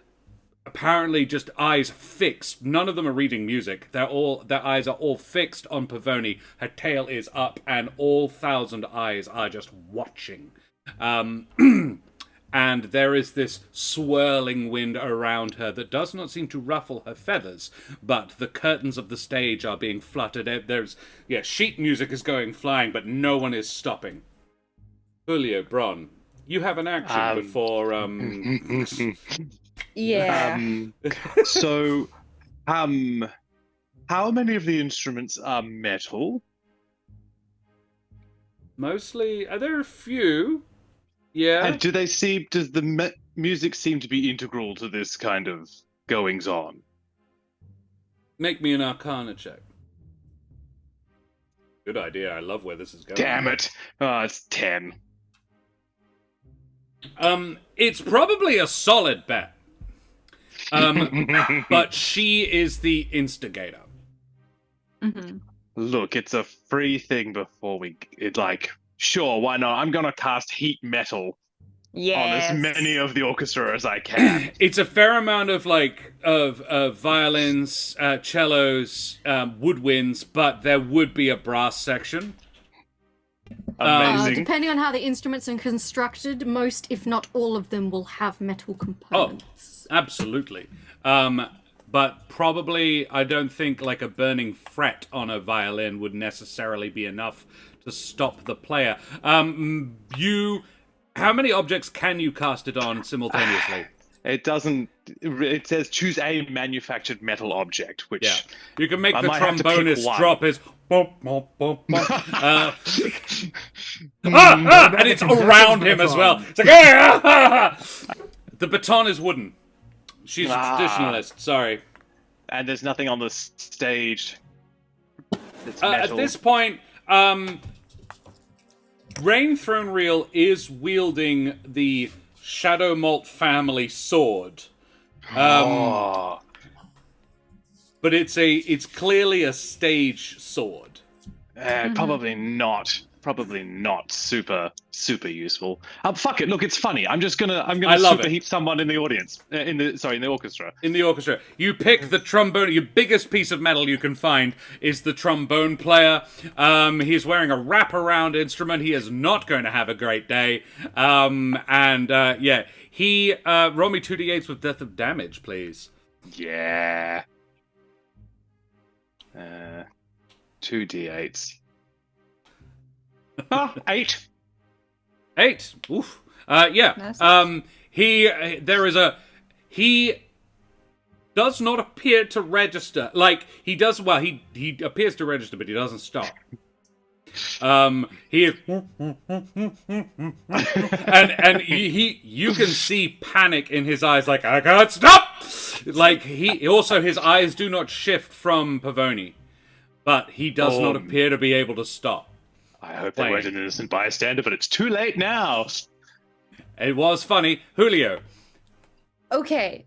apparently just eyes fixed. None of them are reading music. Their eyes are all fixed on Pavoni. Her tail is up, and all 1,000 eyes are just watching. And there is this swirling wind around her that does not seem to ruffle her feathers, but the curtains of the stage are being fluttered. There's, sheet music is going flying, but no one is stopping. Julio, Bron, you have an action before, Yeah. So, how many of the instruments are metal? Mostly, there are a few. Yeah. And does the music seem to be integral to this kind of goings on? Make me an Arcana check. Good idea. I love where this is going. Damn it! Oh, it's 10. It's probably a solid bet. But she is the instigator. Mm-hmm. Look, it's a free thing before sure, why not? I'm gonna cast heat metal on as many of the orchestra as I can. It's a fair amount of violins, cellos, woodwinds, but there would be a brass section. Amazing. Depending on how the instruments are constructed, most, if not all of them, will have metal components. Absolutely. But probably, I don't think a burning fret on a violin would necessarily be enough to stop the player. How many objects can you cast it on simultaneously? It doesn't. It says choose a manufactured metal object, which you can make I the might have to pick trombonist one. drop his and it's around him as well. It's like the baton is wooden. She's a traditionalist. Sorry. And there's nothing on the stage that's metal. At this point, Rain Throne Reel is wielding the Shadow Malt family sword. But it's clearly a stage sword. Probably not super useful. Fuck it. Look, it's funny. I'm gonna superheat someone in the audience. In the orchestra. In the orchestra, you pick the trombone. Your biggest piece of metal you can find is the trombone player. He's wearing a wraparound instrument. He is not going to have a great day. He roll me 2d8s with death of damage, please. Yeah. 2d8s. 8. 8. Oof. Yeah. He does not appear to register. He does. Well, he appears to register, but he doesn't stop. He is, and you can see panic in his eyes. I can't stop. His eyes do not shift from Pavoni, but he does not appear to be able to stop. I hope they weren't an innocent bystander, but it's too late now. It was funny. Julio. Okay,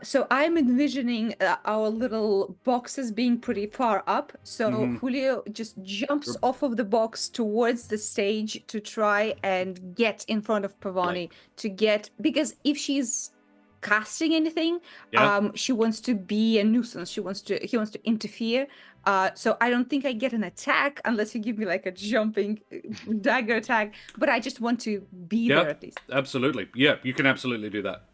so I'm envisioning our little boxes being pretty far up. So Julio just jumps off of the box towards the stage to try and get in front of Pavoni because if she's casting anything, she wants to be a nuisance. He wants to interfere. So I don't think I get an attack unless you give me a jumping dagger attack. But I just want to be there at least. Absolutely. Yeah, you can absolutely do that.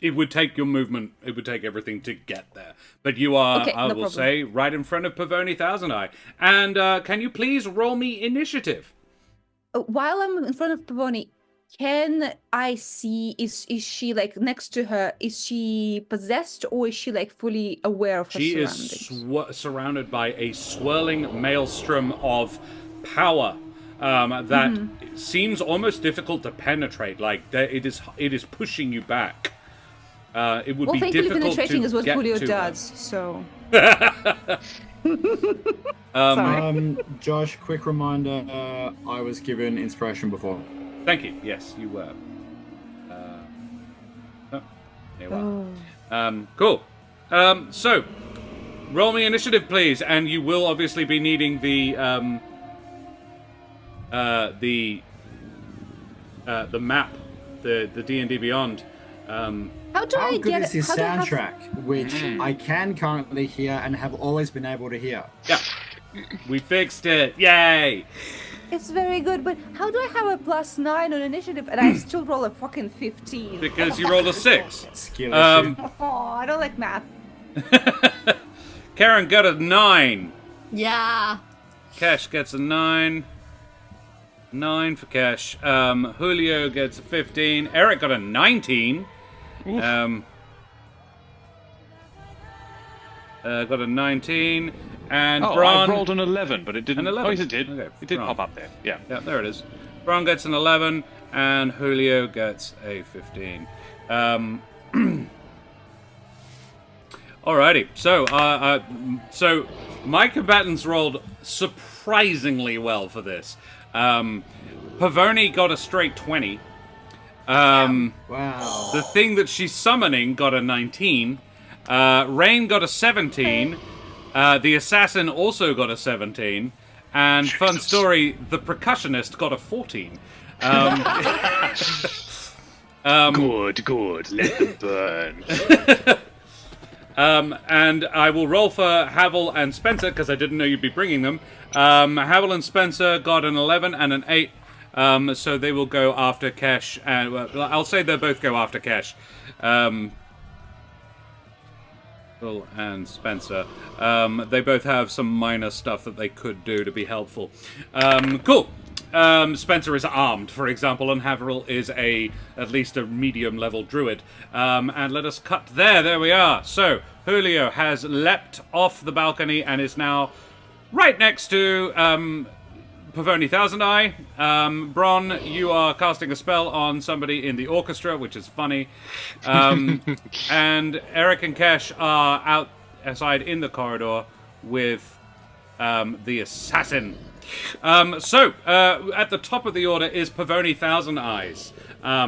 It would take your movement. It would take everything to get there. But you are, Okay, I no will problem. say, right in front of Pavoni Thousand Eyes. And can you please roll me initiative? While I'm in front of Pavoni, can I see, is she like next to her, is she possessed or is she like fully aware of her She surroundings? is surrounded by a swirling maelstrom of power that seems almost difficult to penetrate. Like it is pushing you back. It would Well, be thankfully difficult penetrating to is what get Julio to does, so... her. Sorry. Josh, quick reminder, I was given inspiration before. Thank you. Yes, you were. Oh, there you are. Cool. So, roll me initiative, please, and you will obviously be needing the map, the D&D Beyond. How do How I good get is this how do I have- soundtrack, which I can currently hear and have always been able to hear? Yeah, we fixed it. Yay! It's very good, but how do I have a +9 on initiative and I still roll a fucking 15? Because you rolled a 6. Skill issue. Oh, I don't like math. Karen got a 9. Yeah. Cash gets a 9. 9 for Cash. Julio gets a 15. Eric got a 19. Got a 19. And Oh, Bron... I rolled an 11, but it didn't. An 11. Oh, yes, it did. Okay, It did Bron. pop up there. Yeah. Yeah, there it is. Bron gets an 11, and Julio gets a 15. Alrighty, so my combatants rolled surprisingly well for this. Pavoni got a straight 20. Wow. The thing that she's summoning got a 19. Rain got a 17. The assassin also got a 17. And fun story, the percussionist got a 14. Good. Let them burn. And I will roll for Havel and Spencer, because I didn't know you'd be bringing them. Havel and Spencer got an 11 and an 8. So they will go after Kesh. And I'll say they'll both go after Kesh. Havel and Spencer. They both have some minor stuff that they could do to be helpful. Cool. Spencer is armed, for example, and Haverhill is at least a medium-level druid. And let us cut there. There we are. So, Julio has leapt off the balcony and is now right next to Pavoni Thousand Eye. Bron, you are casting a spell on somebody in the orchestra, which is funny. And Eric and Kesh are outside in the corridor with the assassin. So, at the top of the order is Pavoni Thousand Eyes,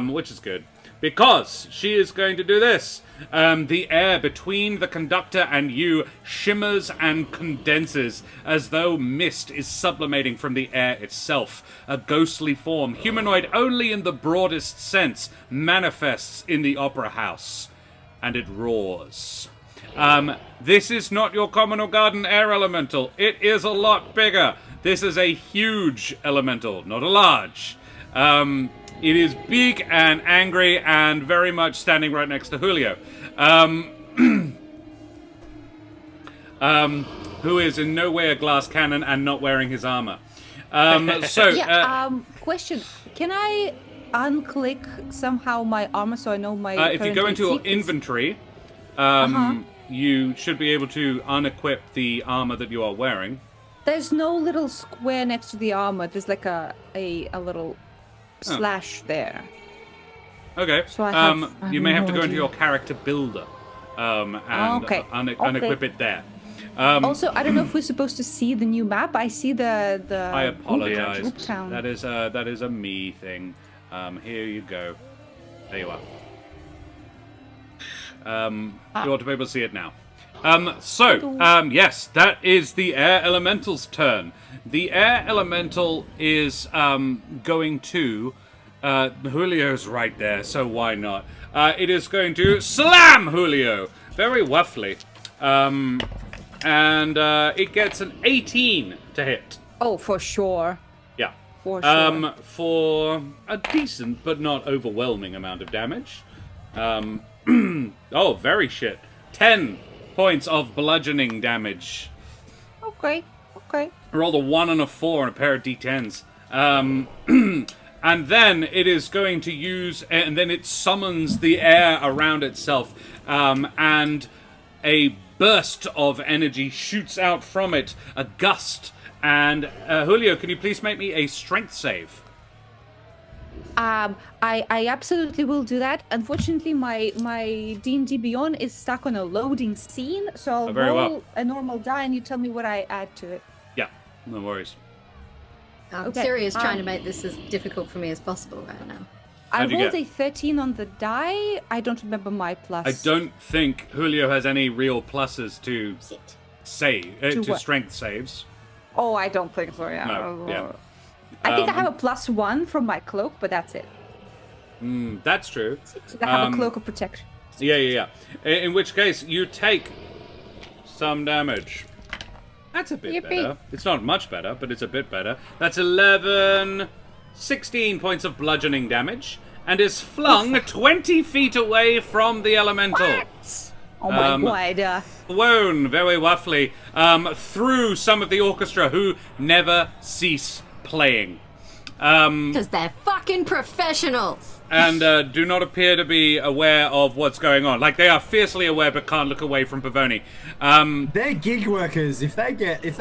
which is good, because she is going to do this. The air between the conductor and you shimmers and condenses as though mist is sublimating from the air itself. A ghostly form, humanoid only in the broadest sense, manifests in the opera house, and it roars. This is not your common or garden air elemental. It is a lot bigger. This is a huge elemental, not a large. It is big and angry and very much standing right next to Julio. Who is in no way a glass cannon and not wearing his armor. Question. Can I unclick somehow my armor so I know my if you go into your inventory, you should be able to unequip the armor that you are wearing. There's no little square next to the armor. There's like a little slash there. Okay. So I have, you may have to go into your character builder and unequip it there. Also, I don't know if we're supposed to see the new map. I see the I apologize. Oop town. That is a me thing. Here you go. There you are. You ought to be able to see it now. Yes, that is the air elemental's turn. The air elemental is going to... Julio's right there, so why not? It is going to slam Julio! Very roughly. And it gets an 18 to hit. Oh, for sure. Yeah. For sure. For a decent but not overwhelming amount of damage. Oh, very shit. 10 points of bludgeoning damage. Okay. I rolled a 1 and a 4 and a pair of d10s. And then it is going to use, and then it summons the air around itself, and a burst of energy shoots out from it, a gust. And Julio, can you please make me a strength save? I absolutely will do that. Unfortunately, my D&D Beyond is stuck on a loading scene, so I'll very roll well. a normal die, and you tell me what I add to it. Yeah, no worries. Okay, Siri is trying to make this as difficult for me as possible right now. I How'd you rolled get? a 13 on the die. I don't remember my plus. I don't think Julio has any real pluses to Shit. save, To to what? strength saves. Oh, I don't think so. Yeah. No, yeah. I think I have a +1 from my cloak, but that's it. That's true. I have a cloak of protection. Yeah. In which case, you take some damage. That's a bit Yippee. better. It's not much better, but it's a bit better. That's 11, 16 points of bludgeoning damage, and is flung 20 feet away from the elemental. Oh my god. Thrown very roughly through some of the orchestra who never cease playing. Because they're fucking professionals. And do not appear to be aware of what's going on. Like, they are fiercely aware but can't look away from Pavoni. They're gig workers. If they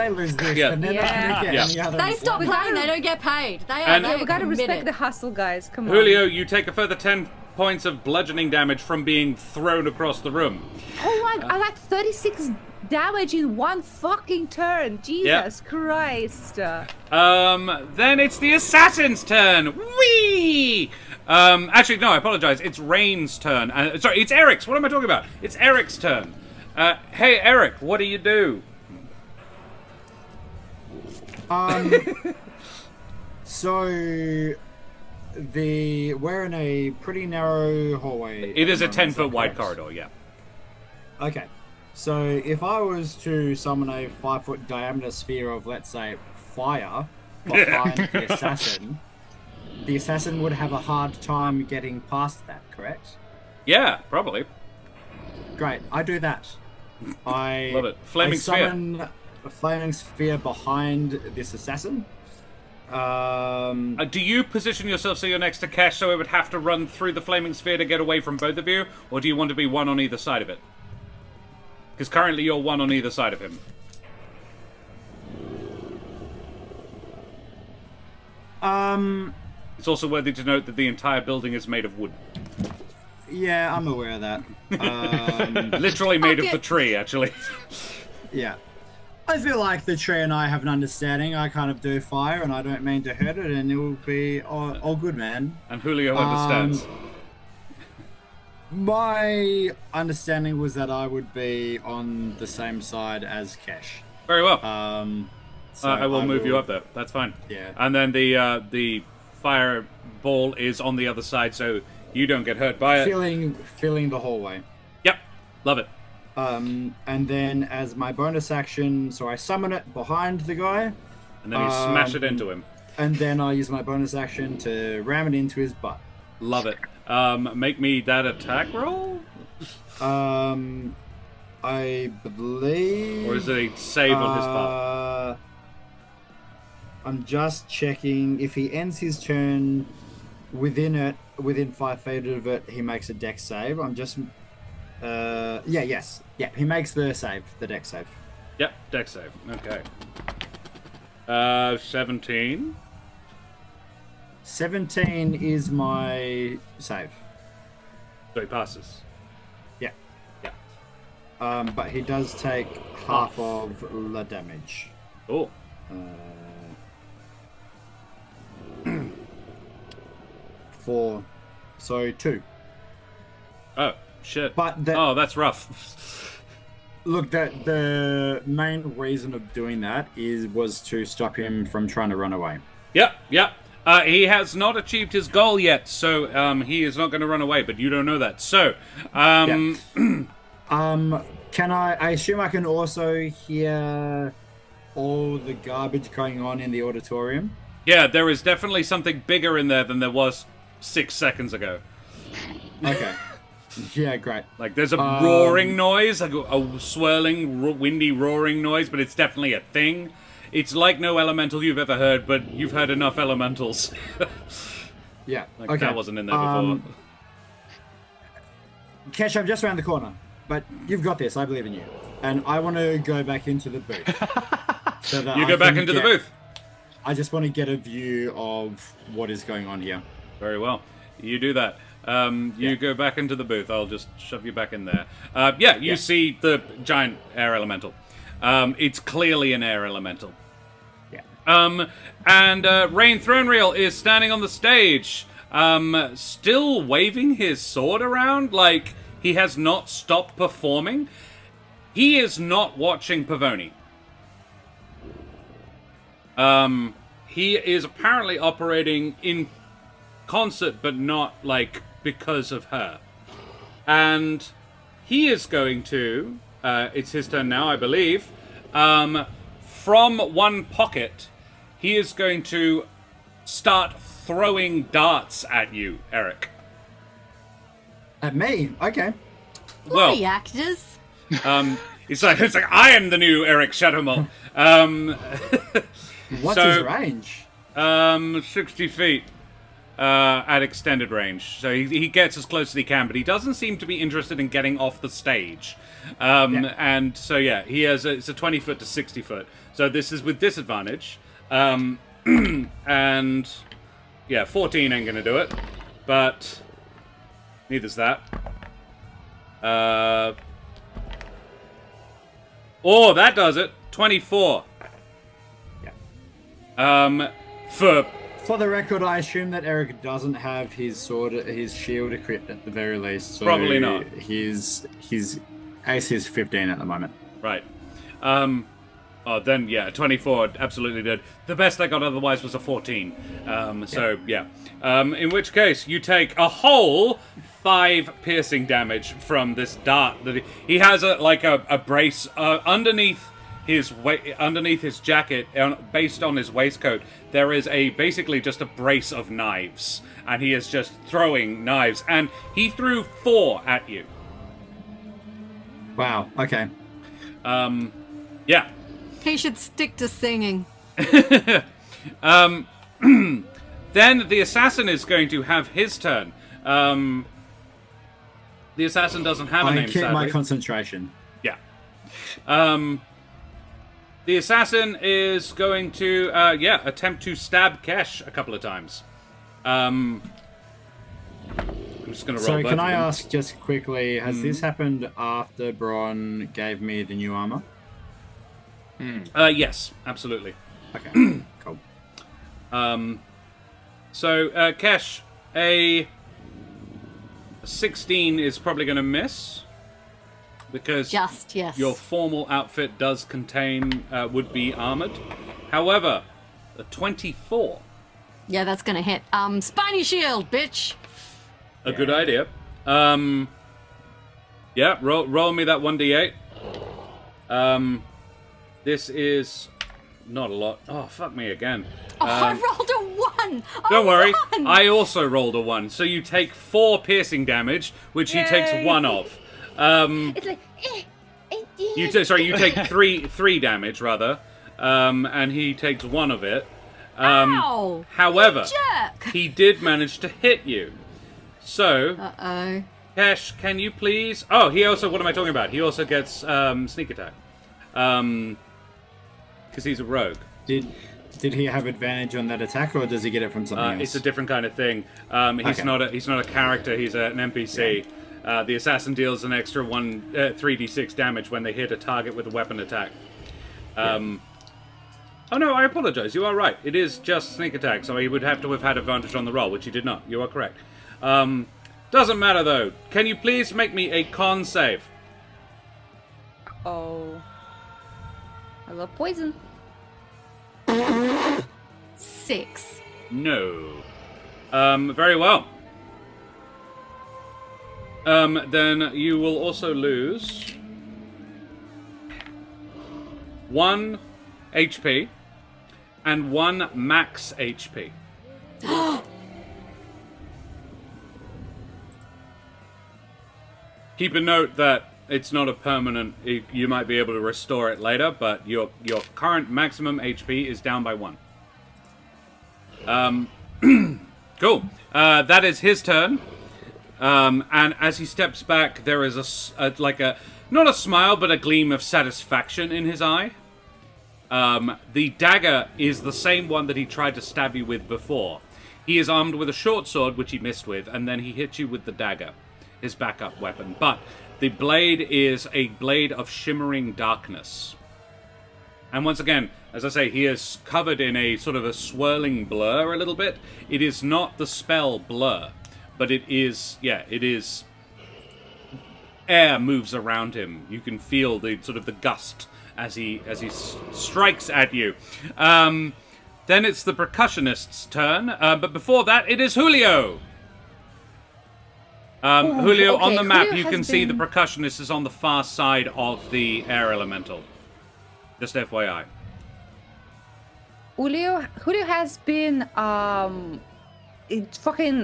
lose this, Yeah. then they're not going to get any other. They stop employment. playing, they don't get paid. They And- are We gotta respect committed. the hustle, guys. Come on. Julio, you take a further 10 points of bludgeoning damage from being thrown across the room. Oh my! I like 36 damage in one fucking turn. Jesus Christ! Then it's the assassin's turn. Whee! Actually, no, I apologize. It's Rain's turn. Sorry, it's Eric's. What am I talking about? It's Eric's turn. Hey, Eric, what do you do? So we're in a pretty narrow hallway. It is a at the moment, 10-foot is that wide correct? corridor, yeah. Okay. So if I was to summon a 5-foot diameter sphere of, let's say, fire behind the assassin would have a hard time getting past that, correct? Yeah, probably. Great, I do that. I Love it. Flaming I sphere. summon a flaming sphere behind this assassin. Do you position yourself so you're next to Kesh so it would have to run through the flaming sphere to get away from both of you? Or do you want to be one on either side of it? Because currently you're one on either side of him. It's also worthy to note that the entire building is made of wood. Yeah, I'm aware of that. Literally made of Okay. the tree, actually. Yeah. I feel like the tree and I have an understanding. I kind of do fire and I don't mean to hurt it, and it will be all good, man. And Julio understands. My understanding was that I would be on the same side as Kesh. Very well. So I will move you up there. That's fine. Yeah. And then the fireball is on the other side, so you don't get hurt by it. Feeling the hallway. Yep. Love it. And then as my bonus action, so I summon it behind the guy, And then you smash it into him. and then I use my bonus action to ram it into his butt. Love it. Make me that attack roll? I believe. Or is it a save on his part? I'm just checking if he ends his turn within 5 feet of it, he makes a dex save. I'm just. Yeah, he makes the dex save. Yep, dex save. Okay. 17. 17 is my save. So he passes. Yeah. Yeah. But he does take half of the damage. Oh. 4, so 2. Oh, shit. But Oh, that's rough. look, the main reason of doing that was to stop him from trying to run away. Yep. He has not achieved his goal yet, so he is not going to run away, but you don't know that. So, Can I assume I can also hear all the garbage going on in the auditorium? yeah, there is definitely something bigger in there than there was 6 seconds ago. Okay. Yeah, great. Like, there's a roaring noise, like a swirling, windy roaring noise, but it's definitely a thing. It's like no elemental you've ever heard, but you've heard enough elementals. Yeah. Like, Okay. that wasn't in there before. Kesh, I'm just around the corner, but you've got this. I believe in you. And I want to go back into the booth. So that You I go back can into the get- booth. I just want to get a view of what is going on here. Very well. You do that. You go back into the booth. I'll just shove you back in there. You see the giant air elemental. It's clearly an air elemental. Yeah. And Rain Thronereal is standing on the stage, still waving his sword around like he has not stopped performing. He is not watching Pavoni. He is apparently operating in concert, but not, like, because of her. And he is going to, it's his turn now, I believe, from one pocket, he is going to start throwing darts at you, Eric. At me? Okay. Well, Bloody actors. it's like I am the new Eric Shadowmalt. What's his range? 60 feet at extended range. So he gets as close as he can, but he doesn't seem to be interested in getting off the stage. And so, yeah, it's a 20 foot to 60 foot. So this is with disadvantage. And, yeah, 14 ain't gonna do it. But neither's that. Oh, that does it. 24. For the record, I assume that Eric doesn't have his shield equipped at the very least. So Probably not. His AC is 15 at the moment. Right. Then, yeah, 24 absolutely did. The best I got otherwise was a 14. So, yeah. In which case, you take a whole 5 piercing damage from this dart. That he has a brace underneath his jacket, based on his waistcoat. There is basically just a brace of knives, and he is just throwing knives. And he threw 4 at you. Wow. Okay. Yeah. He should stick to singing. Then the assassin is going to have his turn. The assassin doesn't have a name, I keep my sadly. concentration. Yeah. The assassin is going to, attempt to stab Kesh a couple of times. I'm just going to roll So both can of I them. ask just quickly, has this happened after Bron gave me the new armor? Yes, absolutely. Okay, cool. So, Kesh, a 16 is probably going to miss. Because Just, yes. your formal outfit does contain would-be armored. However, a 24. Yeah, that's gonna hit. Spiny shield, bitch! A good idea. Yeah, roll me that 1d8. This is not a lot. Oh, fuck me again. Oh, I rolled a 1! Don't worry, One! I also rolled a 1. So you take 4 piercing damage, which he takes Yay. 1 of. It's like, You take three damage rather, and he takes 1 of it. Ow! However, Jerk! he did manage to hit you. So, Uh-oh. Kesh, can you please? Oh, he also. What am I talking about? He also gets sneak attack, because he's a rogue. Did he have advantage on that attack, or does he get it from something else? It's a different kind of thing. He's Okay. not a character. He's an NPC. The assassin deals an extra 3d6 damage when they hit a target with a weapon attack. Oh no, I apologize. You are right. It is just sneak attack, so he would have to have had advantage on the roll, which he did not. You are correct. Doesn't matter though. Can you please make me a con save? oh. I love poison. 6. No. Very well. Then you will also lose 1 HP and 1 max HP. keep a note that it's not a permanent. You might be able to restore it later, but your current maximum HP is down by 1. Cool. That is his turn. And as he steps back, there is a not a smile, but a gleam of satisfaction in his eye. The dagger is the same one that he tried to stab you with before. He is armed with a short sword, which he missed with, and then he hit you with the dagger, his backup weapon. But the blade is a blade of shimmering darkness. And once again, as I say, he is covered in a sort of a swirling blur a little bit. It is not the spell blur, but it is, air moves around him. You can feel the sort of the gust as he strikes at you. Then it's the percussionist's turn, but before that, it is Julio. Julio, okay, on the map, Julio you has can see the been- percussionist is on the far side of the air elemental. Just FYI. Julio has been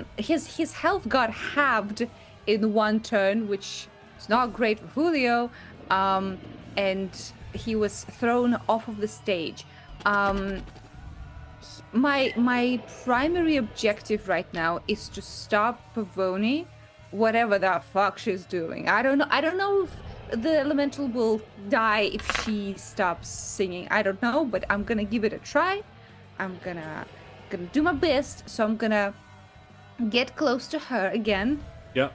his health got halved in one turn, which is not great for Julio. And he was thrown off of the stage. My primary objective right now is to stop Pavoni, whatever the fuck she's doing. I don't know if the elemental will die if she stops singing. I don't know, but I'm gonna give it a try. I'm gonna do my best. So I'm gonna get close to her again. Yep.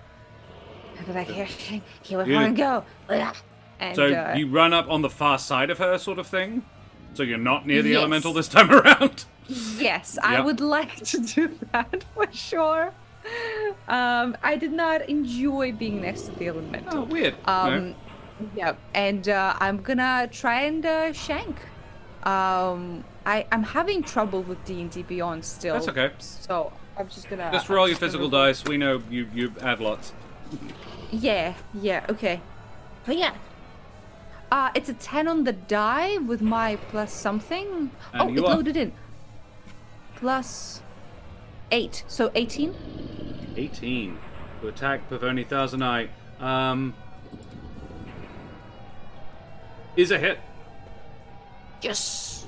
I'll be like, here we wanna go. And, So you run up on the far side of her, sort of thing? So you're not near the elemental this time around? Yes, I Yep. would like to do that for sure. I did not enjoy being next to the elemental. Oh, weird. Yeah, and I'm gonna try and shank. I'm having trouble with D&D Beyond still. That's okay. So I'm just gonna. Just roll your physical dice. We know you add lots. Yeah, okay. But yeah. It's a 10 on the die with my plus something. And It you are. loaded in. Plus 8, so 18. 18 to attack Pavoni Thousand Eyes. Is a hit. Yes.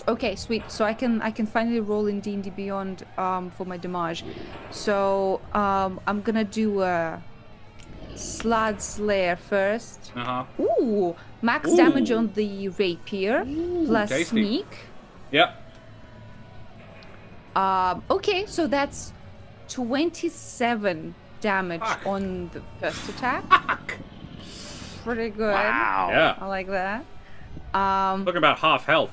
Okay, sweet. So I can finally roll in D&D Beyond for my damage. So I'm gonna do a Slad Slayer first. Ooh, max damage on the rapier plus tasty. sneak. Yep. Okay, so that's 27 damage Fuck. on the first attack. Pretty good. Wow. Yeah. I like that. Looking about half health.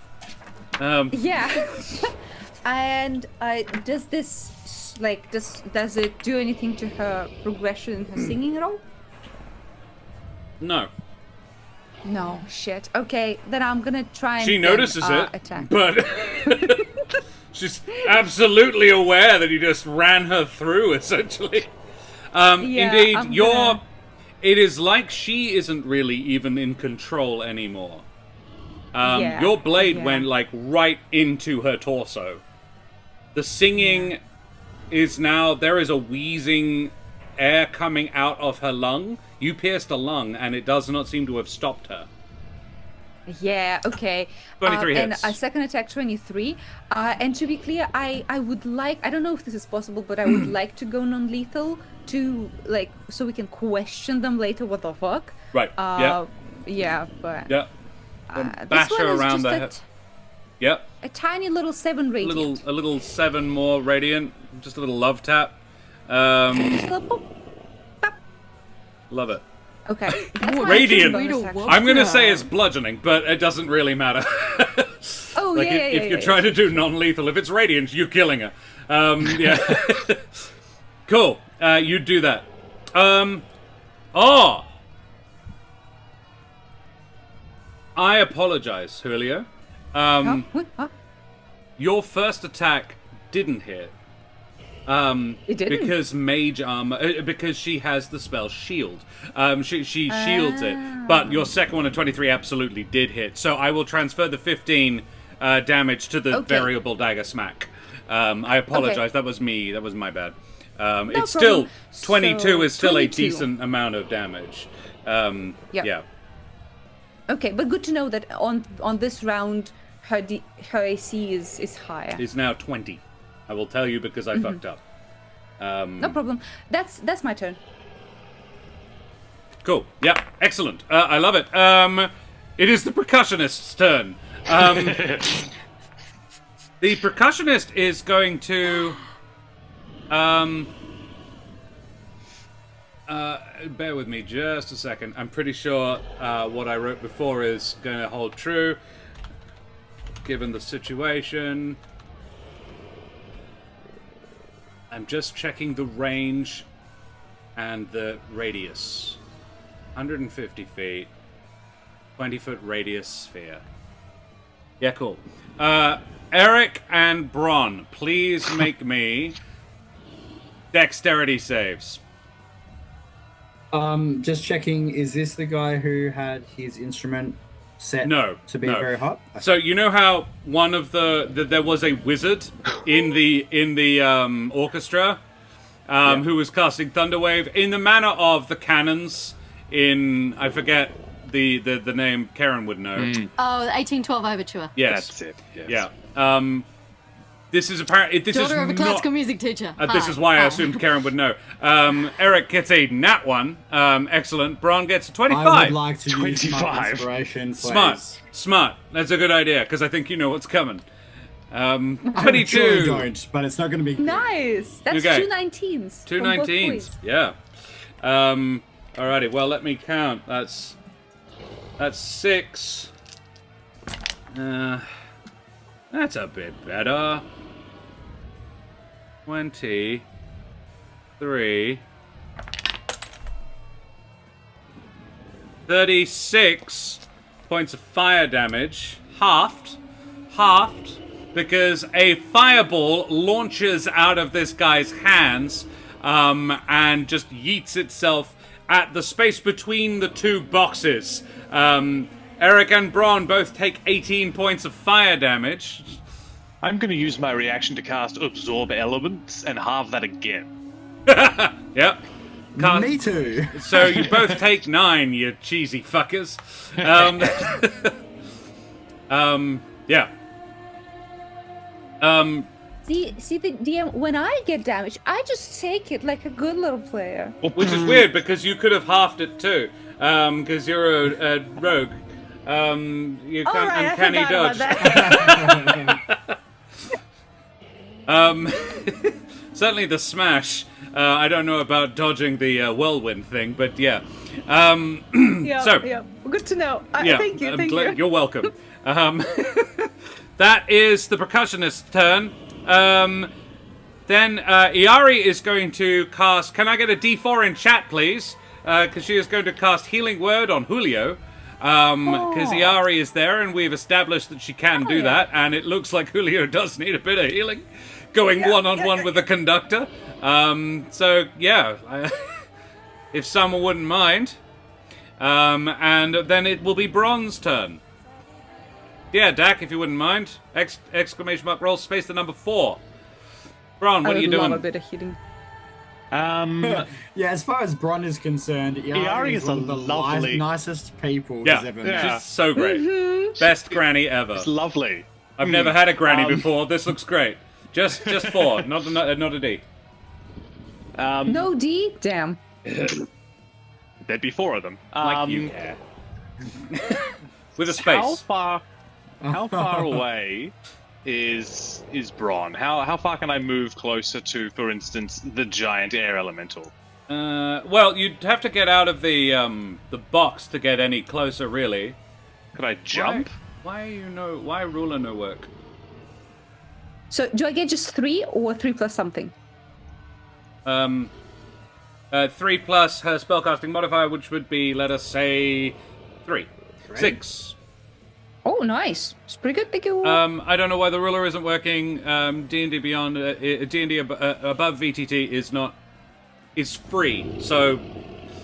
Yeah. And does this does it do anything to her progression in her singing at all? No. No, shit. Okay, then I'm gonna try and She notices it, attack. but she's absolutely aware that you just ran her through, essentially. Indeed, I'm gonna- it is like she isn't really even in control anymore. Yeah, Your blade yeah. went like right into her torso. The singing is now, there is a wheezing air coming out of her lung. You pierced a lung and it does not seem to have stopped her. Yeah, okay. 23 and hits. a second attack, 23. And to be clear, I would like, I don't know if this is possible, but I would like to go non-lethal to, like, so we can question them later, what the fuck. Right, yeah. Yeah, but... Yeah. this Bash one her is around just the a, head. Yep. a tiny little 7 radiant. A little 7 more radiant. Just a little love tap. Just a little boop. Bop. Love it. Okay. That's my Radiant. bonus action. I'm gonna say it's bludgeoning, but it doesn't really matter. Oh, Like yeah, if you're trying to do non-lethal, if it's radiant, you're killing her. Yeah. Cool. You do that. I apologize, Julio. Huh? What? Huh? Your first attack didn't hit. It didn't? Because mage armor, because she has the spell shield. She shields it. But your second one at 23 absolutely did hit. So I will transfer the 15 damage to the Okay. variable dagger smack. I apologize. Okay. That was me. That was my bad. It's still problem. 22 So, is still 22. a decent amount of damage. Yeah. Okay, but good to know that on this round, her AC is higher. It's now 20. I will tell you because I fucked up. No problem. That's my turn. Cool. Yeah. Excellent. I love it. It is the percussionist's turn. The percussionist is going to. Bear with me just a second. I'm pretty sure what I wrote before is going to hold true, given the situation. I'm just checking the range and the radius. 150 feet, 20-foot radius sphere. Yeah, cool. Eric and Bron, please make me dexterity saves. Just checking, is this the guy who had his instrument set No, to be no. very hot? So you know how one of there was a wizard in the orchestra who was casting Thunderwave in the manner of the cannons in, I forget the name. Karen would know. Oh, the 1812 Overture. Yes. That's it. Yes. Yeah. This is apparently this Daughter is of a not. classical music teacher. This Hi. is why I Hi. assumed Karen would know. Eric gets a nat 1. Excellent. Bron gets a 25. I would like to use my 25. inspiration, please. Smart. That's a good idea because I think you know what's coming. I 22. truly don't, but it's not going to be. Nice. That's Okay. 2 19s. Two from both 19s. boys. Yeah. Alrighty. Well, let me count. That's 6. That's a bit better. 23. 36 points of fire damage. Halved, because a fireball launches out of this guy's hands and just yeets itself at the space between the two boxes. Eric and Bron both take 18 points of fire damage. I'm going to use my reaction to cast Absorb Elements and halve that again. Yep. Me too. So you both take 9, you cheesy fuckers. Yeah. See the DM, when I get damage, I just take it like a good little player. Which is weird because you could have halved it too. Because you're a rogue. You can't Alright, uncanny I forgot dodge. about that. Certainly the smash. I don't know about dodging the whirlwind thing, but yeah. So, Good to know. yeah, Thank you. Thank you. You're welcome. That is the percussionist's turn. Then Iari is going to cast. Can I get a D4 in chat, please? Because she is going to cast Healing Word on Julio. Because Iari is there, and we've established that she can do that, and it looks like Julio does need a bit of healing, going one-on-one with the conductor. So yeah, if someone wouldn't mind, and then it will be Bron's turn. Yeah, Dak, if you wouldn't mind, exclamation mark roll space the number 4. Bron, what are you I love doing? a bit of healing. Yeah, as far as Bron is concerned, Iari is one of the lovely- nicest people Yeah, he's ever met. Yeah. she's so great. Best granny ever. It's lovely. I've never had a granny before. This looks great. Just 4, not a D. No D? Damn. There'd be 4 of them. Like you care. With a space. How far away is Bron? How far can I move closer to, for instance, the giant air elemental? Well, you'd have to get out of the box to get any closer, really. Could I jump? Why ruler no work? So do I get just 3 or 3 plus something? 3 plus her spellcasting modifier, which would be, let us say, 3. 6. Oh, nice. It's pretty good. Thank you. I don't know why the ruler isn't working. D&D Beyond, D&D above VTT is free. So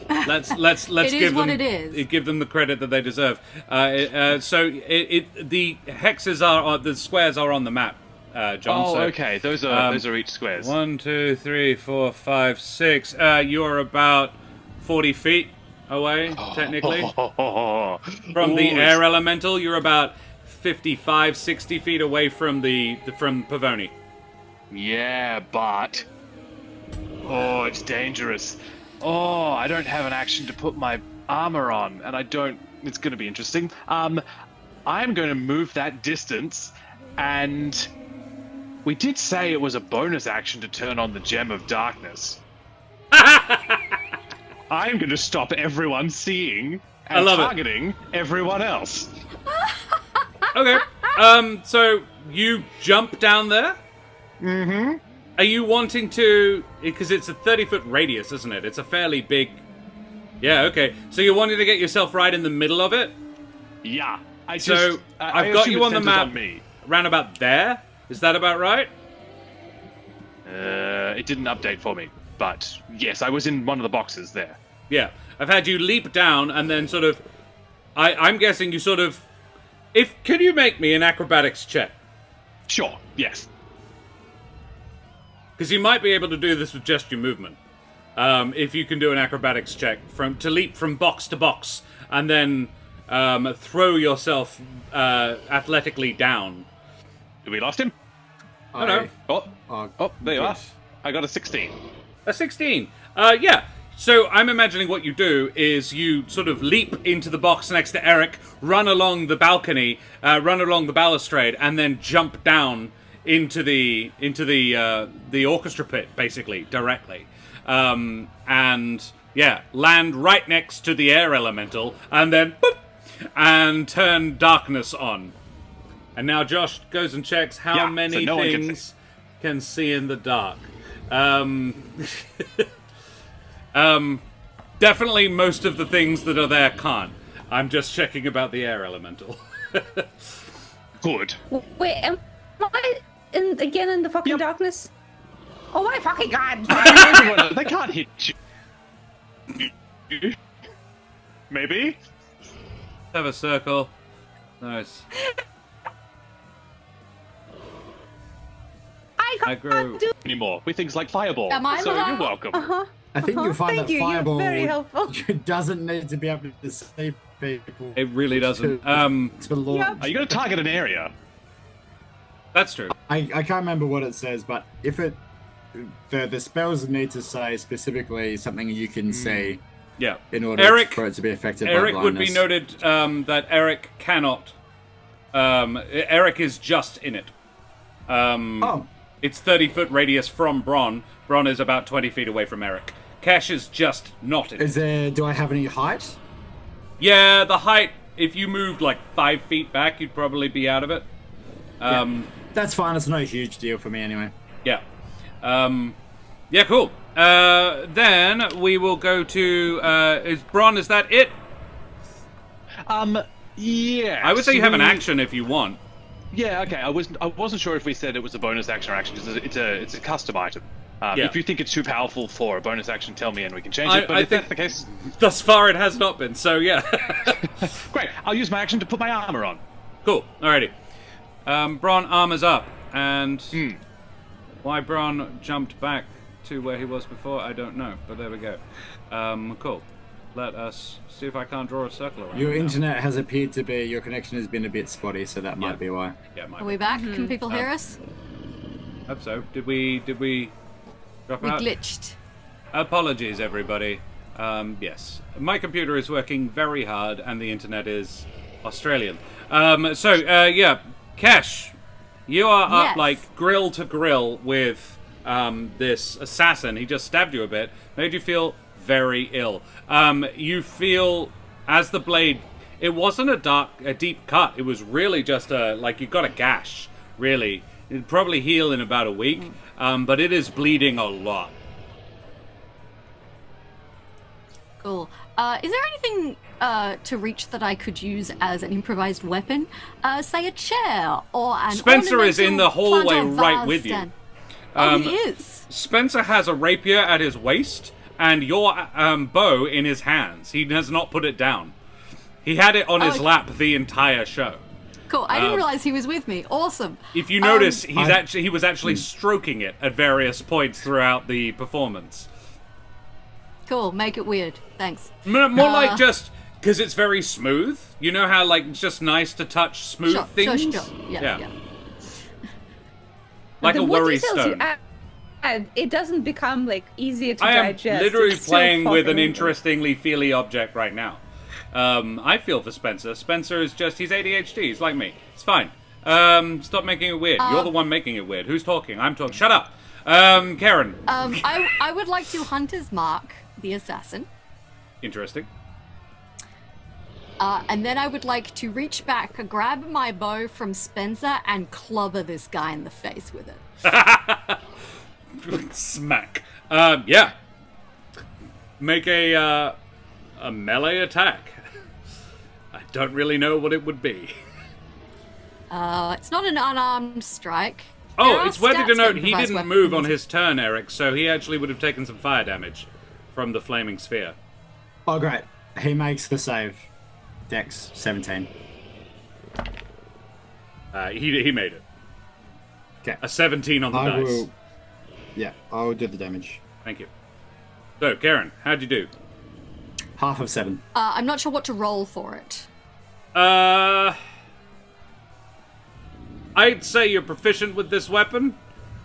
let's It is give what them it is. give them the credit that they deserve. So the hexes are the squares are on the map. John. Oh, so, okay. Those are each squares. 1, 2, 3, 4, 5, 6. You're about 40 feet away, technically. From the air elemental, you're about 55, 60 feet away from from Pavoni. Yeah, but it's dangerous. I don't have an action to put my armor on, and I don't. It's going to be interesting. I'm going to move that distance, and we did say it was a bonus action to turn on the Gem of Darkness. I'm going to stop everyone seeing and targeting everyone else. Okay. So you jump down there? Mm-hmm. Are you wanting to... Because it's a 30-foot radius, isn't it? It's a fairly big... Yeah, okay. So you're wanting to get yourself right in the middle of it? Yeah. I've got you on the map round about there. Is that about right? It didn't update for me, but yes, I was in one of the boxes there. Yeah. I've had you leap down and then sort of... I'm guessing you sort of... Can you make me an acrobatics check? Sure, yes. Because you might be able to do this with just your movement. If you can do an acrobatics check to leap from box to box and then throw yourself athletically down. We lost him? Oh, no. There you are. I got a 16. A 16. Yeah. So I'm imagining what you do is you sort of leap into the box next to Eric, run along the balcony, run along the balustrade, and then jump down into the orchestra pit, basically, directly. And yeah, land right next to the air elemental, and then boop, and turn darkness on. And now Josh goes and checks how many things can see in the dark. Definitely most of the things that are there can't. I'm just checking about the air elemental. Good. Wait, am I again in the fucking darkness? Oh my fucking god! They can't hit you. Maybe? Have a circle. Nice. I grow anymore with things like fireball. Am I so allowed? you're welcome. I think you'll find Thank that you, you're fireball very helpful. doesn't need to be able to save people. It really doesn't. To launch. Are you going to target an area? That's true. I can't remember what it says, but if the spells need to say specifically something you can see. Yeah. In order for it to be effective. Eric by would be noted that Eric cannot. Eric is just in it. It's 30-foot radius from Bron. Bron is about 20 feet away from Eric. Cash is just not in it. Do I have any height? Yeah, the height, if you moved like 5 feet back, you'd probably be out of it. That's fine. It's not a huge deal for me anyway. Yeah. Yeah, cool. Then we will go to... Bron, is that it? Yeah. I would say you have an action if you want. Yeah, okay. I wasn't sure if we said it was a bonus action or action because it's a custom item. If you think it's too powerful for a bonus action, tell me and we can change it. But if that's the case, thus far it has not been. So yeah. Great. I'll use my action to put my armor on. Cool. Alrighty. Bron armor's up, and why Bron jumped back to where he was before, I don't know. But there we go. Cool. Let us see if I can't draw a circle around. Your internet has appeared to be, your connection has been a bit spotty, so that might be why. Yeah, might Are we back? Can people hear us? Hope so. Did we drop out? We glitched. Apologies, everybody. Yes. My computer is working very hard, and the internet is Australian. Yeah, Kesh, you are up like grill to grill with this assassin. He just stabbed you a bit, made you feel very ill. You feel as the blade, it wasn't a deep cut. It was really just you got a gash. Really, it'd probably heal in about a week, but it is bleeding a lot. Cool. Is there anything to reach that I could use as an improvised weapon? Say a chair or an Spencer is in the hallway plant or right vase with you. stand. He is. Spencer has a rapier at his waist and your bow in his hands. He has not put it down. He had it on his lap the entire show. Cool. I didn't realize he was with me. Awesome. If you notice, he was actually stroking it at various points throughout the performance. Cool. Make it weird. Thanks. More like just because it's very smooth. You know how like it's just nice to touch smooth things. Sure. Yeah. Like The a more worry details you stone. add, it doesn't become like easier to I am digest. literally It's still playing with an fucking- interestingly feely object right now. I feel for Spencer. Spencer is just, he's ADHD. He's like me. It's fine. Stop making it weird. You're the one making it weird. Who's talking? I'm talking. Shut up. Karen. I would like to Hunter's Mark the assassin. Interesting. And then I would like to reach back, grab my bow from Spencer, and clobber this guy in the face with it. Smack. Yeah. Make a melee attack. I don't really know what it would be. It's not an unarmed strike. Oh, it's worthy to stats note that he provides didn't weapons. move on his turn, Eric, so he actually would have taken some fire damage from the flaming sphere. Oh, great. He makes the save. Dex 17. He made it. Okay. A 17 on the dice. Yeah, I will do the damage. Thank you. So, Karen, how'd you do? Half of 7. I'm not sure what to roll for it. I'd say you're proficient with this weapon,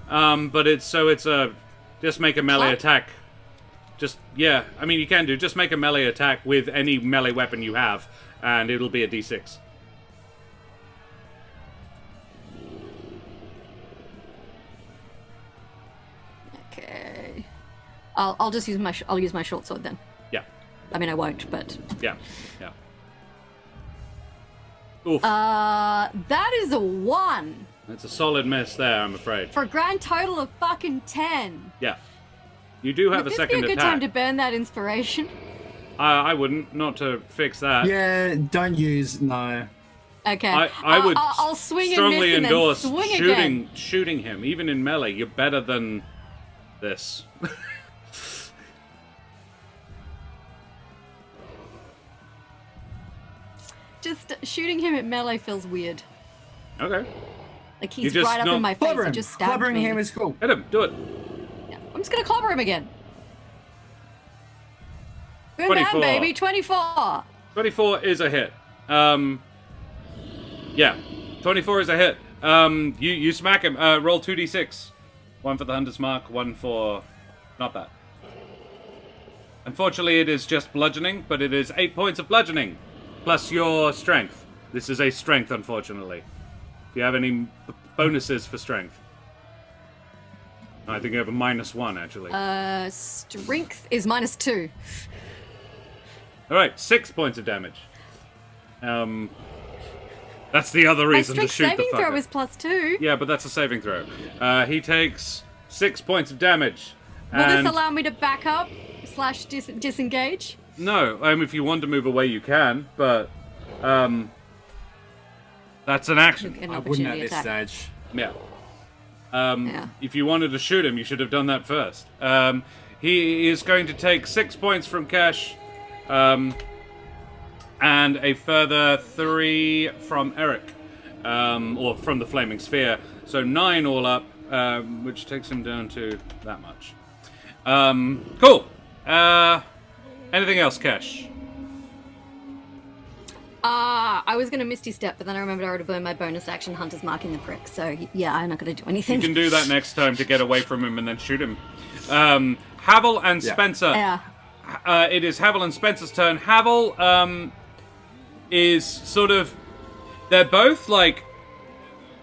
but it's a just make a melee Club? attack. I mean you can do just make a melee attack with any melee weapon you have, and it'll be a d6. Okay. I'll just use my short sword then. Yeah, I mean I won't, but yeah. Oof, that is a 1 that's a solid miss there, I'm afraid. for a grand total of fucking 10. Yeah, you do have Would a this be second a good time attack. to burn that inspiration? I wouldn't, not to fix that. Yeah, don't use... No. Okay. I would I'll swing strongly and miss endorse and then swing again. shooting him, even in melee. You're better than this. Just shooting him at melee feels weird. Okay, Like he's You just right up not- in my face. Clobber He him. just stabbed Clobbering me. him is cool. hit him. Do it. Yeah. I'm just gonna clobber him again. Boom 24. bam, baby. 24. 24 is a hit. Yeah, 24 is a hit. You smack him. Roll 2d6. 1 for the hunter's mark, 1 for not that. Unfortunately, it is just bludgeoning, but it is 8 points of bludgeoning plus your strength. This is a strength, unfortunately. Do you have any bonuses for strength? I think you have a -1, actually. Strength is -2. All right, 6 points of damage. That's the other My reason to strength shoot the saving throw fucker. is +2. Yeah, but that's a saving throw. He takes 6 points of damage. Will And this allow me to back up / disengage? no, if you want to move away, you can, but that's an action. An I wouldn't at opportunity this attack. stage. Yeah. Yeah. If you wanted to shoot him, you should have done that first. He is going to take 6 points from Cash, and a further 3 from Eric, or from the Flaming Sphere. So 9 all up, which takes him down to that much. Cool. Anything else, Cash? I was going to Misty Step, but then I remembered I already burned my bonus action Hunter's Marking the prick. So, yeah, I'm not going to do anything. You can do that next time to get away from him and then shoot him. Havel and Yeah. Spencer. Yeah. It is Havel and Spencer's turn. Havel is sort of... They're both, like,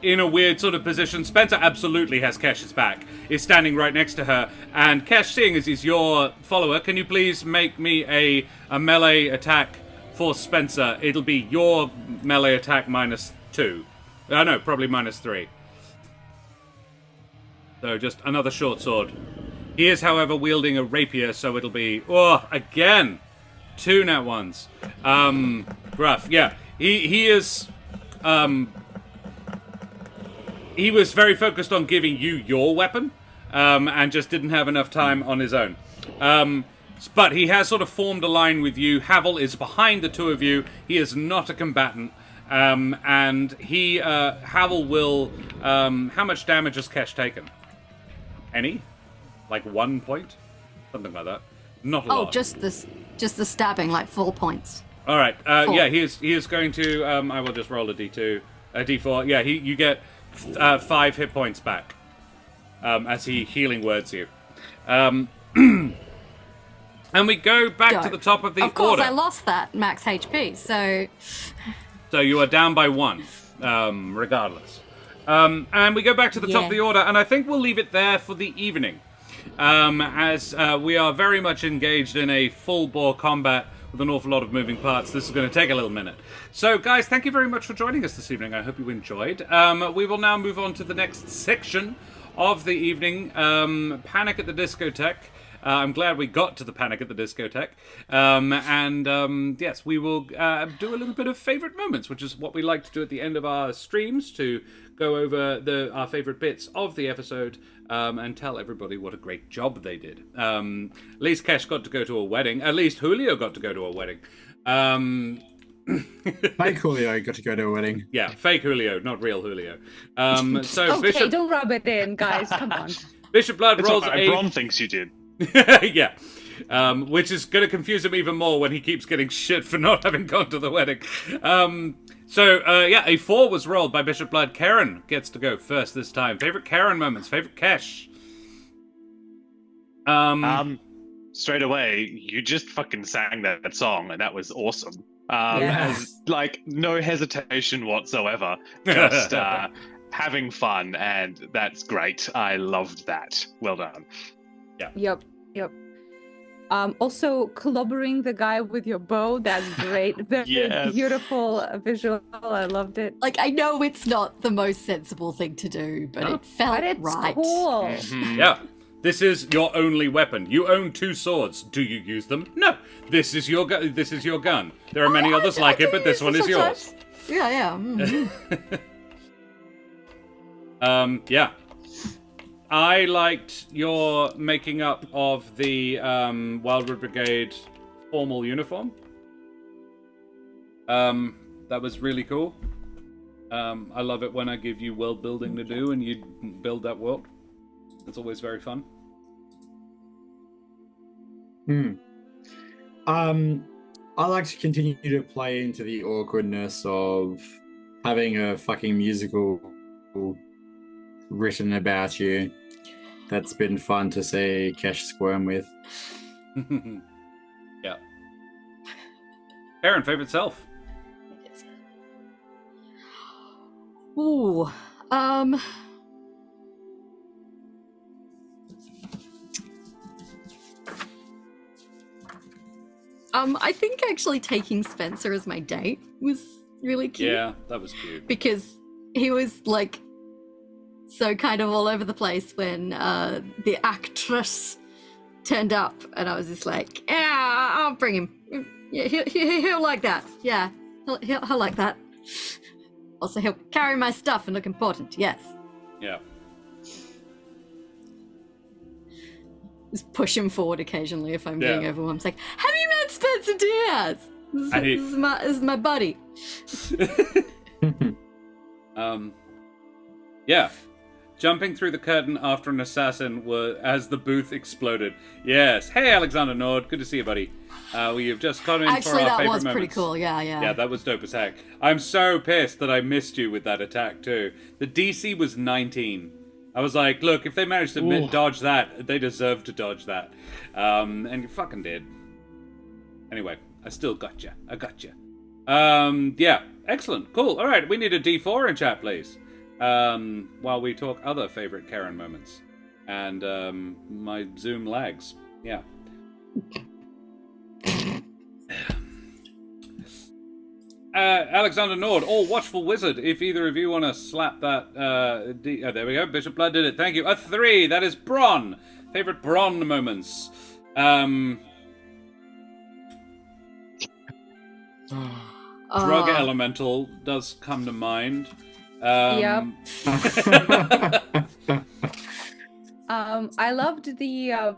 in a weird sort of position. Spencer absolutely has Kesh's back. Is standing right next to her. And Kesh, seeing as he's your follower, can you please make me a melee attack for Spencer? It'll be your melee attack -2. No, probably -3. So just another short sword. He is, however, wielding a rapier, so it'll be... Oh, again! 2 nat ones. Gruff. Yeah, he is... He was very focused on giving you your weapon, and just didn't have enough time on his own. But he has sort of formed a line with you. Havel is behind the two of you. He is not a combatant. And he, Havel will, how much damage has Kesh taken? Any? Like 1 point? Something like that. Not a lot. Oh, just the stabbing, like 4 points. All right. Four. Yeah, he is going to. I will just roll a d4. Yeah, you get 5 hit points back as he healing words you. And we go back to the top of the order. Of course, I lost that max HP, so. So you are down by 1, regardless. And we go back to the top of the order, and I think we'll leave it there for the evening, as we are very much engaged in a full-bore combat with an awful lot of moving parts. This is going to take a little minute. So, guys, thank you very much for joining us this evening. I hope you enjoyed. We will now move on to the next section of the evening, Panic at the Discoteque. I'm glad we got to the Panic at the Discoteque. Yes, we will do a little bit of favourite moments, which is what we like to do at the end of our streams, to go over our favourite bits of the episode and tell everybody what a great job they did. At least Kesh got to go to a wedding. At least Julio got to go to a wedding. Fake Julio got to go to a wedding. Yeah, fake Julio, not real Julio. So Okay, Bishop, don't rub it in, guys. Come on. Bishop Blood It's rolls all right, a... Bron thinks you did. Yeah. Which is going to confuse him even more when he keeps getting shit for not having gone to the wedding. A 4 was rolled by Bishop Blood. Karen gets to go first this time. Favorite Karen moments, favorite Kesh. Straight away, you just fucking sang that song, and that was awesome. Yes. As, like, no hesitation whatsoever. Just having fun, and that's great. I loved that. Well done. Yep. Also, clobbering the guy with your bow, that's great. Very Yes. beautiful visual. I loved it. Like, I know it's not the most sensible thing to do, but it felt But it's right. cool. Mhm. Yeah. This is your only weapon. You own 2 swords. Do you use them? No. This is your This is your gun. There are many others like it, but this one is yours. Yeah. mhm. Yeah. I liked your making up of the Wildwood Brigade formal uniform. That was really cool. I love it when I give you world building to do and you build that world. It's always very fun. I like to continue to play into the awkwardness of having a fucking musical written about you. That's been fun to see Kesh squirm with. Yeah. Aaron, favorite self? Ooh. I think actually taking Spencer as my date was really cute. Yeah, that was cute. Because he was like so kind of all over the place when the actress turned up, and I was just like, yeah, I'll bring him. Yeah, he'll like that. Yeah, he'll like that. Also, he'll carry my stuff and look important. Yes. Yeah. Just push him forward occasionally if I'm Yeah. being overwhelmed. It's like, have you met Spencer Diaz? This is my buddy. Yeah. Jumping through the curtain after an assassin as the booth exploded. Yes. Hey, Alexander Nord. Good to see you, buddy. We've just come in for Actually, our that favorite was pretty moments. cool. Yeah. Yeah, that was dope as heck. I'm so pissed that I missed you with that attack, too. The DC was 19. I was like, look, if they managed to dodge that, they deserve to dodge that. And you fucking did. Anyway, I still got you. I got you. Yeah, excellent. Cool. All right, we need a D4 in chat, please. While we talk other favorite Karen moments. And my Zoom lags. Yeah. Alexander Nord, all watchful wizard. If either of you want to slap that, there we go. Bishop Blood did it. Thank you. A 3. That is Bron. Favorite Bron moments. Drug elemental does come to mind. Yep. I loved the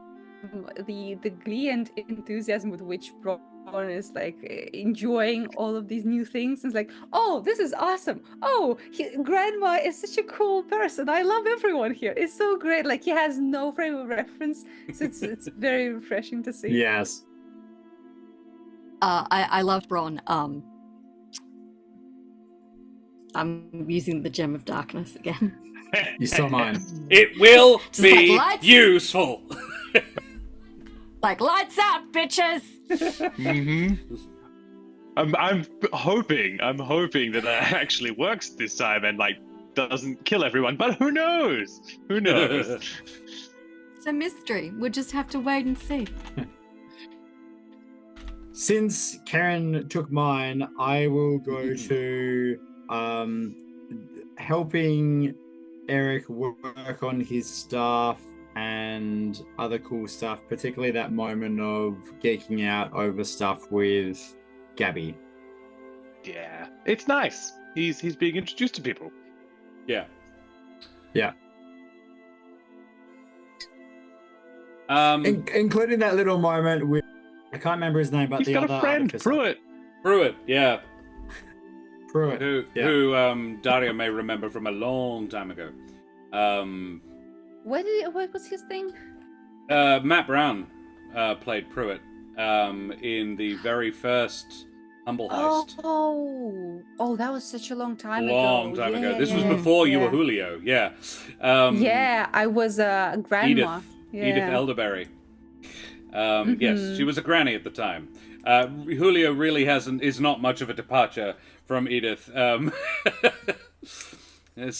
glee and enthusiasm with which Bron is like enjoying all of these new things. It's like, oh, this is awesome. Oh, grandma is such a cool person. I love everyone here. It's so great. Like he has no frame of reference, so it's very refreshing to see. Yes. I love Bron. I'm using the Gem of Darkness again. You saw mine. It will Just be like lights. useful. Like, lights out, bitches! I'm hoping that that actually works this time and like doesn't kill everyone. But who knows? Who knows? It's a mystery. We'll just have to wait and see. Since Karen took mine, I will go to helping Eric work on his stuff and other cool stuff, particularly that moment of geeking out over stuff with Gabby. Yeah, it's nice. He's being introduced to people. Yeah. Yeah. Um, Including that little moment with, I can't remember his name, but He's the got other a friend, artificer. Pruitt, yeah. Pruitt. Who Dario may remember from a long time ago. What was his thing? Matt Brown played Pruitt in the very first Humble Heist. Oh, that was such a long time ago. Long time ago. Yeah, This was yeah, before you were yeah. Julio, yeah. Yeah, I was a grandma. Edith Elderberry. Yes, she was a granny at the time. Julio really is not much of a departure from Edith.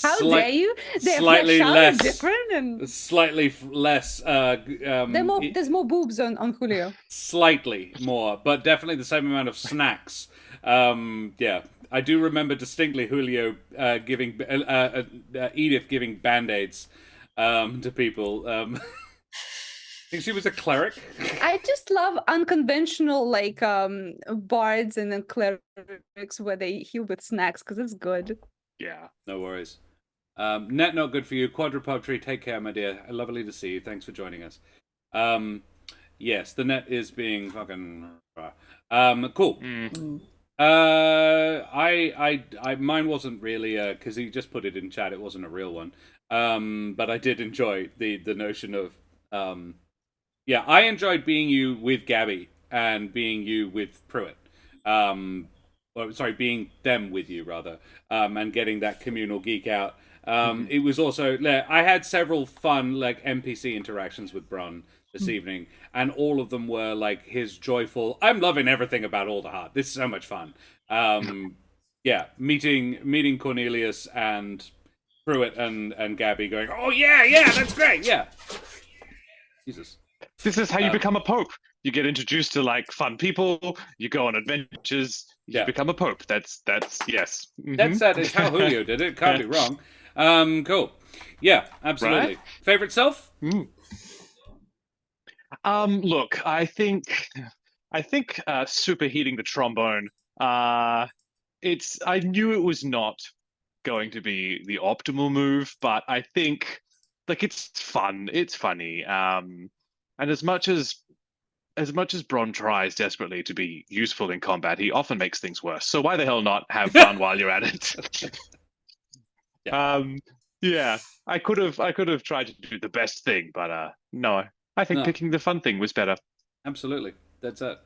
How dare you? Their slightly flesh less is different, and slightly less. there's more boobs on Julio. Slightly more, but definitely the same amount of snacks. Yeah, I do remember distinctly Julio giving Edith giving band-aids to people. I think she was a cleric. I just love unconventional like bards and then clerics where they heal with snacks because it's good. Yeah. No worries. Net not good for you. Quadrupod take care, my dear. Lovely to see you. Thanks for joining us. Yes, the net is being fucking cool. Mine wasn't really because he just put it in chat. It wasn't a real one. But I did enjoy the notion of yeah, I enjoyed being you with Gabby and being you with Pruitt. Being them with you rather, and getting that communal geek out. It was also I had several fun like NPC interactions with Bron this evening, and all of them were like his joyful. I'm loving everything about Alderheart. This is so much fun. Yeah, meeting Cornelius and Pruitt and Gabby, going, oh yeah, that's great, yeah. Jesus. This is how you become a pope. You get introduced to like fun people. You go on adventures. You become a pope. That's yes. That's it's how Julio did it. Can't be wrong. Cool. Yeah, absolutely. Right? Favorite self? Look, I think superheating the trombone. I knew it was not going to be the optimal move, but I think like it's fun. It's funny. And as much as Bron tries desperately to be useful in combat, he often makes things worse. So why the hell not have fun while you're at it? Yeah, I could have tried to do the best thing, but no. I think picking the fun thing was better. Absolutely, that's it.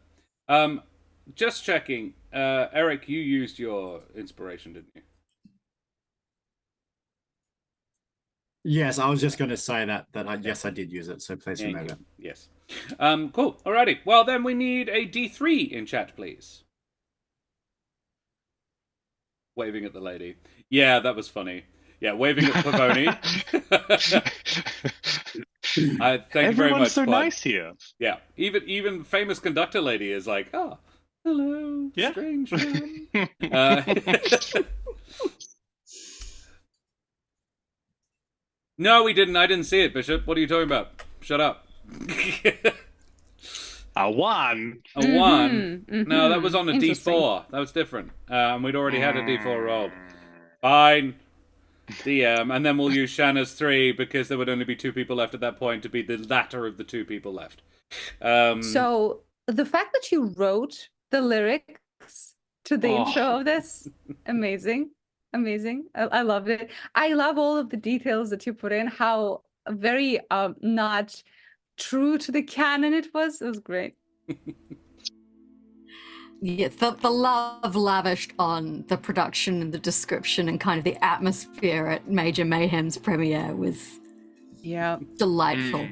Just checking, Eric, you used your inspiration, didn't you? Yes, I was just going to say that yes, I did use it. So please Thank remember. you. Yes. Cool. Alrighty. Well, then we need a D3 in chat, please. Waving at the lady. Yeah, that was funny. Yeah, waving at Pavoni. Thank you very much. Everyone's so nice here. Yeah, even famous conductor lady is like, oh, hello, strange man. No, we didn't. I didn't see it, Bishop. What are you talking about? Shut up. A 1. A 1? No, that was on a D4. That was different. And we'd already had a D4 rolled. Fine. DM, and then we'll use Shanna's 3 because there would only be 2 people left at that point to be the latter of the 2 people left. So the fact that you wrote the lyrics to the intro of this, amazing. I loved it. I love all of the details that you put in, how very not true to the canon it was. It was great. Yeah, the love lavished on the production and the description and kind of the atmosphere at Major Mayhem's premiere was delightful.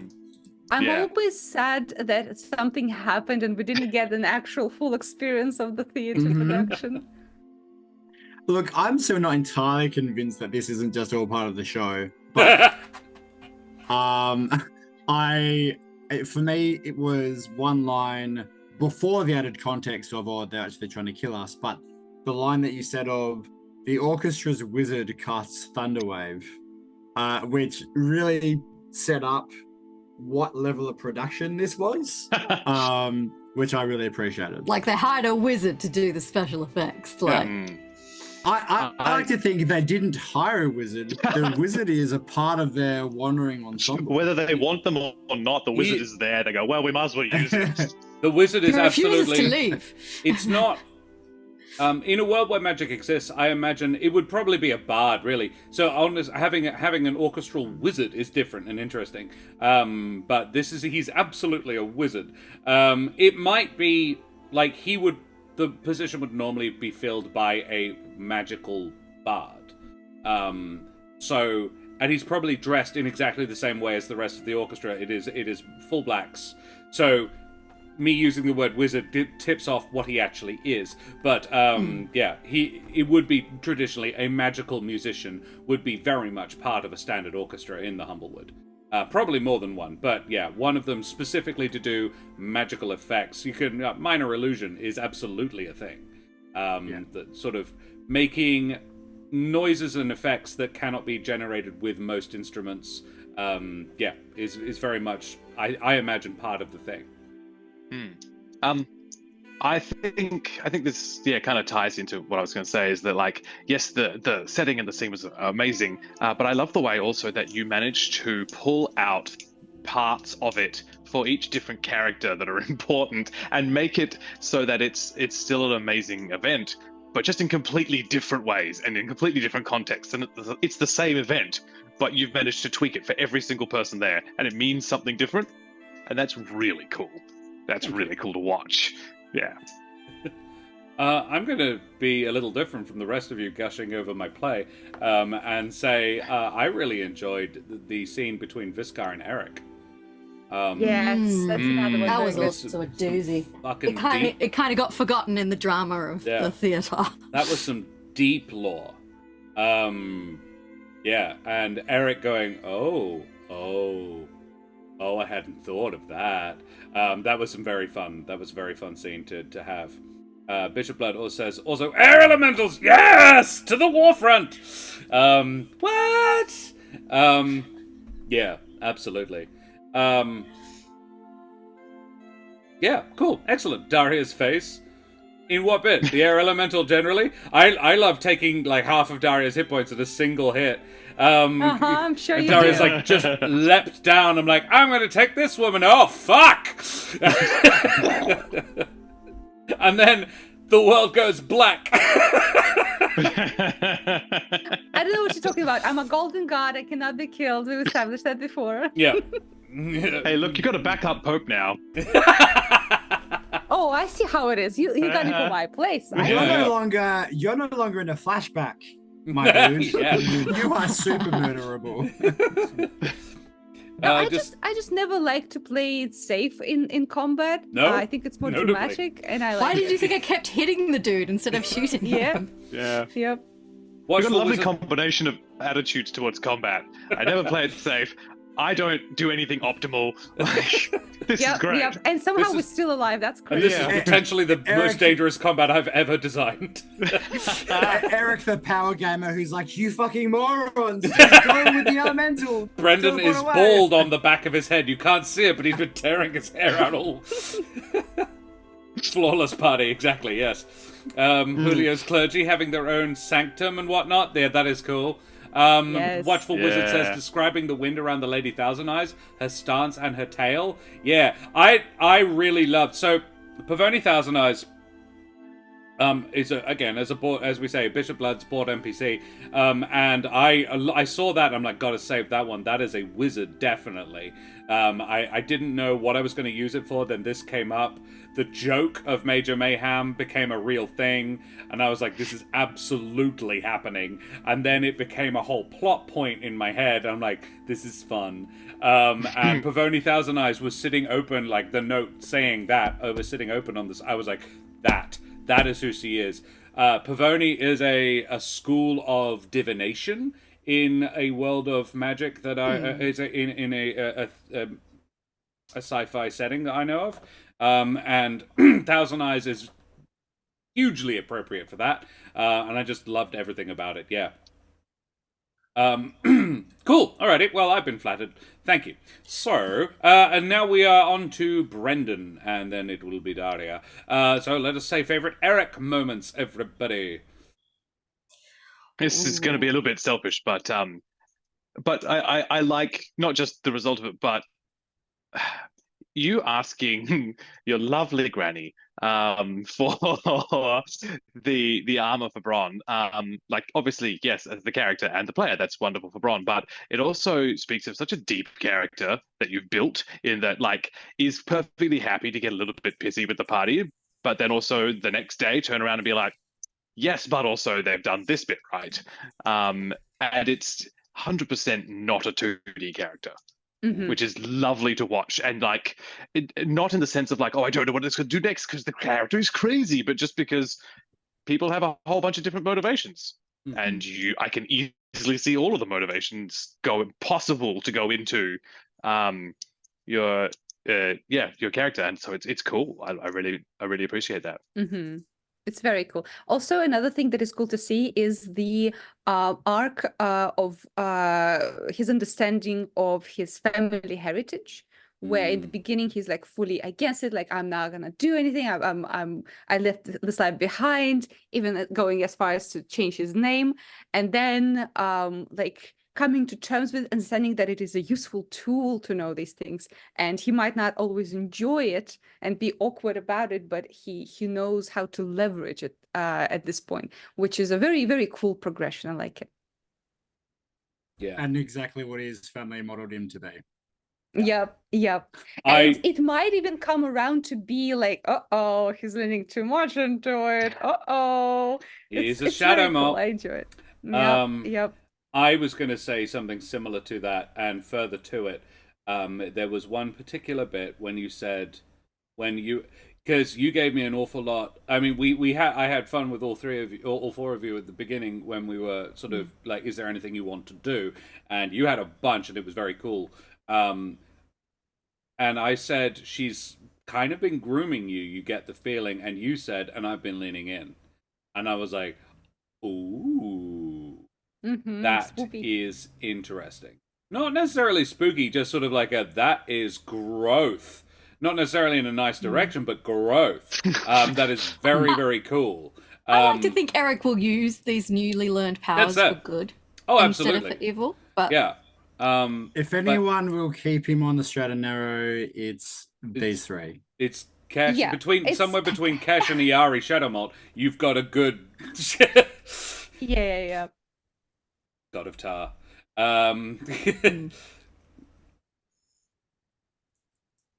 I'm always sad that something happened and we didn't get an actual full experience of the theater production. Look, I'm still not entirely convinced that this isn't just all part of the show. But for me, it was one line before the added context of, oh, they're actually trying to kill us. But the line that you said of, the orchestra's wizard casts Thunderwave, which really set up what level of production this was, which I really appreciated. Like they hired a wizard to do the special effects. Like, I like to think they didn't hire a wizard. The wizard is a part of their wandering ensemble. Whether they want them or not, the wizard is there. They go, well, we might as well use it. The wizard is he refuses absolutely. to leave. It's not. In a world where magic exists, I imagine it would probably be a bard, really. So having an orchestral wizard is different and interesting. But he's absolutely a wizard. It might be like the position would normally be filled by a magical bard. And he's probably dressed in exactly the same way as the rest of the orchestra. It is full blacks. So me using the word wizard tips off what he actually is. But it would be traditionally a magical musician would be very much part of a standard orchestra in the Humblewood. Probably more than one, but yeah, one of them specifically to do magical effects. You can minor illusion is absolutely a thing. That sort of making noises and effects that cannot be generated with most instruments. Is very much I imagine part of the thing. I think this kind of ties into what I was going to say is that, like, yes, the setting and the scene was amazing, but I love the way also that you managed to pull out parts of it for each different character that are important and make it so that it's still an amazing event, but just in completely different ways and in completely different contexts. And it's the same event, but you've managed to tweak it for every single person there, and it means something different, and that's really cool. That's really cool to watch. Yeah. I'm going to be a little different from the rest of you gushing over my play and say I really enjoyed the scene between Viscar and Eric. Yes, that's another one. That was also a doozy. It kind of got forgotten in the drama of the theatre. That was some deep lore. And Eric going, oh, I hadn't thought of that. That was very fun scene to have. Bishop Blood also says, air elementals, yes, to the warfront. What? Yeah, absolutely. Yeah, cool, excellent. Daria's face. In what bit? The air elemental generally? I love taking like half of Daria's hit points at a single hit. I'm sure you Daria's do. like just leapt down. I'm like, I'm going to take this woman. Oh, fuck! And then the world goes black. I don't know what you're talking about. I'm a golden god. I cannot be killed. We've established that before. Yeah. Hey, look, you got a backup pope now. Oh, I see how it is. You got it for my place. You're no longer in a flashback, my dude. You are super murderable. I just never like to play it safe in combat. No, I think it's more dramatic, and I like. Why did you think I kept hitting the dude instead of shooting him? Yeah. Yep. You've got a lovely combination of attitudes towards combat. I never play it safe. I don't do anything optimal. This is great. Yep. And somehow we're still alive. That's And crazy. this is potentially the most dangerous combat I've ever designed. Eric, the power gamer, who's like, you fucking morons, just go with the elemental. Brendan is bald on the back of his head. You can't see it, but he's been tearing his hair out all. Flawless party, exactly, yes. Julio's clergy having their own sanctum and whatnot. Yeah, that is cool. Yes. Watchful Wizard says, describing the wind around the Lady Thousand Eyes, her stance and her tail. Yeah, I really loved. So Pavoni Thousand Eyes is as we say, Bishop Blood's board NPC, and I saw that, and I'm like, gotta save that one. That is a wizard, definitely. I didn't know what I was going to use it for. Then this came up. The joke of Major Mayhem became a real thing, and I was like, this is absolutely happening. And then it became a whole plot point in my head. I'm like, this is fun. And Pavoni Thousand Eyes was sitting open, like the note saying that was sitting open on this. I was like, that is who she is. Pavoni is a school of divination in a world of magic that is in a sci-fi setting that I know of. And Thousand Eyes is hugely appropriate for that. And I just loved everything about it. Yeah. Cool. Alrighty. Well, I've been flattered. Thank you. So, and now we are on to Brendan, and then it will be Daria. So let us say favorite Eric moments, everybody. This is going to be a little bit selfish, but I like not just the result of it, but you asking your lovely granny for the armor for Bron. Like, obviously, yes, as the character and the player, that's wonderful for Bron, but it also speaks of such a deep character that you've built in that, like, is perfectly happy to get a little bit pissy with the party, but then also the next day turn around and be like, yes, but also they've done this bit right. And it's 100% not a 2D character. Mm-hmm. Which is lovely to watch, and like, not in the sense of like, oh, I don't know what it's going to do next because the character is crazy, but just because people have a whole bunch of different motivations, and I can easily see all of the motivations possible to go into your character, and so it's cool. I really appreciate that. Mm-hmm. It's very cool. Also, another thing that is cool to see is the arc of his understanding of his family heritage, where in the beginning he's like fully against it, like, I'm not gonna do anything. I left this life behind, even going as far as to change his name, and then like coming to terms with understanding that it is a useful tool to know these things, and he might not always enjoy it and be awkward about it, but he knows how to leverage it at this point, which is a very, very cool progression. I like it. Yeah, and exactly what his family modeled him to be. Yep. And it might even come around to be like, he's leaning too much into it. He's a shadow mob. Cool. I enjoy it. Yep. I was going to say something similar to that, and further to it. There was one particular bit when you said, because you gave me an awful lot. I mean, I had fun with all four of you at the beginning when we were sort of like, is there anything you want to do? And you had a bunch, and it was very cool. And I said, she's kind of been grooming you. You get the feeling, and you said, and I've been leaning in, and I was like, ooh. That spooky. Is interesting. Not necessarily spooky, just sort of like that is growth. Not necessarily in a nice direction, but growth. That is very, very cool. I like to think Eric will use these newly learned powers for good. Oh, absolutely. Instead of for evil. But yeah. If anyone will keep him on the straight and narrow, it's these three. It's Kesh. Yeah, somewhere between Kesh and Iari Shadowmolt, you've got a good... Yeah. God of Tar. Karen,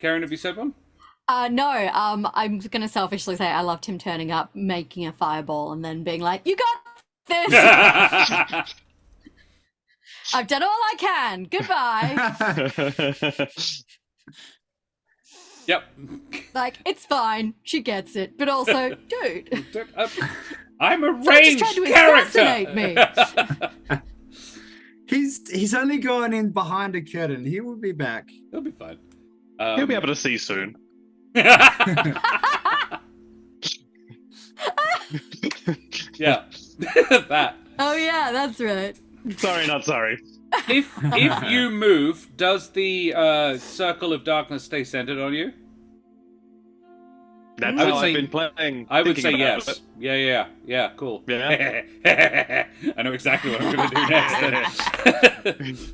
have you said one? No, I'm going to selfishly say I loved him turning up, making a fireball, and then being like, you got this! I've done all I can. Goodbye. Yep. Like, it's fine. She gets it. But also, dude. I'm a ranged character. Assassinate me. He's only going in behind a curtain. He will be back. He'll be fine. He'll be able to see soon. Yeah. That. Oh yeah, that's right. Sorry, not sorry. If you move, does the circle of darkness stay centered on you? That's how I've been playing. I would say yes. Yeah, cool. Yeah. I know exactly what I'm going to do next.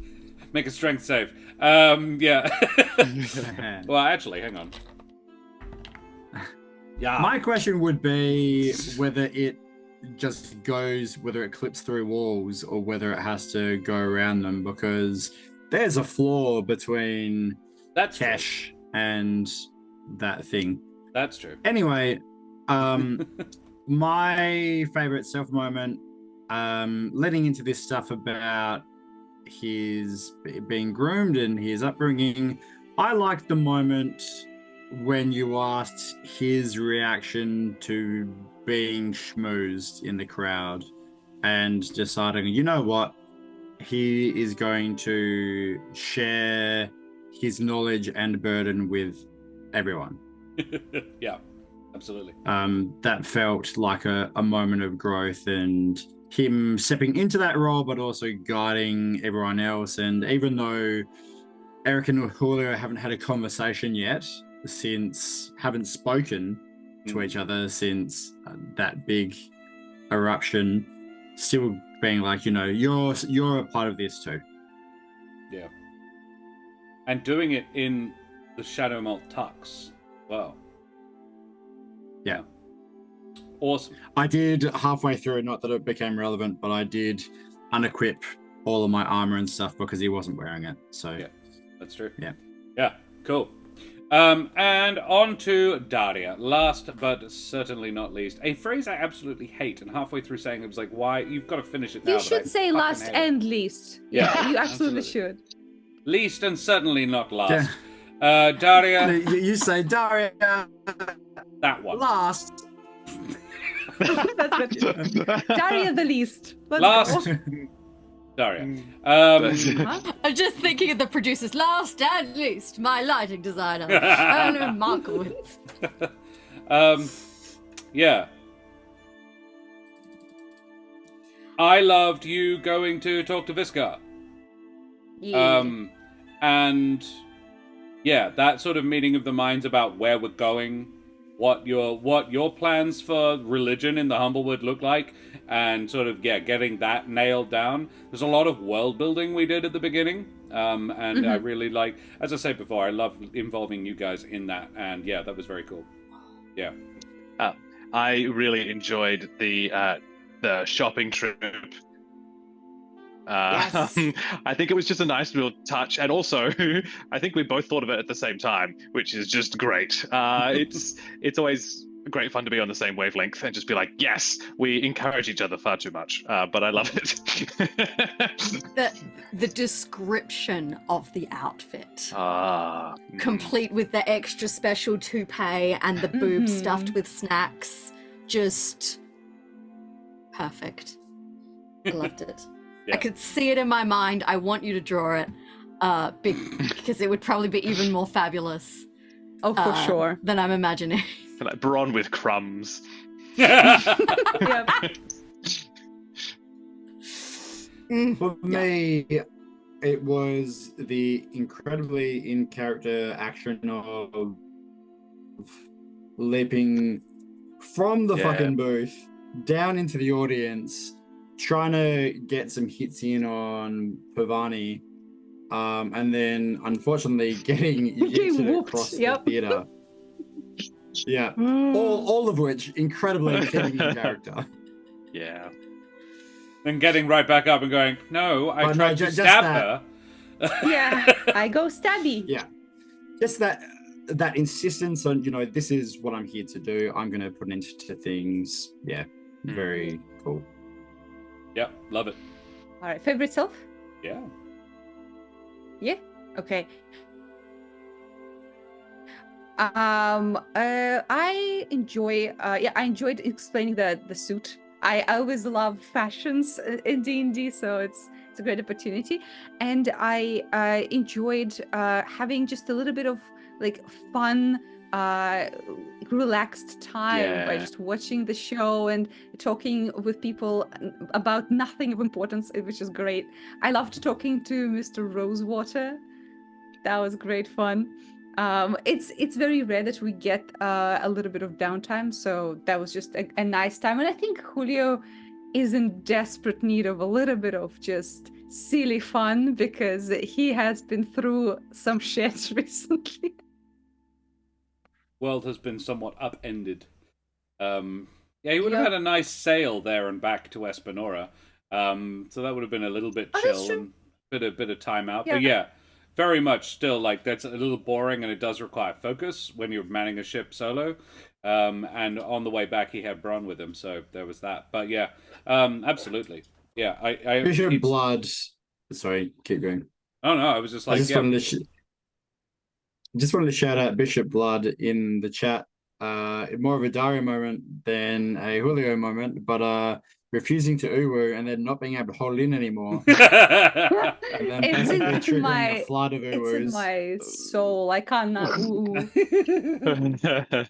Make a strength save. Yeah. Well, actually, hang on. Yeah. My question would be whether it just goes, whether it clips through walls or whether it has to go around them, because there's a flaw between That's true. Cash and that thing. That's true. Anyway, my favorite self moment, leading into this stuff about his being groomed and his upbringing, I liked the moment when you asked his reaction to being schmoozed in the crowd and deciding, you know what, he is going to share his knowledge and burden with everyone. Yeah, absolutely. That felt like a moment of growth and him stepping into that role, but also guiding everyone else. And even though Eric and Julio haven't had a conversation yet, haven't spoken to each other since that big eruption, still being like, you know, you're a part of this too. Yeah. And doing it in the Shadow Malt tux. Wow. Yeah. Awesome. I did halfway through, not that it became relevant, but I did unequip all of my armor and stuff because he wasn't wearing it. So yeah, that's true. Yeah. Yeah, cool. And on to Daria. Last but certainly not least, a phrase I absolutely hate, and halfway through saying it was like, why? You've got to finish it now. You but I should say fucking last hate it. and least. Yeah, Yeah, you absolutely absolutely. should. Least and certainly not last. Daria, You say Daria that one. last. That's what Daria the least. Let's Last. go. Daria. I'm just thinking of the producers. Last and least, my lighting designer, Erwin Markowitz. Yeah. I loved you going to talk to Viscar. Yeah. And yeah, that sort of meeting of the minds about where we're going, what your plans for religion in the Humblewood look like, and sort of getting that nailed down. There's a lot of world building we did at the beginning, and I really like, as I said before, I love involving you guys in that, and yeah, that was very cool. Yeah. I really enjoyed the shopping trip. Yes. I think it was just a nice little touch, and also I think we both thought of it at the same time, which is just great. It's always great fun to be on the same wavelength and just be like, yes, we encourage each other far too much, but I love it. The description of the outfit, Mm. complete with the extra special toupee and the boob stuffed with snacks, just perfect. I loved it. Yeah. I could see it in my mind. I want you to draw it, because it would probably be even more fabulous. Oh, for sure. Than I'm imagining. Like Bron with crumbs. Yeah. For me, it was the incredibly in character action of leaping from the fucking booth down into the audience, trying to get some hits in on Pavoni, and then unfortunately getting yeeted whooped, across yep. the theater. Yeah, all of which incredibly keeping in character. Yeah. And getting right back up and going, no, I But tried no, to just stab that. her. Yeah. I go stabby. Yeah, just that insistence on, you know, this is what I'm here to do. I'm going to put an end to things. Yeah, very cool. Yeah, love it. All right. Favorite self? Yeah. Yeah. Okay. I enjoyed explaining the suit. I always love fashions in D&D, so it's a great opportunity, and I enjoyed having just a little bit of like fun, relaxed time by Yeah. just watching the show and talking with people about nothing of importance, which is great. I loved talking to Mr. Rosewater. That was great fun. It's very rare that we get a little bit of downtime, so that was just a nice time. And I think Julio is in desperate need of a little bit of just silly fun because he has been through some shit recently. world has been somewhat upended. Yeah, he would have had a nice sail there and back to Espinora. So that would have been a little bit chill and bit of time out. But yeah, very much still like that's a little boring, and it does require focus when you're manning a ship solo. And on the way back, he had Bron with him, so there was that. But yeah, absolutely. Yeah, Bishop Blood. Sorry, keep going. Oh no, I was just like, just wanted to shout out Bishop Blood in the chat. More of a Dario moment than a Julio moment, but refusing to uwu and then not being able to hold in anymore. And then basically triggering a flood of uwus. It's in my soul. I cannot uwu.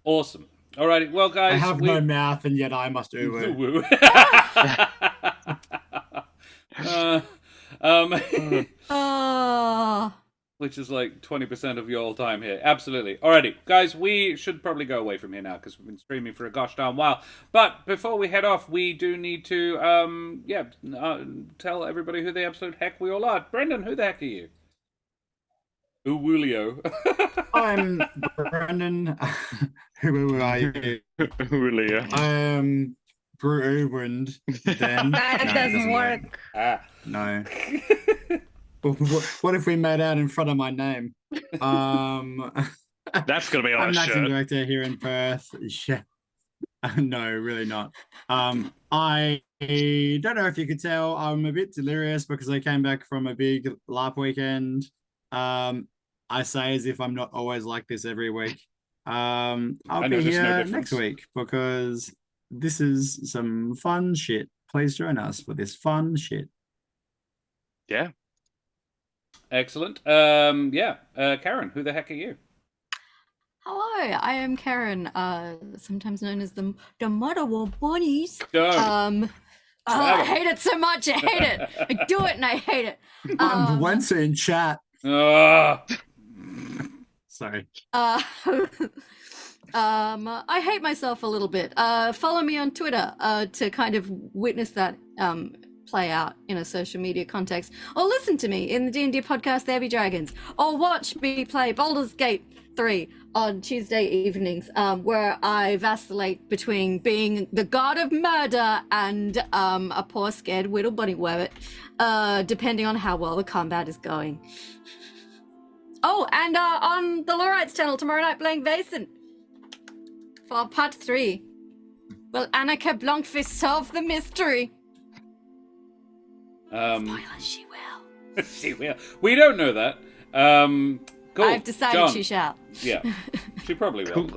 Awesome. Alrighty, well guys, I have no mouth and yet I must uwu. Which is like 20% of your time here. Absolutely. Alrighty, guys, we should probably go away from here now because we've been streaming for a gosh darn while. But before we head off, we do need to, tell everybody who the absolute heck we all are. Brendan, who the heck are you? Uwulio. I'm Brendan. Who are you? Julio. I am Bruwund. Then That doesn't work. No. What if we made out in front of my name? That's gonna be on I'm a an acting shirt. director here in Perth. Yeah. No, really not. I don't know if you could tell, I'm a bit delirious because I came back from a big LARP weekend. I say as if I'm not always like this every week. I'll be here next week because this is some fun shit. Please join us for this fun shit. Yeah. Excellent. Karen, who the heck are you? Hello, I am Karen, sometimes known as the Mother War Bunnies. I hate it so much. I hate it. I do it and I hate it. I'm Wensa in chat. Sorry. I hate myself a little bit. Follow me on Twitter to kind of witness that play out in a social media context, or listen to me in the D&D podcast There Be Dragons, or watch me play Baldur's Gate 3 on Tuesday evenings, where I vacillate between being the god of murder and a poor scared little bunny rabbit, depending on how well the combat is going. Oh, and on the Lorites channel tomorrow night playing Vaesen for part 3. Will Annika Blankfist solve the mystery? Spoiler, she will. She will. We don't know that. Cool. I've decided John. she shall. Yeah, she probably will.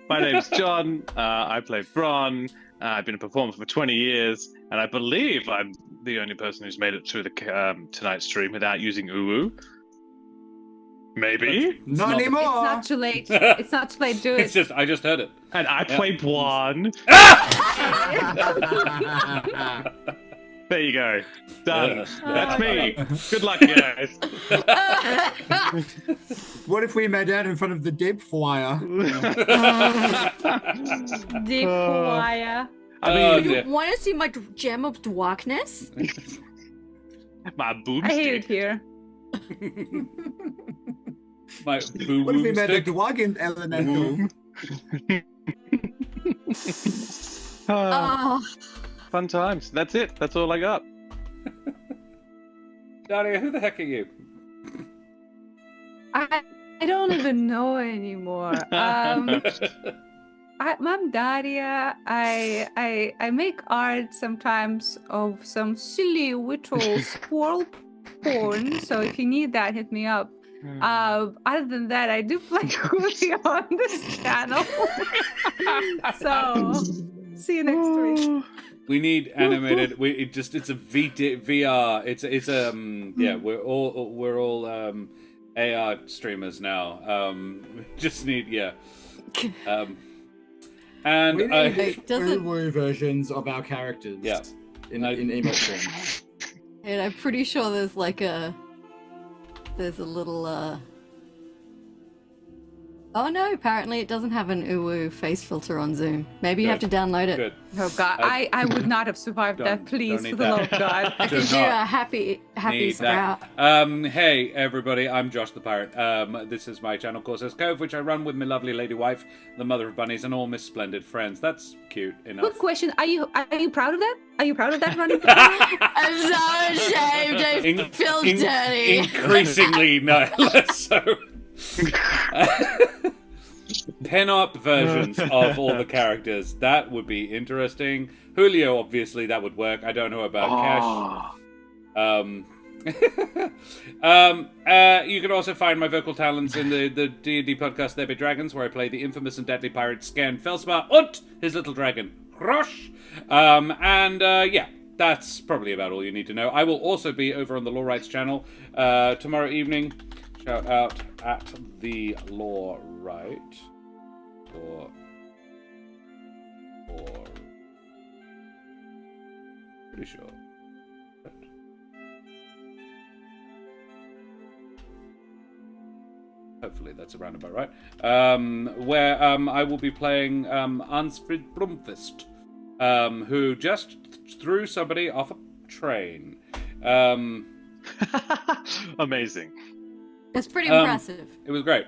My name's John. I play Bron. I've been a performer for 20 years, and I believe I'm the only person who's made it through the tonight's stream without using uwu. Maybe? Not anymore. It's not too late. It's not too late. Do it. It's just, I just heard it. And I play Bron. There you go. Done. That's me. Good luck, guys. What if we made out in front of the deep fryer? Deep wire. I mean, You want to see my gem of darkness? my boomstick. I hate it here. My boo What if we boom made a stick. dragon elemental? Oh, Fun times. That's it. That's all I got. Daria, who the heck are you? I don't even know anymore. I'm Daria. I make art sometimes of some silly little squirrel porn. So if you need that, hit me up. Other than that, I do play Julio on this channel. So see you next week. We need animated. It's a VR. It's we're all AR streamers now. Just need and We I need doesn't- uwu versions of our characters. Yeah. In emote form. and I'm pretty sure there's like there's a little Oh no, apparently it doesn't have an uwu face filter on Zoom. Maybe you have to download it. Good. Oh God, I would not have survived that. Please, need for the love of that. God. I Do could do not a happy Need sprout. that. Hey everybody, I'm Josh the Pirate. This is my channel, Corsair's Cove, which I run with my lovely lady wife, the mother of bunnies, and all Miss Splendid friends. That's cute enough. Quick question: Are you proud of that? Are you proud of that running? I'm so ashamed. I feel dirty. Increasingly no, less so. Pin-up versions of all the characters. That would be interesting. Julio, obviously, that would work. I don't know about Cash. You can also find my vocal talents in the D&D podcast There Be Dragons, where I play the infamous and deadly pirate Scan Felspar und his little dragon, Rosh. Yeah, that's probably about all you need to know. I will also be over on the Law Rights channel tomorrow evening. Shout out at the Law Right. Or pretty sure. Hopefully that's around about right. Where I will be playing Ansfrid Brumfist, who just threw somebody off a train. Amazing. It's pretty impressive. It was great.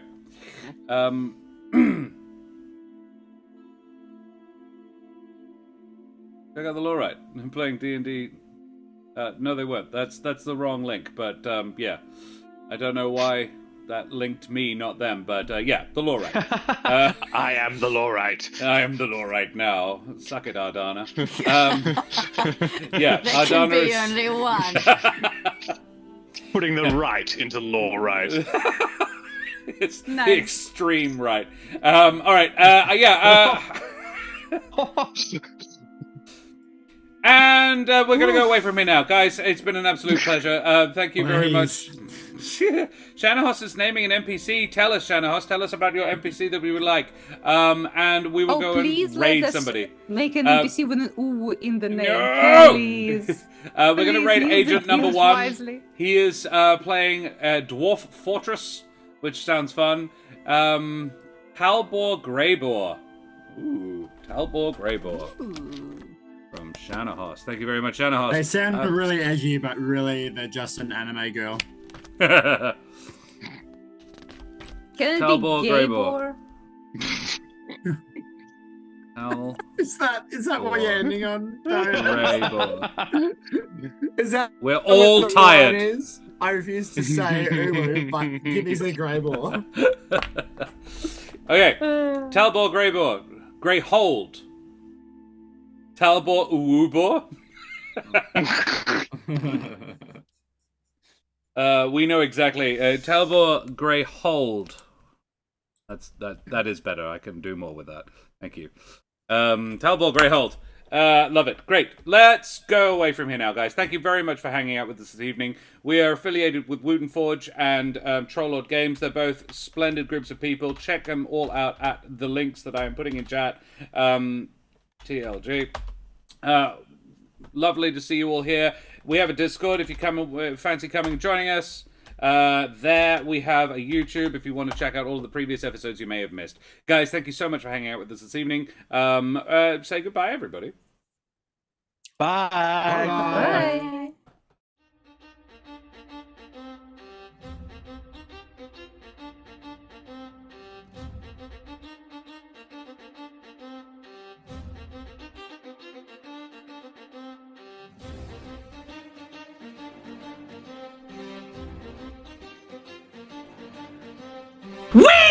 Check out the Law Right. I'm playing D&D. No, they weren't. That's the wrong link. But yeah, I don't know why that linked me, not them. But yeah, the Law Right. I am the Law Right. I am the Law Right now. Suck it, Ardana. Yeah, There Ardana can be is... only one. Putting the right into Law Right. It's the Nice. extreme right. All right. Yeah. And we're going to go away from here now. Guys, it's been an absolute pleasure. Thank you very much. Shanahos is naming an NPC. Tell us, Shanahos. Tell us about your NPC that we would like. And we will go please and raid let us somebody. Make an NPC with an ooh in the name, No! please. We're going to raid Please Agent use number it 1. wisely. He is playing Dwarf Fortress, which sounds fun. Talbor Greybor. Ooh, Talbor Greybor. From Shanahos. Thank you very much, Shanahos. They sound really edgy, but really they're just an anime girl. Can it Talbor be Greybor. Gaybor? Is that what you're ending on? Greybor. Is that We're what all the tired. line is? I refuse to say Uwu, but give me the Greybor. Okay. Talbor Greybor. Greyhold. Talbor Uwubor. We know exactly. Talbor Greyhold. That is better. I can do more with that. Thank you. Talbor Greyhold. Love it. Great. Let's go away from here now, guys. Thank you very much for hanging out with us this evening. We are affiliated with Wooten Forge and Trollord Games. They're both splendid groups of people. Check them all out at the links that I am putting in chat. TLG. Lovely to see you all here. We have a Discord if you fancy coming and joining us. There we have a YouTube if you want to check out all of the previous episodes you may have missed. Guys, thank you so much for hanging out with us this evening. Say goodbye, everybody. Bye. Bye. Whee!